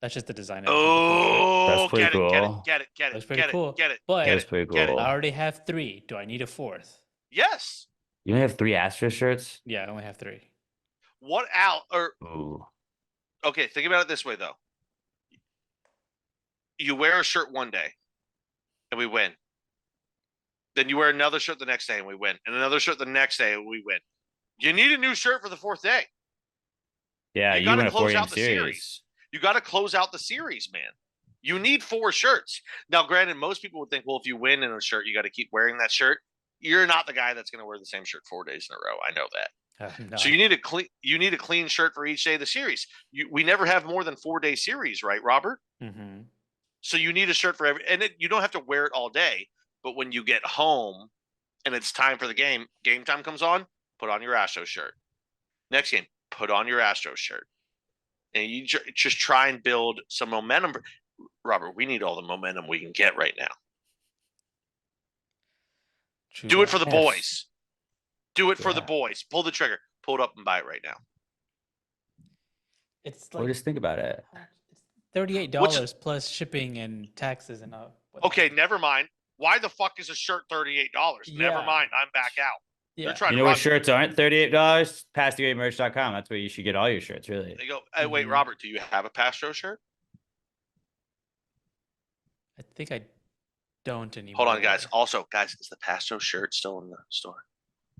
That's just the design. Oh, That's pretty get it, cool. get it. That's pretty get cool. It, get it, But get That's it, pretty get it. cool. I already have 3. Do I need a 4th? Yes. You only have 3 Astro shirts? Yeah, I only have 3. What out or Ooh. okay, think about it this way though. You wear a shirt one day and we win. Then you wear another shirt the next day and we win. And another shirt the next day and we win. You need a new shirt for the 4th day. Yeah, You you gotta win a close 4-game out the series. series. You got to close out the series, man. You need 4 shirts. Now, granted, most people would think, well, if you win in a shirt, you got to keep wearing that shirt. You're not the guy that's going to wear the same shirt 4 days in a row. I know that. No, So you need a clean shirt for each day of the series. We never have more than 4-day series, right, Robert? mm-hmm. So you need a shirt for every, and you don't have to wear it all day. But when you get home and it's time for the game time comes on, put on your Astro shirt. Next game, put on your Astro shirt. And you just try and build some momentum. Robert, we need all the momentum we can get right now. Do it for the boys. Do it for the boys. Pull the trigger. Pull it up and buy it right now. It's Or like just think about it. $38 plus shipping and taxes and all. Okay, never mind. Why the fuck is a shirt $38? Never Yeah. mind. I'm back out. Yeah. They're trying You to know what rob shirts aren't $38? PastTheGreatMerch.com. That's where you should get all your shirts, really. They go, hey, wait, Mhm. Robert, do you have a Pastro shirt? I think I don't anymore. Hold on, guys. Also, guys, is the Pastro shirt still in the store?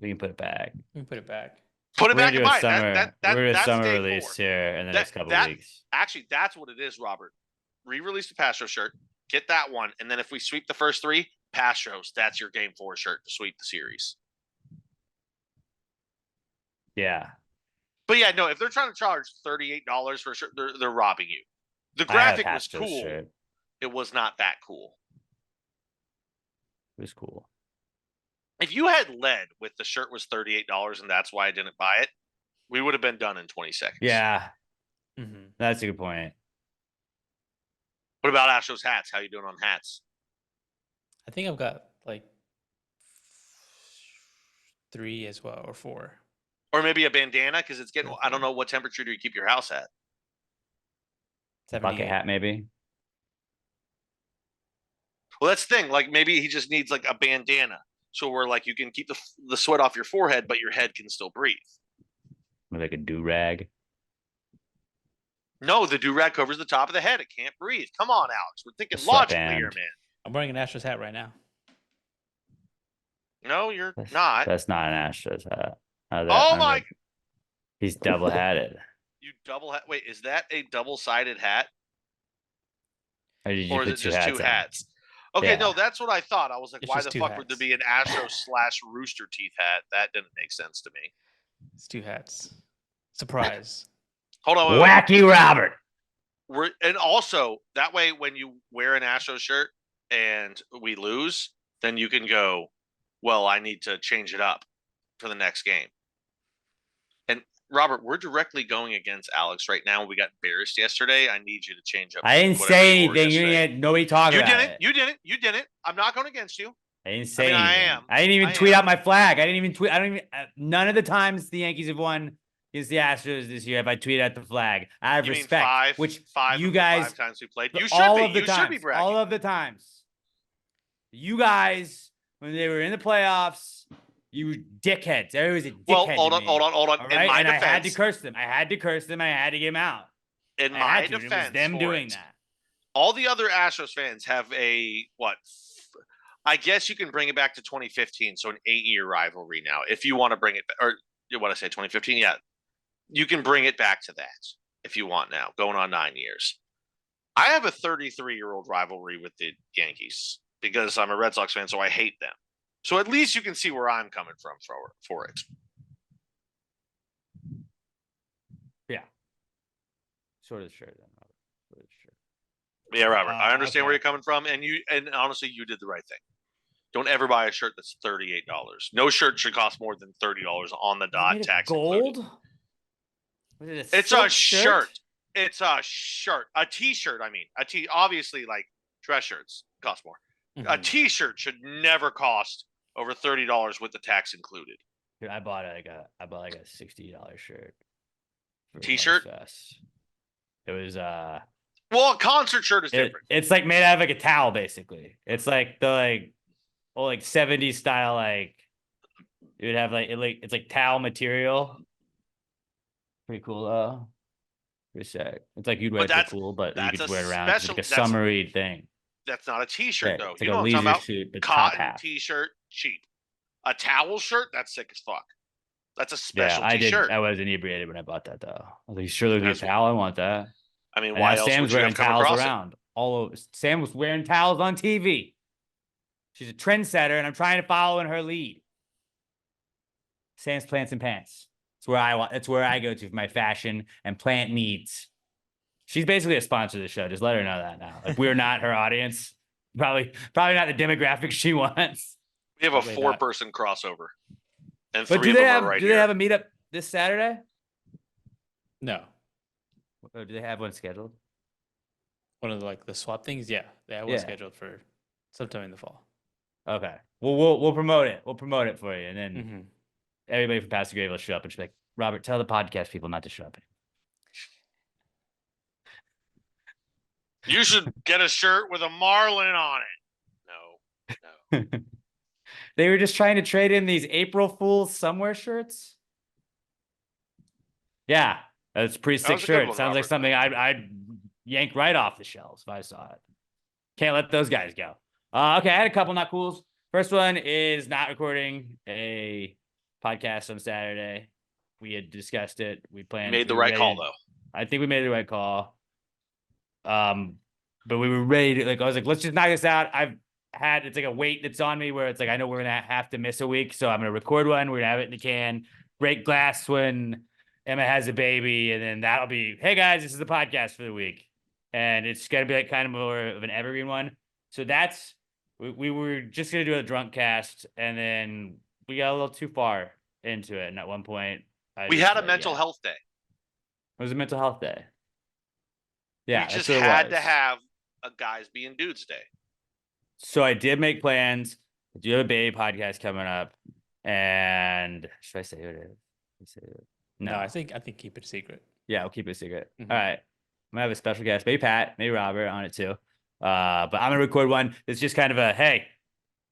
We can put it back. Let me put it back. Put it We're back gonna and do buy a it. summer. We're gonna do a That's summer day release 4. here in the next couple that- weeks. Actually, that's what it is, Robert. Re-release the Pastro shirt. Get that one, and then if we sweep the first 3 Pastros, that's your game 4 shirt to sweep the series. Yeah. But yeah, no, if they're trying to charge $38 for a shirt, they're robbing you. The I had a graphic was Pastros cool. shirt. It was not that cool. It was cool. If you had led with the shirt was $38 and that's why I didn't buy it, we would have been done in 20 seconds. Yeah, Mm-hmm. that's a good point. What about Astro's hats? How you doing on hats? I think I've got like 3 as well, or 4. Or maybe a bandana because it's getting. I don't know what temperature do you keep your house at. Bucket 78. hat, maybe. Well, that's the thing. Like maybe he just needs like a bandana, so where like you can keep the sweat off your forehead, but your head can still breathe. With like a do-rag. No, the do-rag covers the top of the head. It can't breathe. Come on, Alex. We're thinking A logically sweatband. here, man. I'm wearing an Astros hat right now. No, you're not. That's not an Astros hat. Oh my! He's double-hatted. You double hat. Wait, is that a double-sided hat, Or did you or is put it just 2 on? hats? Okay, Yeah. no, that's what I thought. I was like, It's why just the 2 fuck would there hats. be an Astro/Rooster Teeth hat? That didn't make sense to me. It's 2 hats. Surprise. Hold on, wait. Wacky Robert. And also that way, when you wear an Astro shirt, and we lose, then you can go, well, I need to change it up for the next game. And Robert, we're directly going against Alex right now. We got embarrassed yesterday. I need you to change up. I didn't whatever say you wore anything. You yesterday. didn't. Nobody talk You about didn't. it. You didn't. You didn't. I'm not going against you. I didn't say I anything. am. I didn't even I tweet am. out my flag. I didn't even tweet. I don't even. None of the times the Yankees have won against the Astros this year have I tweeted out the flag. I have You mean respect, which five you of the guys 5 times we played. You should all be. of the You times, should be bragging. all of the times. You guys, when they were in the playoffs, you were dickheads. Everybody was a dickhead. Well, hold to on, me, hold on, hold on. all In right? my And defense, I had to curse them. I had to curse them. I had to get them out. in I my had to. It was defense, them for doing it, that. all the other Astros fans have a what? I guess you can bring it back to 2015, so an 8-year rivalry now. If you want to bring it, or you want to say 2015, yeah, you can bring it back to that if you want now, going on 9 years. I have a 33-year-old rivalry with the Yankees because I'm a Red Sox fan, so I hate them. So at least you can see where I'm coming from for it. Yeah. Sort of sure then. Sort of sure. Yeah, Robert, I understand where okay. you're coming from, and honestly, you did the right thing. Don't ever buy a shirt that's $38. No shirt should cost more than $30 on the dot, tax gold. included. Was it It's silk a shirt. It's a shirt. A t-shirt. I mean, obviously, like dress shirts cost more. A t-shirt should never cost over $30 with the tax included. Dude, I bought like a $60 shirt. For T-shirt? Fest. It was well, a concert shirt is different. It's like made out of like a towel, basically. It's like the old 70s style, like it would have it's like towel material. Pretty cool pretty sick. It's like you'd wear it for cool, but you could wear it around. It's like a summery thing. That's not a t-shirt though. It's You like know a what I'm talking leisure about? suit, but top Cotton half. t-shirt, cheap. A towel shirt, that's sick as fuck. That's a Yeah, special I t-shirt. did. I was inebriated when I bought that though. I was like, sure, look at a That's- towel. I want that. I mean, And why now else Sam's would you wearing have come towels across around all over. Sam was wearing towels on TV. She's a trendsetter, and I'm trying to follow in her lead. Sam's Plants and Pants. It's where I want. It's where I go to for my fashion and plant needs. She's basically a sponsor of the show. Just let her know that now. Like we're not her audience. Probably not the demographic she wants. We have a Probably 4-person crossover, and But 3 of them are right do here. they have a meetup this Saturday? No. Or do they have one scheduled? One of the swap things, yeah. They have one Yeah. scheduled for sometime in the fall. Okay. Well, we'll promote it. We'll promote it for you, and then everybody from Pastor Grave will show up and she'll be like, Robert, tell the podcast people not to show up. You should get a shirt with a marlin on it. No. They were just trying to trade in these April Fool's somewhere shirts. Yeah, that's a pretty That sick was a good shirt. one, Sounds like Robert. something I'd yank right off the shelves if I saw it. Can't let those guys go. Okay, I had a couple not cools. First one is not recording a podcast on Saturday. We had discussed it. We planned. Made the we were right call ready- though. I think we made the right call. But we were ready to I was like, let's just knock this out. It's like a weight that's on me where it's like I know we're gonna have to miss a week, so I'm gonna record one. We're gonna have it in the can, break glass when Emma has a baby, and then that'll be, hey guys, this is the podcast for the week, and it's gonna be like kind of more of an evergreen one. So we were just gonna do a drunk cast, and then we got a little too far into it, and at one point We had a mental health day. It was a mental health day. Yeah, we just that's what it had to was. have a guys being dudes day. So I did make plans. I do have a baby podcast coming up, and should I say who it is? No, I think keep it a secret. Yeah, I'll keep it a secret. Mhm. All right, I'm gonna have a special guest, maybe Pat, maybe Robert on it too. But I'm gonna record one. It's just kind of a hey,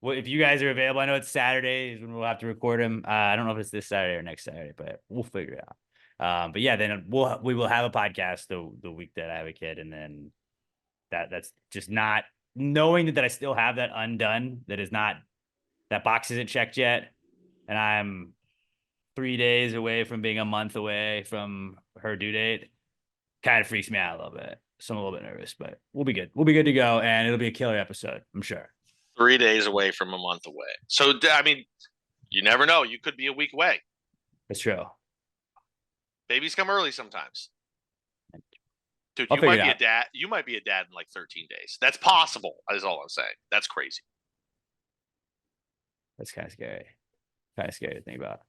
what if you guys are available? I know it's Saturdays when we'll have to record them. I don't know if it's this Saturday or next Saturday, but we'll figure it out. But yeah, then we will have a podcast the week that I have a kid, and then that's just not knowing that I still have that undone. That box isn't checked yet, and I'm 3 days away from being a month away from her due date. Kind of freaks me out a little bit. So I'm a little bit nervous, but we'll be good. We'll be good to go, and it'll be a killer episode, I'm sure. 3 days away from a month away. So I mean, you never know. You could be a week away. That's true. Babies come early sometimes. Dude, I'll you figure might it be a out. dad. You might be a dad in like 13 days. That's possible. Is all I'm saying. That's crazy. That's kind of scary. Kind of scary to think about.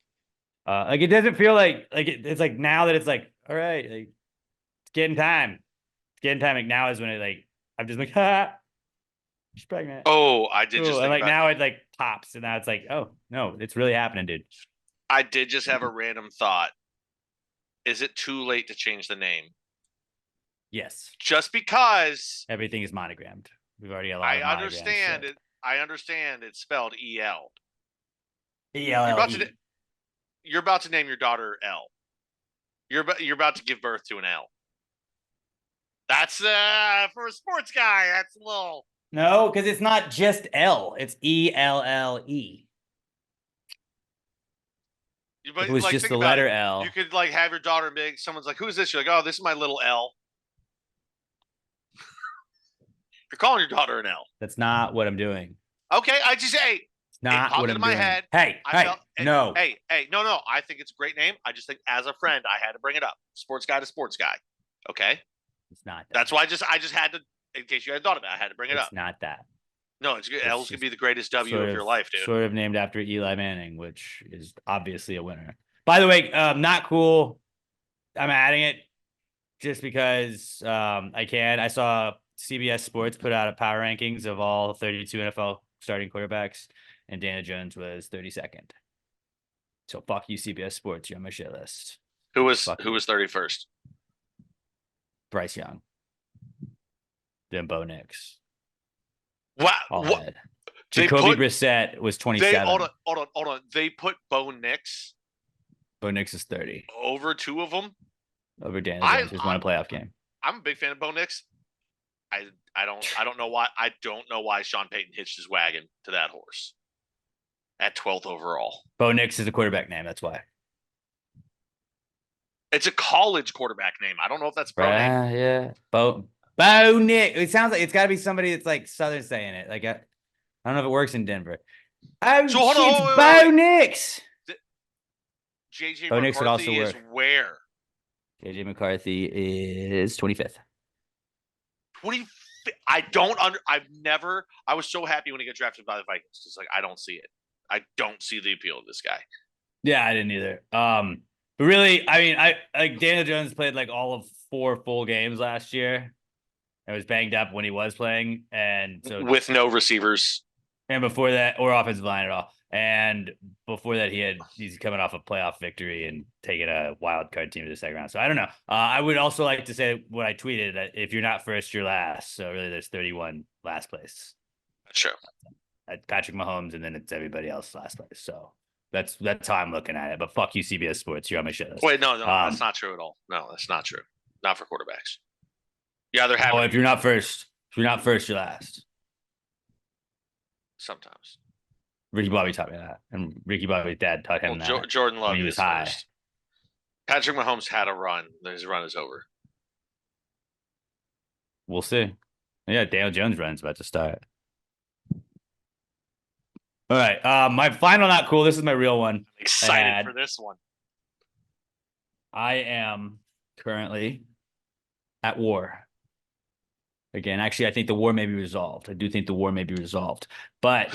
Like it doesn't feel like it's like now that it's like, all right, like it's getting time. It's getting time. Like now is when it like I'm just like, ha, she's pregnant. Oh, I did Ooh, just and think like about. now it like pops, and now it's like, oh no, it's really happening, dude. I did just have a random thought. Is it too late to change the name? Yes, Just because everything is monogrammed. We've already got a lot I of monogram understand shit. it. I understand it's spelled E-L. ELLE. You're about to name your daughter L. You're about to give birth to an L. That's for a sports guy. That's a little. No, because it's not just L. It's ELLE. If it was Like, just think the about letter it. L. You could like have your daughter big. Someone's like, "Who's this?" You're like, "Oh, this is my little L." You're calling your daughter an L. That's not what I'm doing. Okay, I just hey, It's not it popped what into I'm my doing. head. Hey, I felt no. Hey, no. I think it's a great name. I just think as a friend, I had to bring it up. Sports guy to sports guy. Okay, It's not that. that's why I just had to. In case you hadn't thought of it, I had to bring it It's up. not that. No, it's good. It's L's gonna just be the greatest W of your life, dude. Sort of named after Eli Manning, which is obviously a winner. By the way, not cool. I'm adding it just because I can. I saw CBS Sports put out a power rankings of all 32 NFL starting quarterbacks, and Daniel Jones was 32nd. So fuck you, CBS Sports. You're on my shit list. Who was Fuck who you. was 31st? Bryce Young. Then Bo Nix. Wow. All What? ahead. They Jacoby put- Brissett was 27. Hold on. They put Bo Nix Bo Nix is 30 over two of them. over Daniel Jones, who's won a playoff game. I'm a big fan of Bo Nix. I don't know why. I don't know why Sean Payton hitched his wagon to that horse at 12th overall. Bo Nix is a quarterback name. That's why. It's a college quarterback name. I don't know if that's pro name. Yeah. Bo Nix. It sounds like it's got to be somebody that's like Southern saying it. Like I don't know if it works in Denver. Oh, So hold on, shit, wait, Bo wait. Nix. JJ Bo Nix would also McCarthy is work. where? JJ McCarthy is 25th. 20. I was so happy when he got drafted by the Vikings. It's like I don't see it. I don't see the appeal of this guy. Yeah, I didn't either. But really, I mean, I like Daniel Jones played like all of 4 full games last year. I was banged up when he was playing, and so With no receivers. and before that, or offensive line at all. And before that, he's coming off a playoff victory and taking a wild card team to the second round. So I don't know. I would also like to say what I tweeted, that if you're not first, you're last. So really, there's 31 last place. Sure. Patrick Mahomes, and then it's everybody else last place. So that's how I'm looking at it. But fuck you, CBS Sports. You're on my shit list. Wait, no, that's not true at all. No, that's not true. Not for quarterbacks. You either have. Oh, if you're not first, you're last. Sometimes. Ricky Bobby taught me that, and Ricky Bobby's dad taught him that. Jordan Love when he was is high. first. Patrick Mahomes had a run. His run is over. We'll see. Yeah, Daniel Jones run's about to start. All right. My final not cool. This is my real one. Excited for this one. I am currently at war. Again, actually, I think the war may be resolved. I do think the war may be resolved. But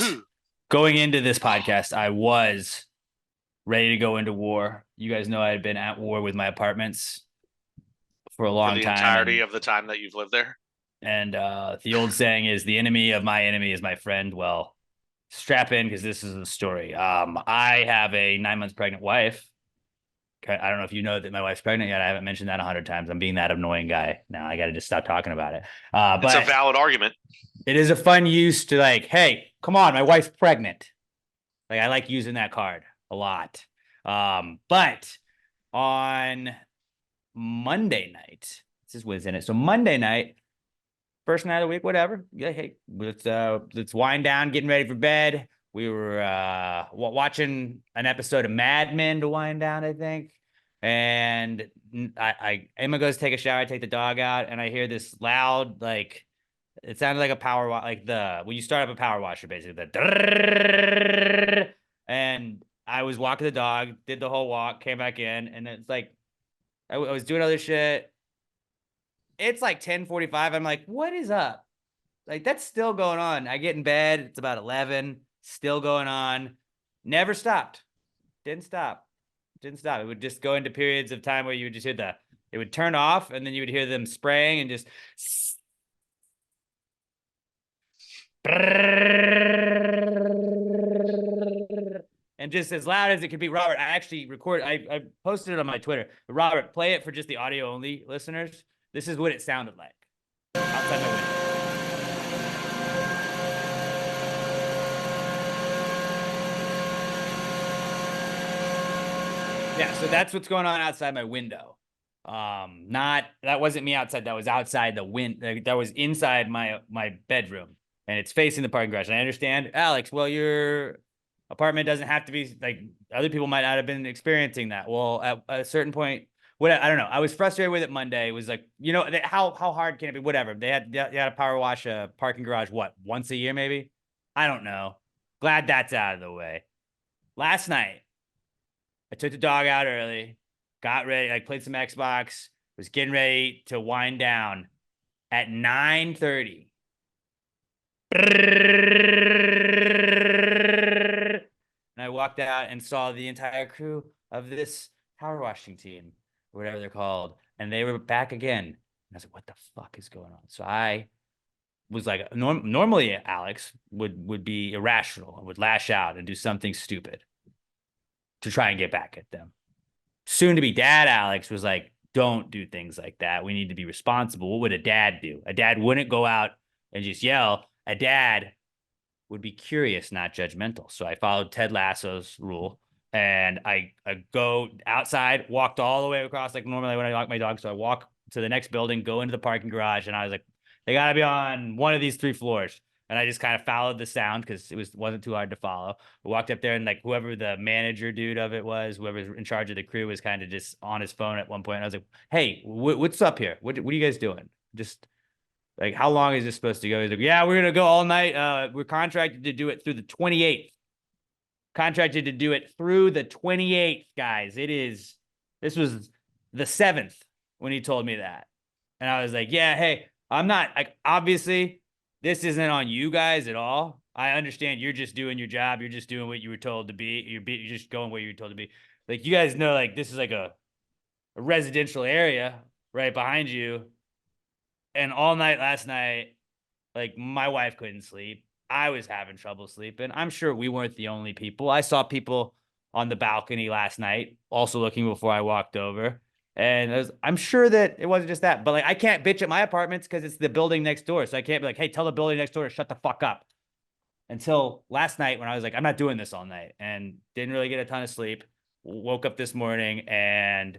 going into this podcast, I was ready to go into war. You guys know I had been at war with my apartments for a long time. For the entirety of the time that you've lived there? And the old saying is, the enemy of my enemy is my friend. Well, strap in, because this is the story. I have a 9 months pregnant wife. I don't know if you know that my wife's pregnant yet. I haven't mentioned that 100 times. I'm being that annoying guy now. I got to just stop talking about it. But it's a valid argument. It is a fun use to like, hey, come on, my wife's pregnant. Like I like using that card a lot. But on Monday night, this is what's in it. So Monday night, first night of the week, whatever. Yeah, hey, let's wind down, getting ready for bed. We were watching an episode of Mad Men to wind down, I think. And Emma goes to take a shower, I take the dog out, and I hear this loud, like, it sounded like a power wash, like when you start up a power washer, basically. And I was walking the dog, did the whole walk, came back in, and it's like I was doing other shit. it's like 10:45. I'm like, what is up? Like, that's still going on. I get in bed. It's about 11. Still going on. Never stopped. Didn't stop. Didn't stop. It would just go into periods of time where you would just hear it would turn off, and then you would hear them spraying and just. And just as loud as it could be. Robert, I actually I posted it on my Twitter. Robert, play it for just the audio only listeners. This is what it sounded like outside my window. Yeah, so that's what's going on outside my window. That wasn't me outside. That was outside the wind. That was inside my bedroom, and it's facing the parking garage. And I understand, Alex. Well, your apartment doesn't have to be like other people might not have been experiencing that. Well, at a certain point, I don't know. I was frustrated with it Monday. It was like, how hard can it be? Whatever. They had to power wash a parking garage once a year maybe. I don't know. Glad that's out of the way. Last night, I took the dog out early, got ready, like played some Xbox, was getting ready to wind down at 9:30. And I walked out and saw the entire crew of this power washing team, or whatever they're called, and they were back again. And I was like, what the fuck is going on? So I was like, normally Alex would be irrational and would lash out and do something stupid to try and get back at them. Soon to be dad Alex was like, don't do things like that. We need to be responsible. What would a dad do? A dad wouldn't go out and just yell. A dad would be curious, not judgmental. So I followed Ted Lasso's rule, and I go outside, walked all the way across like normally when I walk my dog. So I walk to the next building, go into the parking garage, and I was like, they got to be on one of these 3 floors. And I just kind of followed the sound because it wasn't too hard to follow. I walked up there, and like whoever the manager dude of it was, whoever's in charge of the crew, was kind of just on his phone at one point. And I was like, hey, what's up here? What are you guys doing? Just like, how long is this supposed to go? He's like, yeah, we're going to go all night. We're contracted to do it through the 28th. Contracted to do it through the 28th, guys. This was the 7th when he told me that. And I was like, yeah, hey, I'm not, like, obviously, this isn't on you guys at all. I understand you're just doing your job. You're just doing what you were told to be. You're just going where you were told to be. Like, you guys know, like, this is like a residential area right behind you. And all night last night, like, my wife couldn't sleep. I was having trouble sleeping. I'm sure we weren't the only people. I saw people on the balcony last night also looking before I walked over. And I'm sure that it wasn't just that, but like, I can't bitch at my apartments because it's the building next door. So I can't be like, hey, tell the building next door to shut the fuck up. Until last night when I was like, I'm not doing this all night, and didn't really get a ton of sleep. Woke up this morning and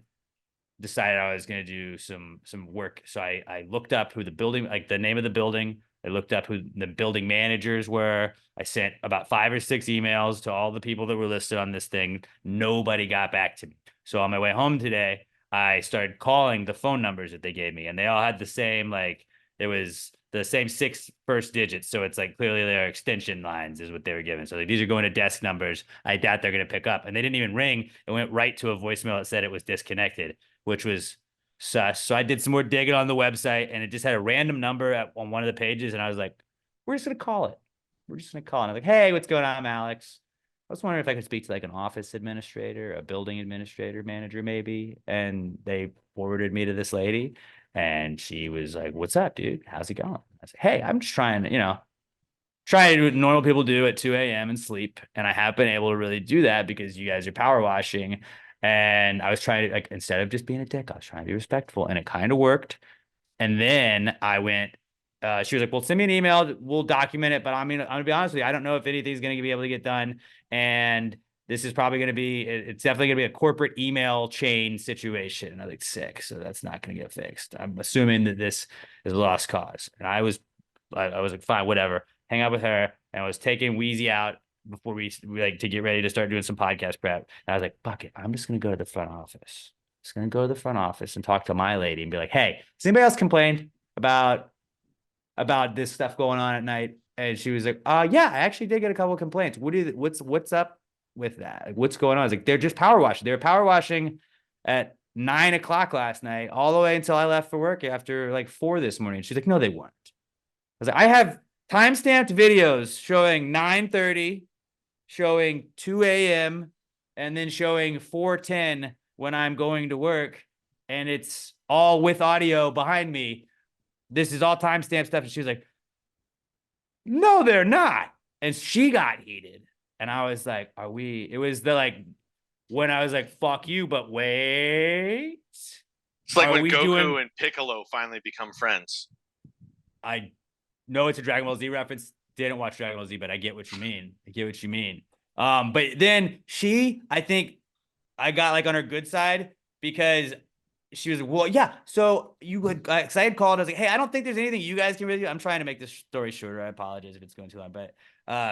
decided I was going to do some work. So I looked up who the building, like the name of the building. I looked up who the building managers were. I sent about 5 or 6 emails to all the people that were listed on this thing. Nobody got back to me. So on my way home today, I started calling the phone numbers that they gave me, and they all had the same, like, there was the same 6 first digits. So it's like clearly their extension lines is what they were given. So like, these are going to desk numbers. I doubt they're going to pick up. And they didn't even ring. It went right to a voicemail that said it was disconnected, which was sus. So I did some more digging on the website, and it just had a random number on one of the pages. And I was like, we're just going to call it. We're just going to call it. And I'm like, hey, what's going on? I'm Alex. I was wondering if I could speak to like an office administrator, a building administrator, manager, maybe. And they forwarded me to this lady, and she was like, what's up, dude? How's it going? I said, hey, I'm just trying to, try to do what normal people do at 2 a.m. and sleep. And I have been able to really do that because you guys are power washing. And I was trying to, like, instead of just being a dick, I was trying to be respectful, and it kind of worked. And then I went, she was like, well, send me an email. We'll document it. But I mean, I'm gonna be honest with you, I don't know if anything's going to be able to get done. And this is probably going to be, it's definitely going to be a corporate email chain situation. And I was like, sick. So that's not going to get fixed. I'm assuming that this is a lost cause. And I was like, fine, whatever. Hang out with her. And I was taking Wheezy out before we like to get ready to start doing some podcast prep. And I was like, fuck it. I'm just going to go to the front office. Just going to go to the front office and talk to my lady and be like, hey, has anybody else complained about this stuff going on at night? And she was like, yeah, I actually did get a couple of complaints. What's up with that? Like, what's going on? I was like, they're just power washing. They were power washing at 9 o'clock last night, all the way until I left for work after like 4 this morning. She's like, no, they weren't. I was like, I have timestamped videos showing 9:30, showing 2 a.m., and then showing 4:10 when I'm going to work. And it's all with audio behind me. This is all timestamp stuff. And she was like, no, they're not. And she got heated. And I was like, it was the like, when I was like, fuck you, but wait. It's like Are when we Goku and Piccolo finally become friends. I know it's a Dragon Ball Z reference. Didn't watch Dragon Ball Z, but I get what you mean. But then I think I got like on her good side because she was, well, yeah. So you would, because I had called, I was like, hey, I don't think there's anything you guys can really do. I'm trying to make this story shorter. I apologize if it's going too long, but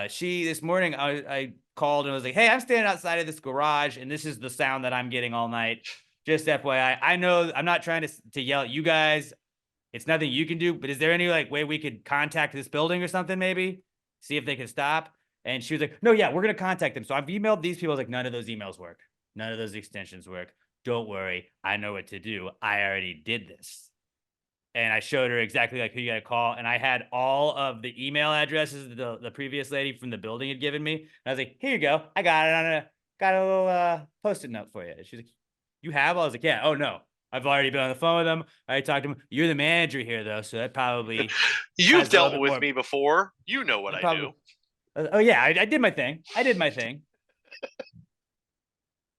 this morning I called and was like, hey, I'm standing outside of this garage and this is the sound that I'm getting all night. Just FYI, I know I'm not trying to yell at you guys. It's nothing you can do, but is there any like way we could contact this building or something, maybe see if they can stop? And she was like, no, yeah, we're going to contact them. So I've emailed these people. I was like, none of those emails work. None of those extensions work. Don't worry. I know what to do. I already did this. And I showed her exactly like who you got to call. And I had all of the email addresses the previous lady from the building had given me. And I was like, here you go. I got it got a little post-it note for you. And she's like, you have? I was like, yeah. Oh, no. I've already been on the phone with them. I talked to him. You're the manager here, though. So that probably. You've dealt with me before. You know what I do. Oh, yeah. I did my thing.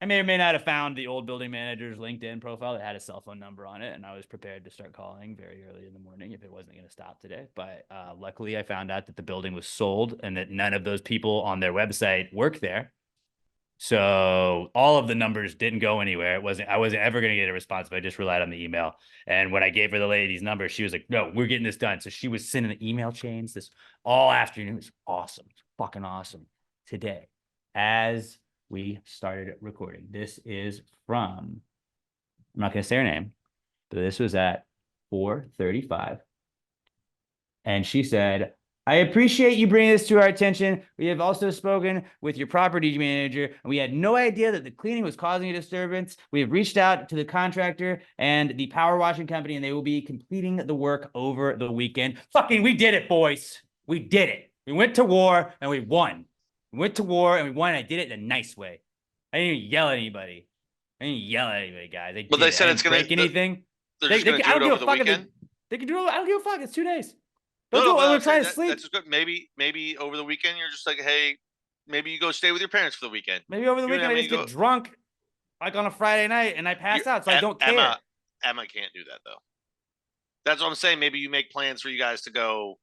I may or may not have found the old building manager's LinkedIn profile that had a cell phone number on it, and I was prepared to start calling very early in the morning if it wasn't going to stop today. But luckily, I found out that the building was sold and that none of those people on their website work there. So all of the numbers didn't go anywhere. I wasn't ever going to get a response, but I just relied on the email. And when I gave her the lady's number, she was like, no, we're getting this done. So she was sending the email chains this all afternoon. It was awesome. It's fucking awesome. Today, as we started recording. This is from, I'm not going to say her name, but this was at 4:35. And she said, I appreciate you bringing this to our attention. We have also spoken with your property manager, and we had no idea that the cleaning was causing a disturbance. We have reached out to the contractor and the power washing company, and they will be completing the work over the weekend. Fucking, we did it, boys. We did it. We went to war, and we won. We went to war and we won. And I did it in a nice way. I didn't even yell at anybody. Guys. They said it's going to break anything. They're just going to do it over the weekend. They can do it. I don't give a fuck. It's 2 days. We're trying to sleep. That's good. Maybe over the weekend you're just like, hey, maybe you go stay with your parents for the weekend. Maybe over the weekend I just get drunk, like on a Friday night, and I pass out, so I don't care. Emma can't do that though. That's what I'm saying. Maybe you make plans for you guys to go,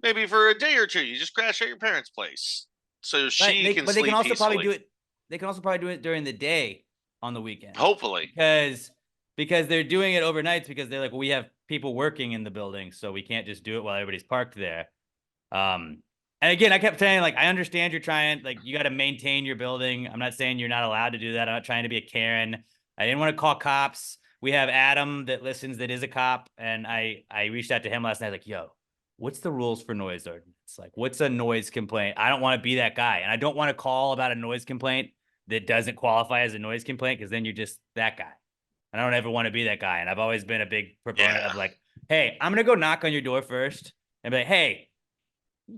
maybe for a day or two. You just crash at your parents' place. So she can sleep they can also peacefully. probably do it. They can also probably do it during the day on the weekend. Hopefully, because they're doing it overnights because they're like, well, we have people working in the building, so we can't just do it while everybody's parked there. And again, I kept saying, like, I understand you're trying, like, you got to maintain your building. I'm not saying you're not allowed to do that. I'm not trying to be a Karen. I didn't want to call cops. We have Adam that listens that is a cop, and I reached out to him last night, like, yo, what's the rules for noise ordinance? Like, what's a noise complaint? I don't want to be that guy. And I don't want to call about a noise complaint that doesn't qualify as a noise complaint because then you're just that guy. And I don't ever want to be that guy. And I've always been a big proponent of like, hey, I'm going to go knock on your door first and be like, hey,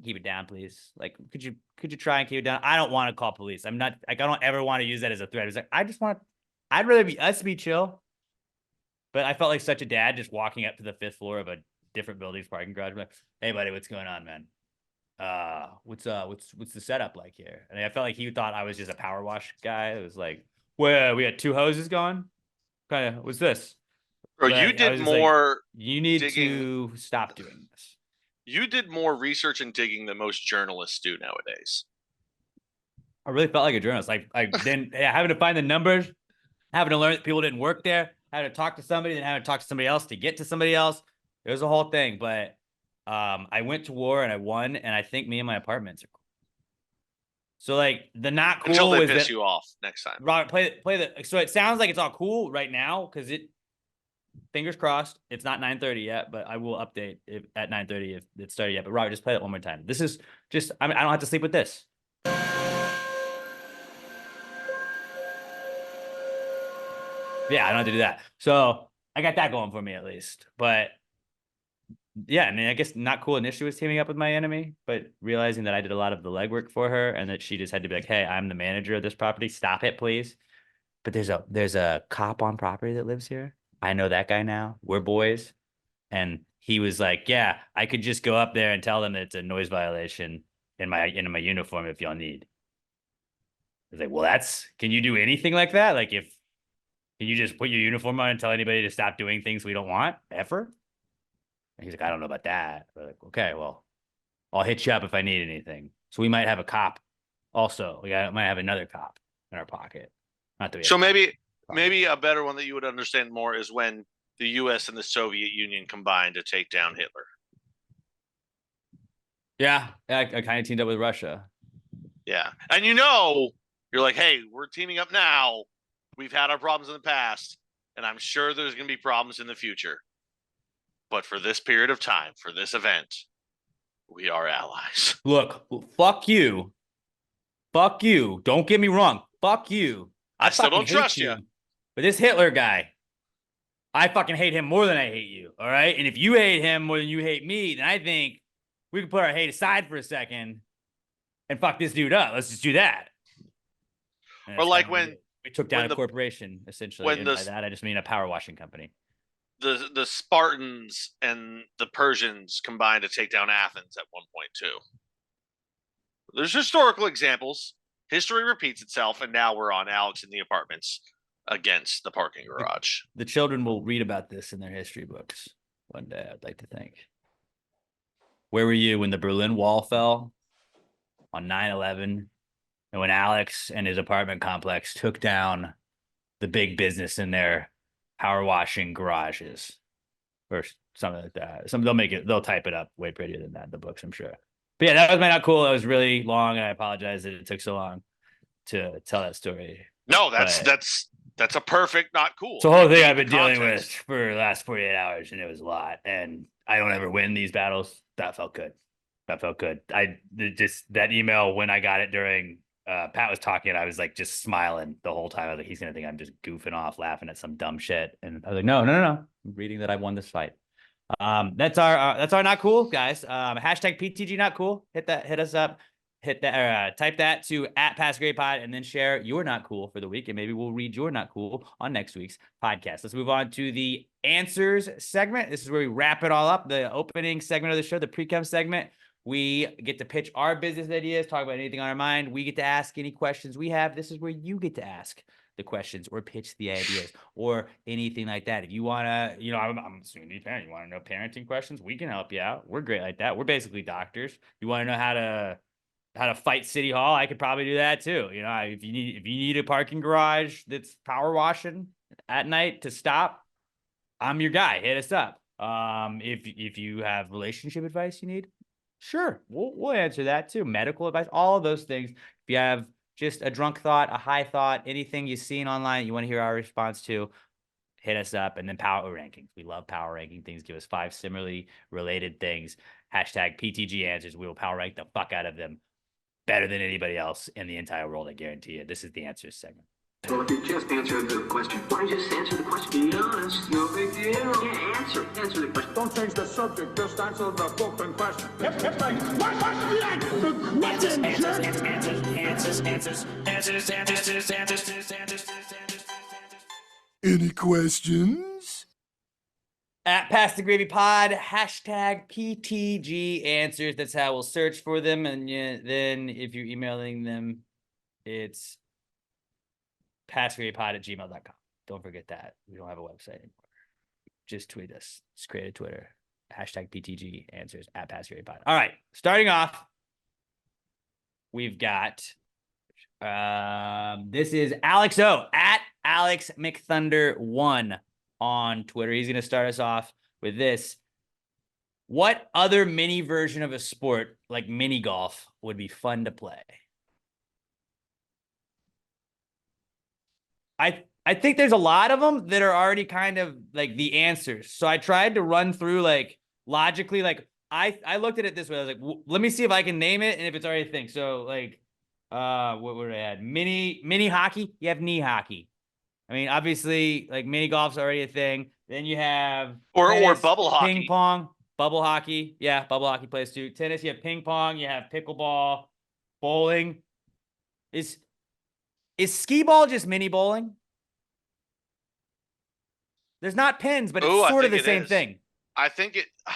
keep it down, please. Like, could you try and keep it down? I don't want to call police. I'm not like, I don't ever want to use that as a threat. It's like, I'd rather be us be chill. But I felt like such a dad just walking up to the 5th floor of a different building's parking garage. Like, hey buddy, what's going on, man? What's the setup like here? And I felt like he thought I was just a power wash guy. It was like, well, we had 2 hoses going. Kind of, what's this? Bro, you did more. Like, you need to stop doing this. You did more research and digging than most journalists do nowadays. I really felt like a journalist. Like then having to find the numbers, having to learn that people didn't work there, having to talk to somebody, then having to talk to somebody else to get to somebody else. It was a whole thing, but I went to war and I won, and I think me and my apartments are cool. So like the not cool until they piss you off next time. Robert, play the. So it sounds like it's all cool right now because it. Fingers crossed, it's not 9:30 yet, but I will update at 9:30 if it started yet. But Robert, just play it one more time. This is just I don't have to sleep with this. Yeah, I don't have to do that. So I got that going for me at least. But yeah, I mean, I guess not cool initially was teaming up with my enemy, but realizing that I did a lot of the legwork for her and that she just had to be like, hey, I'm the manager of this property. Stop it, please. But there's a cop on property that lives here. I know that guy now. We're boys. And he was like, yeah, I could just go up there and tell them that it's a noise violation in my uniform if y'all need. I was like, well, can you do anything like that? Like can you just put your uniform on and tell anybody to stop doing things we don't want ever? And he's like, I don't know about that. We're like, okay, well, I'll hit you up if I need anything. So we might have a cop also. Might have another cop in our pocket. Not that we So have maybe a better one that you would understand more is when the U.S. and the Soviet Union combined to take down Hitler. Yeah, I kind of teamed up with Russia. Yeah. And you're like, hey, we're teaming up now. We've had our problems in the past, and I'm sure there's going to be problems in the future. But for this period of time, for this event, we are allies. Look, fuck you. Fuck you. Don't get me wrong. Fuck you. I still don't hate trust you. But this Hitler guy, I fucking hate him more than I hate you. All right. And if you hate him more than you hate me, then I think we can put our hate aside for a second and fuck this dude up. Let's just do that. Or like when we took down a corporation, essentially. And by that, I just mean a power washing company. The Spartans and the Persians combined to take down Athens at one point too. There's historical examples. History repeats itself, and now we're on Alex in the apartments against the parking garage. The children will read about this in their history books one day, I'd like to think. Where were you when the Berlin Wall fell on 9/11? And when Alex and his apartment complex took down the big business in their power washing garages or something like that. They'll type it up way prettier than that in the books, I'm sure. But yeah, that was not cool. It was really long, and I apologize that it took so long to tell that story. No, that's a perfect not cool. It's the whole thing I've been dealing with for the last 48 hours, and it was a lot. And I don't ever win these battles. That felt good. That email when I got it during Pat was talking, I was like just smiling the whole time. I was like, he's gonna think I'm just goofing off, laughing at some dumb shit. And I was like, no. I'm reading that I won this fight. That's our not cool, guys. Hashtag PTG not cool. Hit us up. Hit that or type that to @PassGradePod and then share your not cool for the week, and maybe we'll read your not cool on next week's podcast. Let's move on to the answers segment. This is where we wrap it all up. The opening segment of the show, the Precome segment. We get to pitch our business ideas, talk about anything on our mind. We get to ask any questions we have. This is where you get to ask the questions or pitch the ideas or anything like that. If you want to, I'm assuming you parent, you want to know parenting questions, we can help you out. We're great like that. We're basically doctors. You want to know how to fight City Hall, I could probably do that too. If you need a parking garage that's power washing at night to stop, I'm your guy. Hit us up. If you have relationship advice you need, sure, we'll answer that too. Medical advice, all of those things. If you have just a drunk thought, a high thought, anything you've seen online you want to hear our response to, hit us up. And then power rankings. We love power ranking things. Give us 5 similarly related things. Hashtag PTG answers. We will power rank the fuck out of them better than anybody else in the entire world. I guarantee you. This is the answers segment. Well, if you just answer the question. Why don't you just answer the question? Be honest, no big deal. Yeah, answer the question. Don't change the subject, just answer the open question. Any questions? Pass the Gravy Pod, hashtag PTG answers. That's how we'll search for them. And then if you're emailing them, it's passgravypod@gmail.com. Don't forget that. We don't have a website anymore. Just tweet us. Just create a Twitter. Hashtag PTG answers @passgravypod. All right. Starting off, we've got this is Alex O @AlexMcThunder1 on Twitter. He's going to start us off with this. What other mini version of a sport like mini golf would be fun to play? I think there's a lot of them that are already kind of like the answers. So I tried to run through like logically, like I looked at it this way. I was like, let me see if I can name it and if it's already a thing. So like, what would I add? Mini hockey. You have knee hockey. I mean, obviously, like mini golf's already a thing. Then you have Or tennis, bubble hockey. ping pong, bubble hockey. Yeah, bubble hockey plays too. Tennis, you have ping pong, you have pickleball, bowling. Is skee ball just mini bowling? There's not pins, but it's Ooh, I sort of think the it same is. thing. I think it. I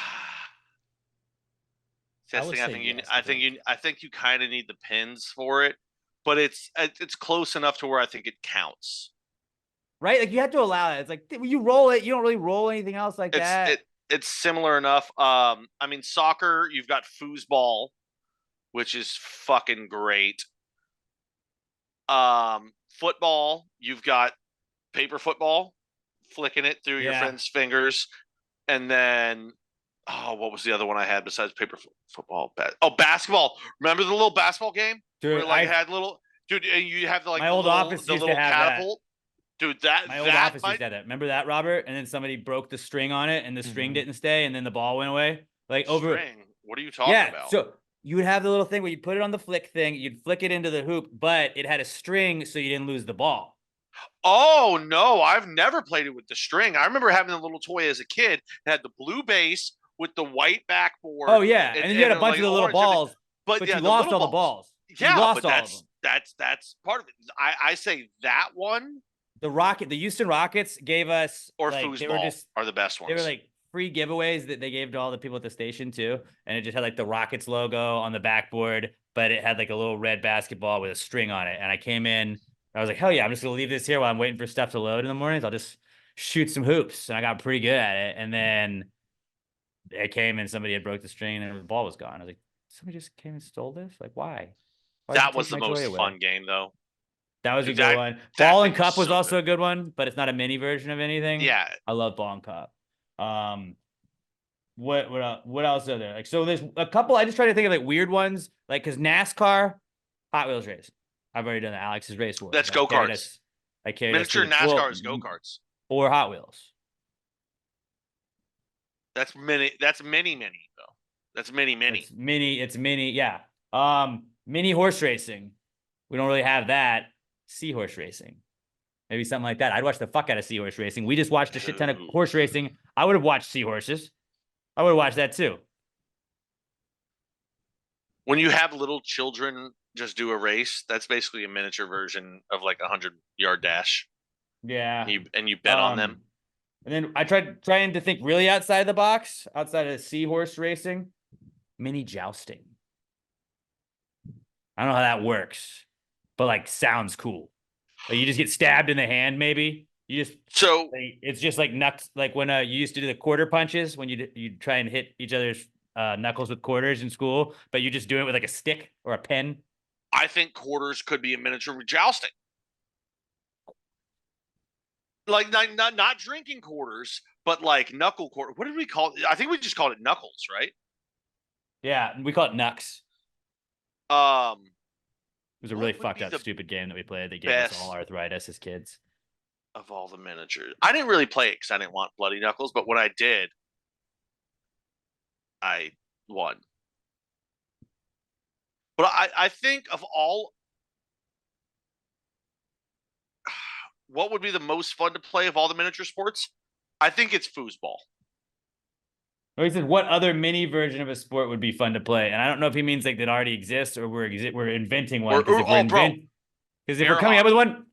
would Testing. I say think you. yes, I think you. I think you kind of need the pins for it, but it's close enough to where I think it counts. Right? Like you have to allow it. It's like you roll it, you don't really roll anything else like that. It's similar enough. I mean, soccer. You've got foosball, which is fucking great. Football. You've got paper football, flicking it through your Yeah. friend's fingers, and then what was the other one I had besides paper football? Basketball. Remember the little basketball game Dude, where like had little dude, and you have my old office the used to little have that. catapult. Dude, that My old office used to have that. Remember that, Robert? And then somebody broke the string on it, and the string didn't stay, and then the ball went away. Like over. string. What are you talking about? So you would have the little thing where you put it on the flick thing, you'd flick it into the hoop, but it had a string, so you didn't lose the ball. Oh no, I've never played it with the string. I remember having a little toy as a kid that had the blue base with the white backboard. Oh yeah, and then you had a bunch of the little balls, but yeah, you lost all the balls. Yeah, you lost but all of them. that's part of it. I say that one. The Houston Rockets gave us or like, foosball are the best ones. They were like free giveaways that they gave to all the people at the station too, and it just had like the Rockets logo on the backboard, but it had like a little red basketball with a string on it. And I came in, I was like, hell yeah, I'm just gonna leave this here while I'm waiting for stuff to load in the mornings. I'll just shoot some hoops, and I got pretty good at it. And then it came and somebody had broke the string and the ball was gone. I was like, somebody just came and stole this? Like, why? That was the most fun game though. That was a good one. Ball and Cup was also a good one, but it's not a mini version of anything. Yeah, I love Ball and Cup. What else are there? Like, so there's a couple. I just try to think of like weird ones, like because NASCAR, Hot Wheels race. I've already done that. Alex's race war. That's go karts. I carried miniature NASCAR is go karts or Hot Wheels. That's mini though. That's mini. It's mini. Yeah. Mini horse racing. We don't really have that. Seahorse racing. Maybe something like that. I'd watch the fuck out of seahorse racing. We just watched a shit ton of horse racing. I would have watched seahorses. I would have watched that too. When you have little children just do a race, that's basically a miniature version of like 100-yard dash. Yeah. And you bet on them. And then I trying to think really outside the box, outside of seahorse racing, mini jousting. I don't know how that works, but like sounds cool. Like you just get stabbed in the hand, maybe. You just it's just like knucks, like when you used to do the quarter punches when you try and hit each other's knuckles with quarters in school, but you just do it with like a stick or a pen. I think quarters could be a miniature jousting. Like not drinking quarters, but like knuckle quarter. What did we call it? I think we just called it knuckles, right? Yeah, we call it knucks. It was a really fucked up, stupid game that we played. They gave us all arthritis as kids. Of all the miniatures, I didn't really play it because I didn't want bloody knuckles. But when I did, I won. But I think of all, what would be the most fun to play of all the miniature sports? I think it's foosball. He said, what other mini version of a sport would be fun to play? And I don't know if he means like that already exists or we're inventing one. Because if we're coming up with one,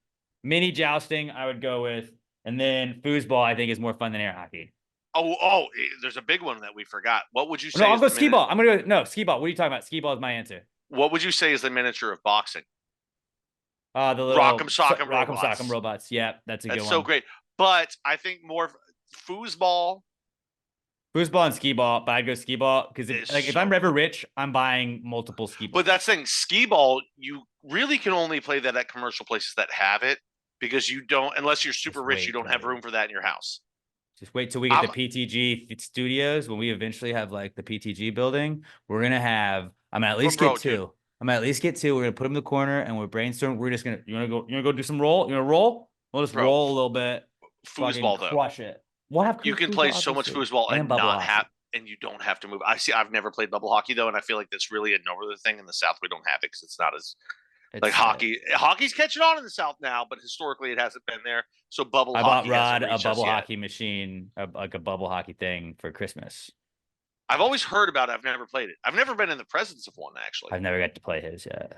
mini jousting, I would go with. And then foosball, I think, is more fun than air hockey. Oh, there's a big one that we forgot. What would you say? No, I'll go skee ball. I'm going to go. No, skee ball. What are you talking about? Skee ball is my answer. What would you say is the miniature of boxing? The little Rock'em Sock'em robots. Yeah, that's a good one. That's so great. But I think more foosball. Foosball and skee ball, but I'd go skee ball because if I'm ever rich, I'm buying multiple skee balls. But that's the thing, skee ball, you really can only play that at commercial places that have it because you don't, unless you're super rich, you don't have room for that in your house. Just wait till we get the PTG studios. When we eventually have like the PTG building, we're gonna have. I'm gonna at least get two. Dude. I'm gonna at least get two. We're gonna put them in the corner and we're brainstorming. We're just gonna. You wanna go do some roll? You wanna roll? We'll just roll a little bit. Foosball though. Crush it. We'll have you can play so much foosball and not have, and you don't have to move. I've never played bubble hockey though, and I feel like that's really a northern thing. In the South, we don't have it because it's not as Like hockey. Hockey's catching on in the South now, but historically it hasn't been there. So bubble I hockey bought Rod hasn't a reached us bubble yet. hockey machine, like a bubble hockey thing for Christmas. I've always heard about it. I've never played it. I've never been in the presence of one, actually. I've never got to play his yet.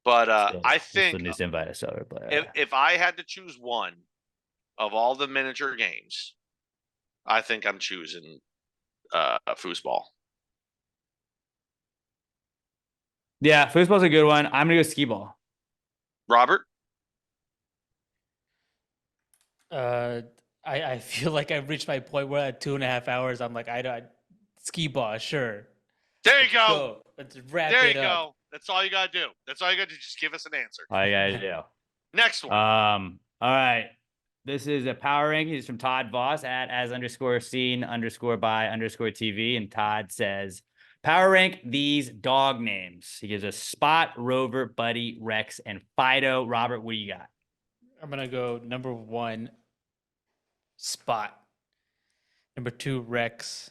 But I It's think the newest invite I saw her play. if I had to choose one of all the miniature games, I think I'm choosing foosball. Yeah, foosball's a good one. I'm gonna go skee ball. Robert? I feel like I've reached my point where at 2.5 hours, I'm like, I skee ball, sure. There you go. Let's wrap There it you up. go. That's all you gotta do. That's all you gotta do. Just give us an answer. All you guys do. Next one. All right. This is a power ranking. It's from Todd Voss at @as_seen_by_TV. And Todd says, power rank these dog names. He gives us Spot, Rover, Buddy, Rex, and Fido. Robert, what do you got? I'm gonna go number 1, Spot. Number 2, Rex.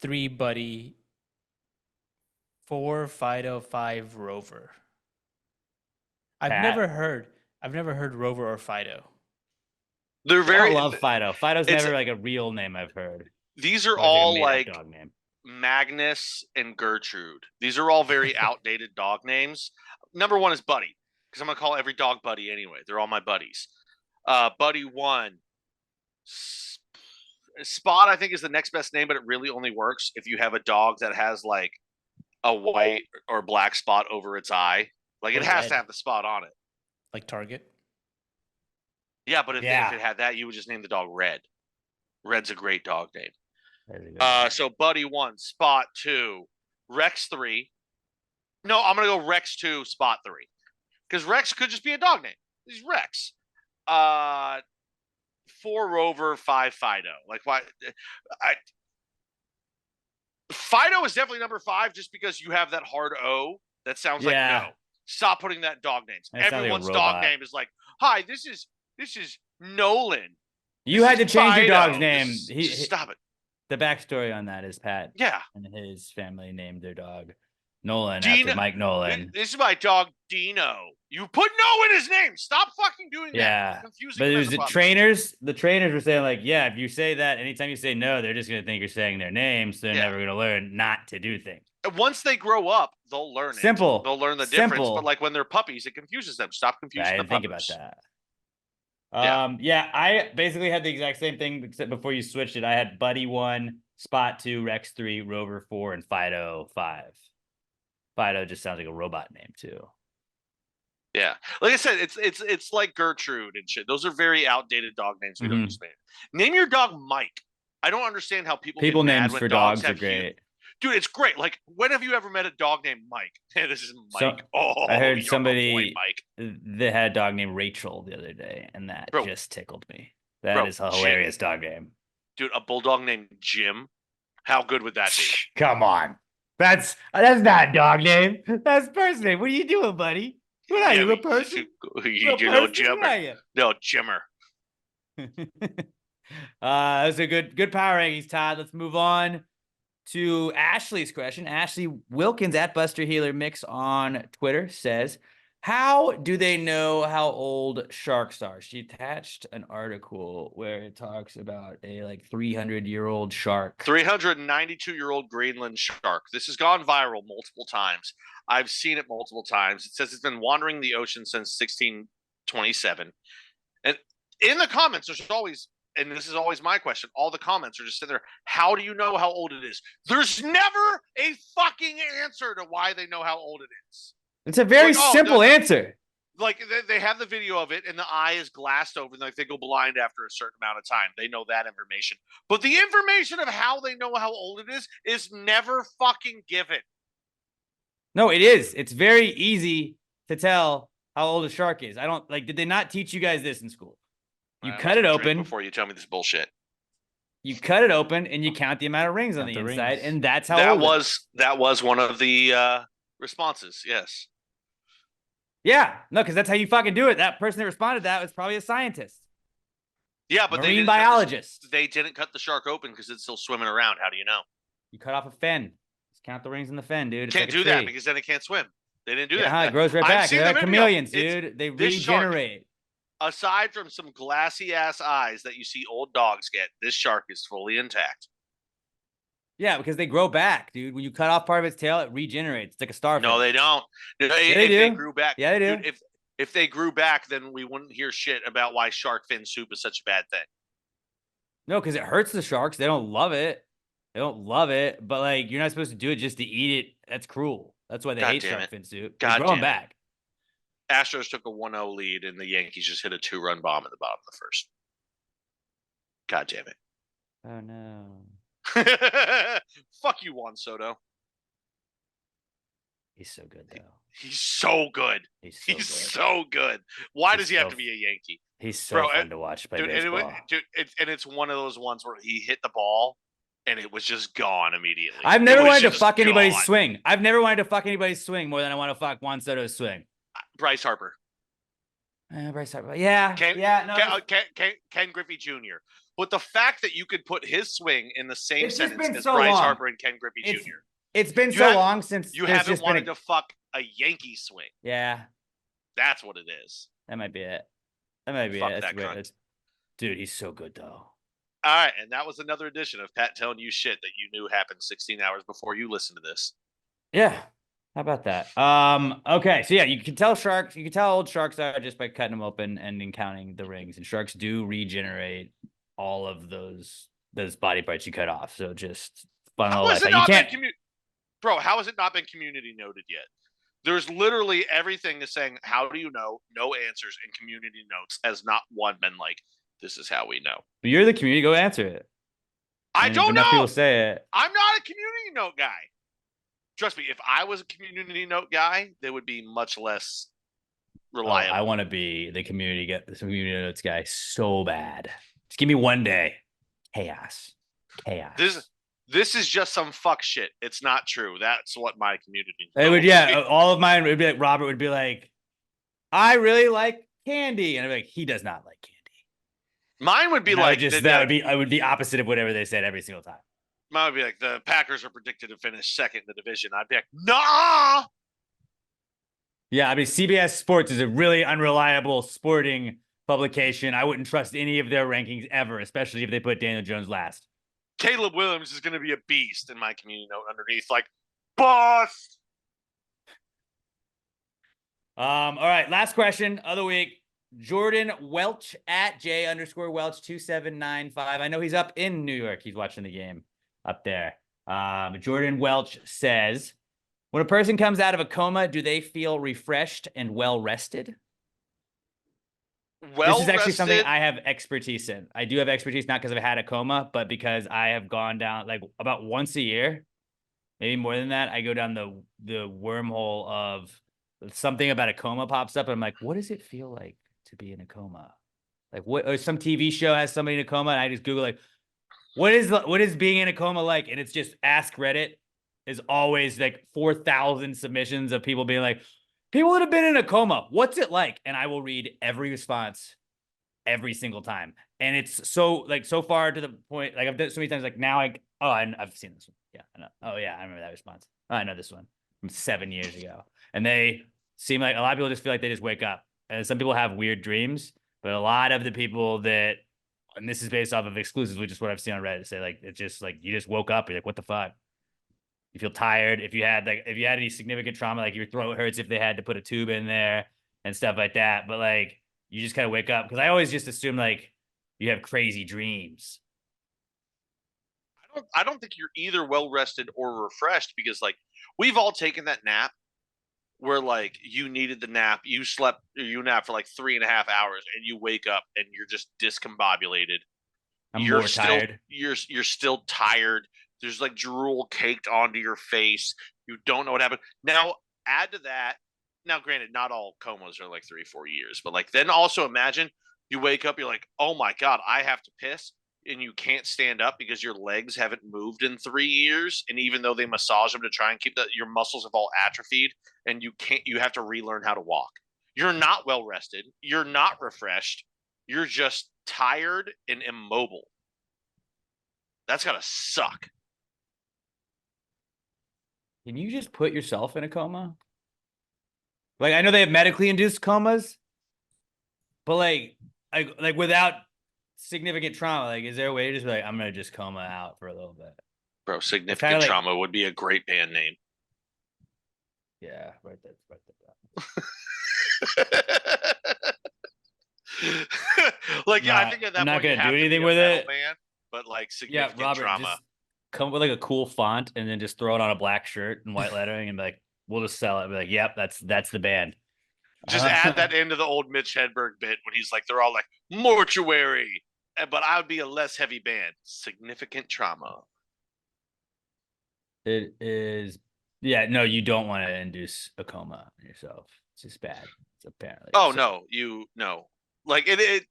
3, Buddy. 4, Fido. 5, Rover. I've Pat? never heard Rover or Fido. They're very. I love Fido. Fido's it's- never like a real name I've heard. These are Or like a all made-up like dog name. Magnus and Gertrude. These are all very outdated dog names. Number 1 is Buddy, because I'm gonna call every dog Buddy anyway. They're all my buddies. Buddy 1. Spot, I think, is the next best name, but it really only works if you have a dog that has like a white or black spot over its eye. Like it Or has red. to have the spot on it. Like Target. Yeah, but if it had that, you would just name the dog Red. Red's a great dog name. So Buddy 1, Spot 2, Rex 3. No, I'm gonna go Rex 2, Spot 3, because Rex could just be a dog name. He's Rex. 4 Rover, 5 Fido. Like why? Fido is definitely number 5, just because you have that hard O that sounds like no. Stop putting that in dog names. That sounds like a Everyone's dog robot. name is like, hi, this is Nolan. You This had to is change your Fido. dog's name. Just stop it. The backstory on that is Pat Yeah. and his family named their dog Nolan Dino- after Mike Nolan. This is my dog Dino. You put no in his name. Stop fucking doing that. Yeah, You're confusing but him it as was a the puppy. trainers. The trainers were saying like, yeah, if you say that, anytime you say no, they're just gonna think you're saying their name, so they're Yeah. never gonna learn not to do things. And once they grow up, they'll learn it. Simple. They'll learn the difference. Simple. But like when they're puppies, it confuses them. Stop I confusing the didn't think about puppers. that. Yeah. Yeah, I basically had the exact same thing except before you switched it. I had Buddy 1, Spot 2, Rex 3, Rover 4, and Fido 5. Fido just sounds like a robot name too. Yeah. Like I said, it's like Gertrude and shit. Those are very outdated dog names. We don't Mhm. use name. Name your dog Mike. I don't understand how people People get mad names when for dogs are have huge- great. Dude, it's great. Like, when have you ever met a dog named Mike? Hey, this is Mike. So, I heard you're my somebody boy, Mike. that had a dog named Rachel the other day, and that Bro. just tickled me. That Bro, is a hilarious dog name. Dude, a bulldog named Jim. How good would that be? Come on. That's not a dog name. That's a person name. What are you doing, buddy? What are you, a person? You You a know, person? What Jimmer. are you? No, Jimmer. That's a good power rankings, Todd. Let's move on to Ashley's question. Ashley Wilkins at Buster Healer Mix on Twitter says, how do they know how old sharks are? She attached an article where it talks about a like 300-year-old shark. 392-year-old Greenland shark. This has gone viral multiple times. I've seen it multiple times. It says it's been wandering the ocean since 1627. And in the comments, there's always, and this is always my question, all the comments are just sitting there, how do you know how old it is? There's never a fucking answer to why they know how old it is. It's a very Like, oh, simple answer. Like they have the video of it and the eye is glassed over and like they go blind after a certain amount of time. They know that information. But the information of how they know how old it is never fucking given. No, it is. It's very easy to tell how old a shark is. I don't like, did they not teach you guys this in school? You I'm cut it gonna drink open. before you tell me this bullshit. You cut it open and you count the amount of rings on Count the the inside, rings. and that's how That old it is. was one of the responses. Yes. Yeah, no, because that's how you fucking do it. That person that responded to that was probably a scientist, Yeah, but marine biologist. They didn't cut the shark open because it's still swimming around. How do you know? You cut off a fin. Just count the rings in the fin, dude. It's Can't like a do that tree. because then it can't swim. They didn't do Yeah, that. it grows right I've back. seen They're the like video. chameleons, It's- dude. They this shark- regenerate. Aside from some glassy ass eyes that you see old dogs get, this shark is fully intact. Yeah, because they grow back, dude. When you cut off part of its tail, it regenerates. It's like a starfish. No, they don't. Yeah, If they they do. grew back, Yeah, they do. dude, if they grew back, then we wouldn't hear shit about why shark fin soup is such a bad thing. No, because it hurts the sharks. They don't love it. They don't love it. But like, you're not supposed to do it just to eat it. That's cruel. That's why they God hate damn shark it. fin soup. God They're growing damn it. back. Astros took a 1-0 lead, and the Yankees just hit a 2-run bomb in the bottom of the first. God damn it. Oh no. Fuck you, Juan Soto. He's so good though. He's so good. He's so He's good. so good. Why He's does he have so to be a Yankee? He's so Bro, fun to watch play Dude, baseball. and it's one of those ones where he hit the ball and it was just gone immediately. I've It never was wanted to just fuck anybody's gone. swing. I've never wanted to fuck anybody's swing more than I want to fuck Juan Soto's swing. Bryce Harper. Bryce Harper. Yeah. No. Ken Griffey Jr. But the fact that you could put his swing in the same It's just sentence been as so Bryce long. Harper and Ken Griffey It's- Jr. It's been You so have- long since You there's haven't just been wanted to fuck a Yankee swing. Yeah, That's what it is. that might be it. That might be Fuck it. that cunt. That's, dude, he's so good though. All right, and that was another edition of Pat telling you shit that you knew happened 16 hours before you listened to this. Yeah. How about that? Okay, so yeah, you can tell sharks, you can tell how old sharks are just by cutting them open and then counting the rings. And sharks do regenerate all of those body parts you cut off. So just fun How little has life. it You not can't. been Bro, how has it not been community noted yet? There's literally everything is saying, how do you know? No answers, and community notes has not one been like, this is how we know. You're the community. Go answer it. I And if don't enough people know. say it. I'm not a community note guy. Trust me, if I was a community note guy, they would be much less Oh, reliable. I want to be the community notes guy so bad. Just give me one day. Chaos. This is just some fuck shit. It's not true. That's what my community It would, note yeah. be. All of mine would be like, Robert would be like, I really like candy. And I'd be like, he does not like candy. Mine would be And like I would be opposite of whatever they said every single time. mine would be like the Packers are predicted to finish second in the division. I'd be like, nah. Yeah, I mean, CBS Sports is a really unreliable sporting publication. I wouldn't trust any of their rankings ever, especially if they put Daniel Jones last. Caleb Williams is going to be a beast in my community note underneath, like, bust. All right, last question of the week. Jordan Welch at J_Welch2795. I know he's up in New York. He's watching the game up there. Jordan Welch says, when a person comes out of a coma, do they feel refreshed and well rested? This is actually something I have expertise in. I do have expertise, not because I've had a coma, but because I have gone down like about once a year, maybe more than that. I go down the wormhole of something about a coma pops up. And I'm like, what does it feel like to be in a coma? Like what, or some TV show has somebody in a coma. And I just Google like, what is being in a coma like? And it's just Ask Reddit is always like 4,000 submissions of people being like, people that have been in a coma, what's it like? And I will read every response every single time. And it's so far to the point, like I've done it so many times, like now I've seen this one. Yeah, I know. Oh yeah, I remember that response. Oh, I know this one from 7 years ago. And they seem like a lot of people just feel like they just wake up. And some people have weird dreams, but a lot of the people that, and this is based off of exclusives, which is what I've seen on Reddit, say like, it's just like, you just woke up, you're like, what the fuck? You feel tired. If you had any significant trauma, like your throat hurts if they had to put a tube in there and stuff like that. But like, you just kind of wake up. Cause I always just assume like you have crazy dreams. I don't think you're either well rested or refreshed, because like we've all taken that nap where like you needed the nap, you napped for like 3.5 hours and you wake up and you're just discombobulated. You're more tired. You're still tired. There's like drool caked onto your face. You don't know what happened. Now add to that. Now, granted, not all comas are like 3-4 years, but like then also imagine you wake up, you're like, oh my God, I have to piss. And you can't stand up because your legs haven't moved in 3 years. And even though they massage them to try and keep your muscles have all atrophied, and you have to relearn how to walk. You're not well rested. You're not refreshed. You're just tired and immobile. That's gotta suck. Can you just put yourself in a coma? Like I know they have medically induced comas, but like without significant trauma, like is there a way to just be like I'm gonna just coma out for a little bit? Bro, It's significant kind of like trauma would be a great band name. yeah, right there, right Like, yeah, I Not, think at I'm that not point you gonna do have to anything be a with metal it. band, but like Yeah, significant Robert, trauma. just come up with like a cool font and then just throw it on a black shirt and white lettering and be like, we'll just sell it. Be like, yep, that's the band. Just add that into the old Mitch Hedberg bit when he's like, they're all like mortuary, but I would be a less heavy band. Significant trauma. It is, yeah, no, you don't want to induce a coma on yourself. It's just bad. It's apparently. Oh So- no, like it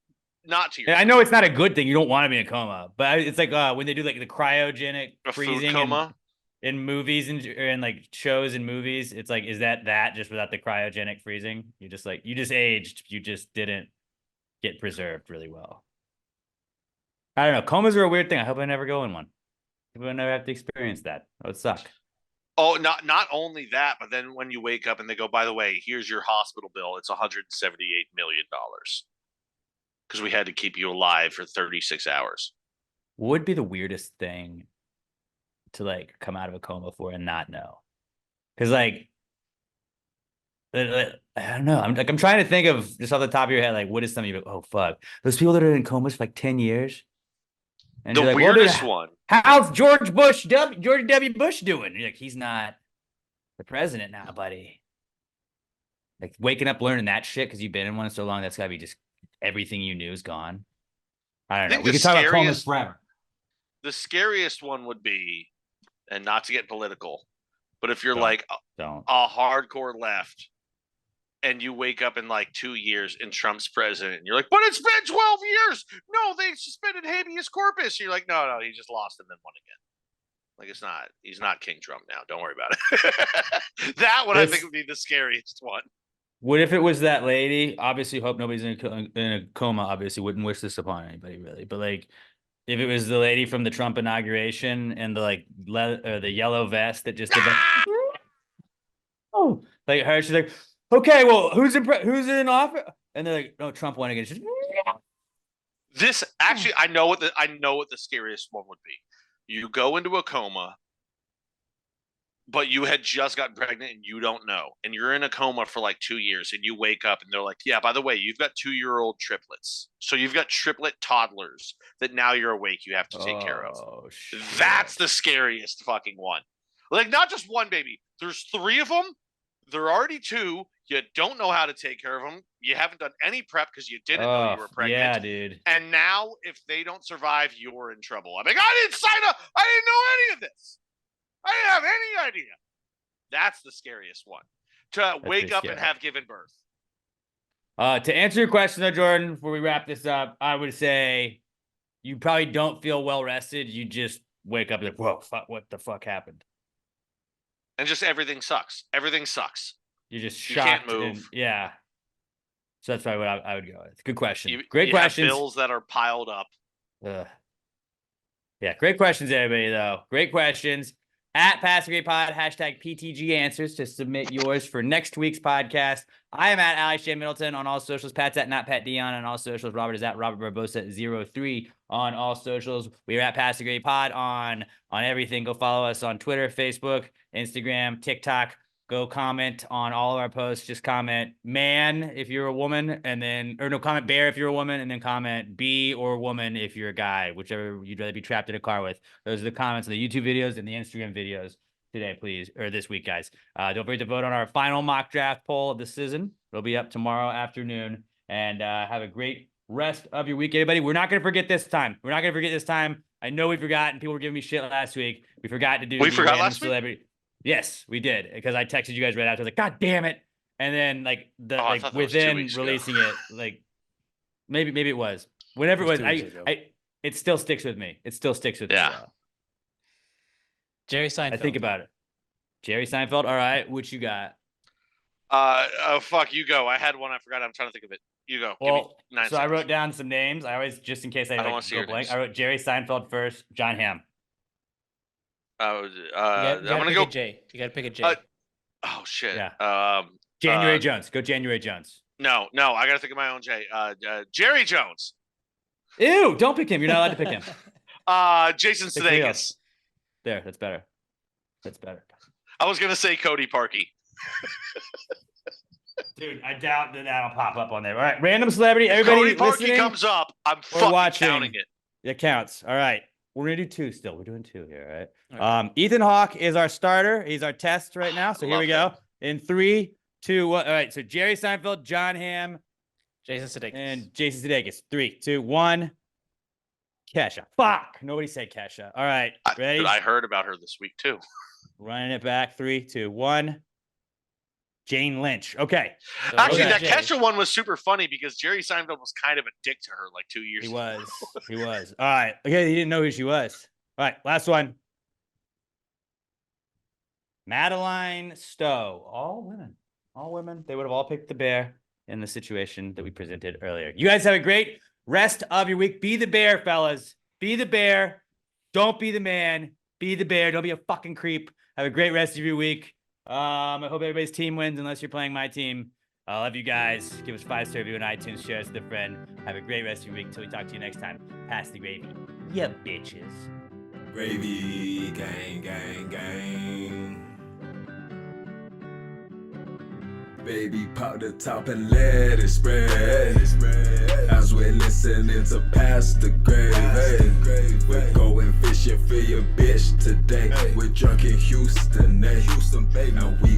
not to yourself. I know it's not a good thing. You don't want to be in a coma, but it's like when they do like the cryogenic A food freezing coma. in movies and like shows and movies. It's like, is that just without the cryogenic freezing? You just aged. You just didn't get preserved really well. I don't know. Comas are a weird thing. I hope I never go in one. I hope I never have to experience that. That would suck. Oh, not only that, but then when you wake up and they go, by the way, here's your hospital bill. It's $178 million because we had to keep you alive for 36 hours. What would be the weirdest thing to like come out of a coma for and not know? Because like I don't know. I'm trying to think of just off the top of your head, like what is something you go, oh fuck, those people that are in comas for like 10 years. And The you're like, well, weirdest dude, one. how's George W. Bush doing? And you're like, he's not the president now, buddy. Like waking up learning that shit because you've been in one so long, that's gotta be just everything you knew is gone. I don't know. think We the could talk about comas scariest- forever. The scariest one would be, and not to get political, but if you're Don't. like Don't. a hardcore left and you wake up in like 2 years and Trump's president, and you're like, but it's been 12 years. No, they suspended habeas corpus. You're like, no, he just lost and then won again. Like he's not King Trump now. Don't worry about it. That one I think would be the scariest one. What if it was that lady? Obviously, hope nobody's in a coma. Obviously, wouldn't wish this upon anybody, really. But like, if it was the lady from the Trump inauguration and the like the yellow vest that just oh, like her, she's like, okay, well, who's in office? And they're like, no, Trump won again. She's This actually, I know what the scariest one would be. You go into a coma, but you had just gotten pregnant and you don't know, and you're in a coma for like 2 years, and you wake up and they're like, yeah, by the way, you've got 2-year-old triplets, so you've got triplet toddlers that now you're awake, you have to take care of. Oh, shit. That's the scariest fucking one. Like, not just one baby. There's 3 of them. They're already 2. You don't know how to take care of them. You haven't done any prep because you didn't know you were pregnant. Yeah, dude. And now, if they don't survive, you're in trouble. I'm like, I didn't sign up. I didn't know any of this. I didn't have any idea. That's the scariest one. To wake up and have given birth. To answer your question, though, Jordan, before we wrap this up, I would say you probably don't feel well rested. You just wake up and like, whoa, fuck, what the fuck happened? And just everything sucks. Everything sucks. You're just You shocked. can't move. Yeah. So that's probably what I would go with. Good question. You Great have questions. bills that are piled up. Yeah, great questions, everybody, though. Great questions. At Pass a Great Pod, hashtag PTG Answers to submit yours for next week's podcast. I am at Ally Shea Middleton on all socials. Pat's at Not Pat Dion on all socials. Robert is at Robert Barbosa 03 on all socials. We are at Pass a Great Pod on everything. Go follow us on Twitter, Facebook, Instagram, TikTok. Go comment on all of our posts. Just comment man if you're a woman, and then, or no, comment bear if you're a woman, and then comment B or woman if you're a guy, whichever you'd rather be trapped in a car with. Those are the comments on the YouTube videos and the Instagram videos today, please, or this week, guys. Don't forget to vote on our final mock draft poll of the season. It'll be up tomorrow afternoon, and have a great rest of your week, everybody. We're not going to forget this time. We're not going to forget this time. I know we forgot, and people were giving me shit last week. We forgot to do. We forgot last week? Yes, we did, because I texted you guys right after. I was like, God damn it! And then within releasing it, like maybe it was whenever it was. It still sticks with me. It still sticks with me. Jerry Seinfeld. I think about it. Jerry Seinfeld. All right, what you got? Fuck, you go. I had one. I forgot. I'm trying to think of it. You go. Well, Give me 9 seconds. I wrote down some names. I always, just in case I don't like, wanna see go your blank. names. I wrote Jerry Seinfeld first. John Hamm. I'm You gotta gonna pick go. a J. You gotta pick a J. Oh shit. Yeah. January Jones. Go January Jones. No, I got to think of my own Jay. Jerry Jones. Ew, don't pick him. You're not allowed to pick him. Jason Pick somebody Sudeikis. else. There, that's better. That's better. I was gonna say Cody Parkey. Dude, I doubt that that'll pop up on there. All right, random celebrity. Everybody Cody Parkey listening, comes up. I'm or fucking watching. counting it. It counts. All right. We're gonna do 2 still. We're doing 2 here, all right? Okay. Ethan Hawke is our starter. He's our test right now. So here we go. Love In 3, 2, 1. All right. So Jerry Seinfeld, John Hamm, Jason Sudeikis. and Jason Sudeikis. 3, 2, 1. Kesha. Fuck. Nobody said Kesha. All right. Ready? Dude, I heard about her this week too. Running it back. 3, 2, 1. Jane Lynch. Okay. So Actually, okay. that Jay. Kesha one was super funny because Jerry Seinfeld was kind of a dick to her like 2 years He ago. was. He was. All right. Okay. He didn't know who she was. All right. Last one. Madeline Stowe. All women. All women. They would have all picked the bear in the situation that we presented earlier. You guys have a great rest of your week. Be the bear, fellas. Be the bear. Don't be the man. Be the bear. Don't be a fucking creep. Have a great rest of your week. I hope everybody's team wins unless you're playing my team. I love you guys. Give us 5-star review on iTunes. Share us with a friend. Have a great rest of your week. Until we talk to you next time. Pass the gravy. Ya bitches. Gravy, gang, gang, gang. Baby, pop the top and let it spread. As we're listening to Pass the Gravy. We're going fishing for your bitch today. We're drunk in Houston, baby. And we